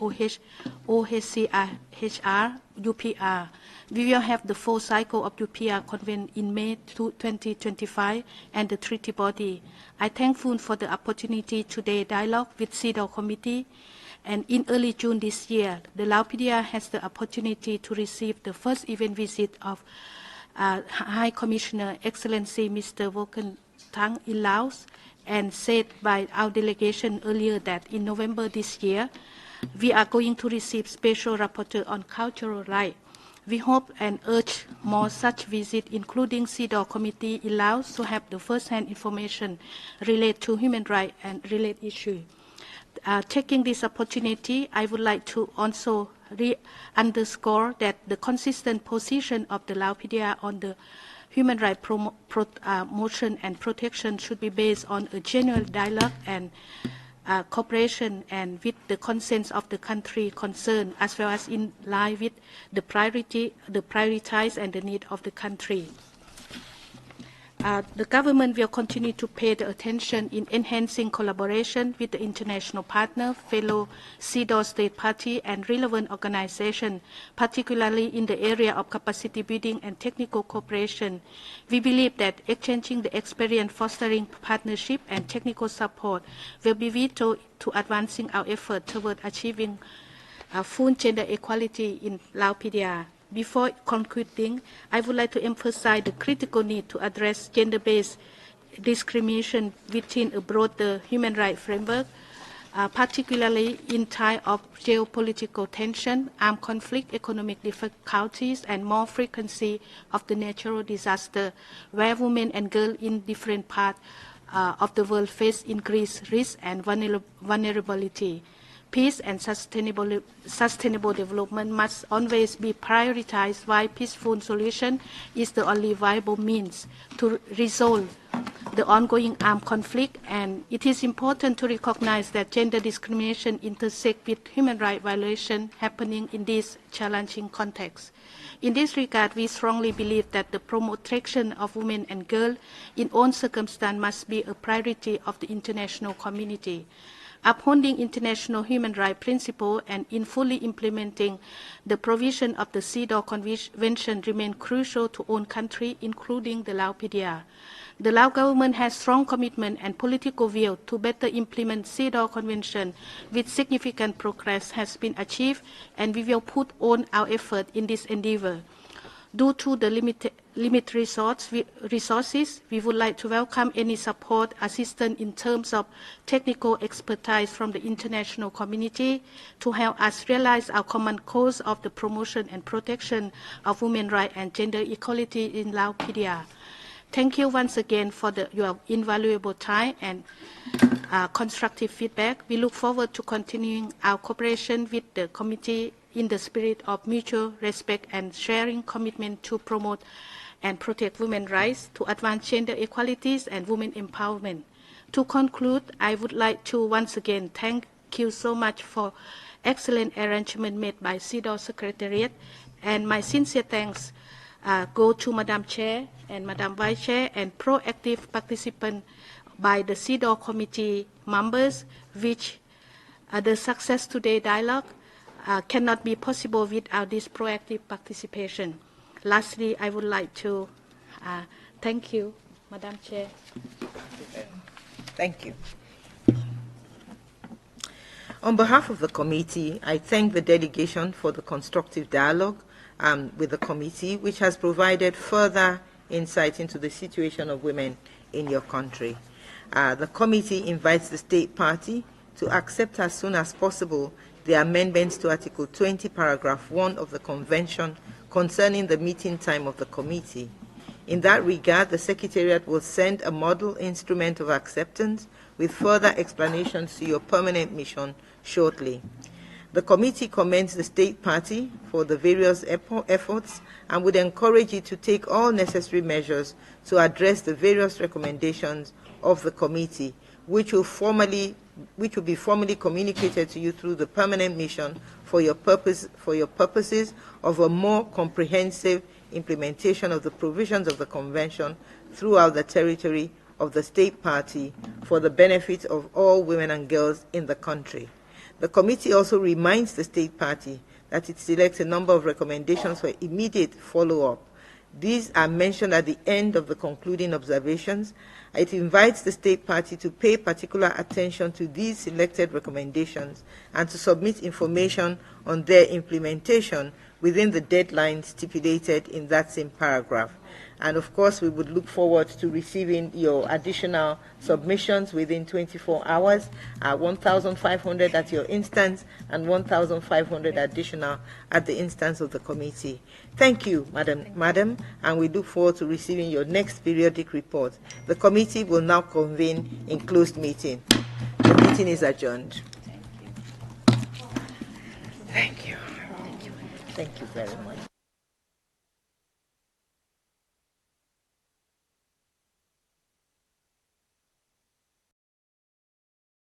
OHCR, UPR. We will have the full cycle of UPR convent in May 2025 and the treaty body. I'm thankful for the opportunity today dialogue with CEDAW committee. And in early June this year, the Lao PDR has the opportunity to receive the first event visit of High Commissioner Excellency Mr. Volkan Tang in Laos, and said by our delegation earlier that in November this year, we are going to receive special rapporteur on cultural rights. We hope and urge more such visits, including CEDAW committee in Laos, to have the first-hand information related to human rights and related issues. Taking this opportunity, I would like to also underscore that the consistent position of the Lao PDR on the human rights promotion and protection should be based on a genuine dialogue and cooperation and with the consent of the country concerned, as well as in line with the priorities and the need of the country. The government will continue to pay the attention in enhancing collaboration with the international partner, fellow CEDAW state party and relevant organizations, particularly in the area of capacity building and technical cooperation. We believe that exchanging the experience, fostering partnership and technical support will be vital to advancing our effort toward achieving full gender equality in Lao PDR. Before concluding, I would like to emphasize the critical need to address gender-based discrimination within a broader human rights framework, particularly in times of geopolitical tension, armed conflict, economic difficulties, and more frequency of the natural disaster, where women and girls in different parts of the world face increased risk and vulnerability. Peace and sustainable development must always be prioritized, while peaceful solution is the only viable means to resolve the ongoing armed conflict. And it is important to recognize that gender discrimination intersects with human rights violations happening in this challenging context. In this regard, we strongly believe that the protection of women and girls in all circumstances must be a priority of the international community. Upholding international human rights principles and in fully implementing the provision of the CEDAW Convention remain crucial to all countries, including the Lao PDR. The Lao government has strong commitment and political will to better implement CEDAW Convention, with significant progress has been achieved, and we will put all our effort in this endeavor. Due to the limited resources, we would like to welcome any support, assistance in terms of technical expertise from the international community to help us realize our common cause of the promotion and protection of women's rights and gender equality in Lao PDR. Thank you once again for your invaluable time and constructive feedback. We look forward to continuing our cooperation with the committee in the spirit of mutual respect and sharing commitment to promote and protect women's rights, to advance gender equalities and women empowerment. To conclude, I would like to once again thank you so much for excellent arrangement made by CEDAW Secretariat, and my sincere thanks go to Madam Chair and Madam Vice Chair and proactive participant by the CEDAW committee members, which the success today dialogue cannot be possible without this proactive participation. Lastly, I would like to thank you, Madam Chair. Thank you. On behalf of the committee, I thank the delegation for the constructive dialogue with the committee, which has provided further insight into the situation of women in your country. The committee invites the state party to accept as soon as possible the amendments to Article 20, Paragraph 1 of the Convention concerning the meeting time of the committee. In that regard, the Secretariat will send a model instrument of acceptance with further explanations to your permanent mission shortly. The committee commends the state party for the various efforts and would encourage it to take all necessary measures to address the various recommendations of the committee, which will be formally communicated to you through the permanent mission for your purposes of a more comprehensive implementation of the provisions of the convention throughout the territory of the state party for the benefit of all women and girls in the country. The committee also reminds the state party that it selects a number of recommendations for immediate follow-up. These are mentioned at the end of the concluding observations. It invites the state party to pay particular attention to these selected recommendations and to submit information on their implementation within the deadline stipulated in that same paragraph. And of course, we would look forward to receiving your additional submissions within 24 hours, 1,500 at your instance and 1,500 additional at the instance of the committee. Thank you, Madam, and we look forward to receiving your next periodic report. The committee will now convene in closed meeting. The meeting is adjourned. Thank you. Thank you very much.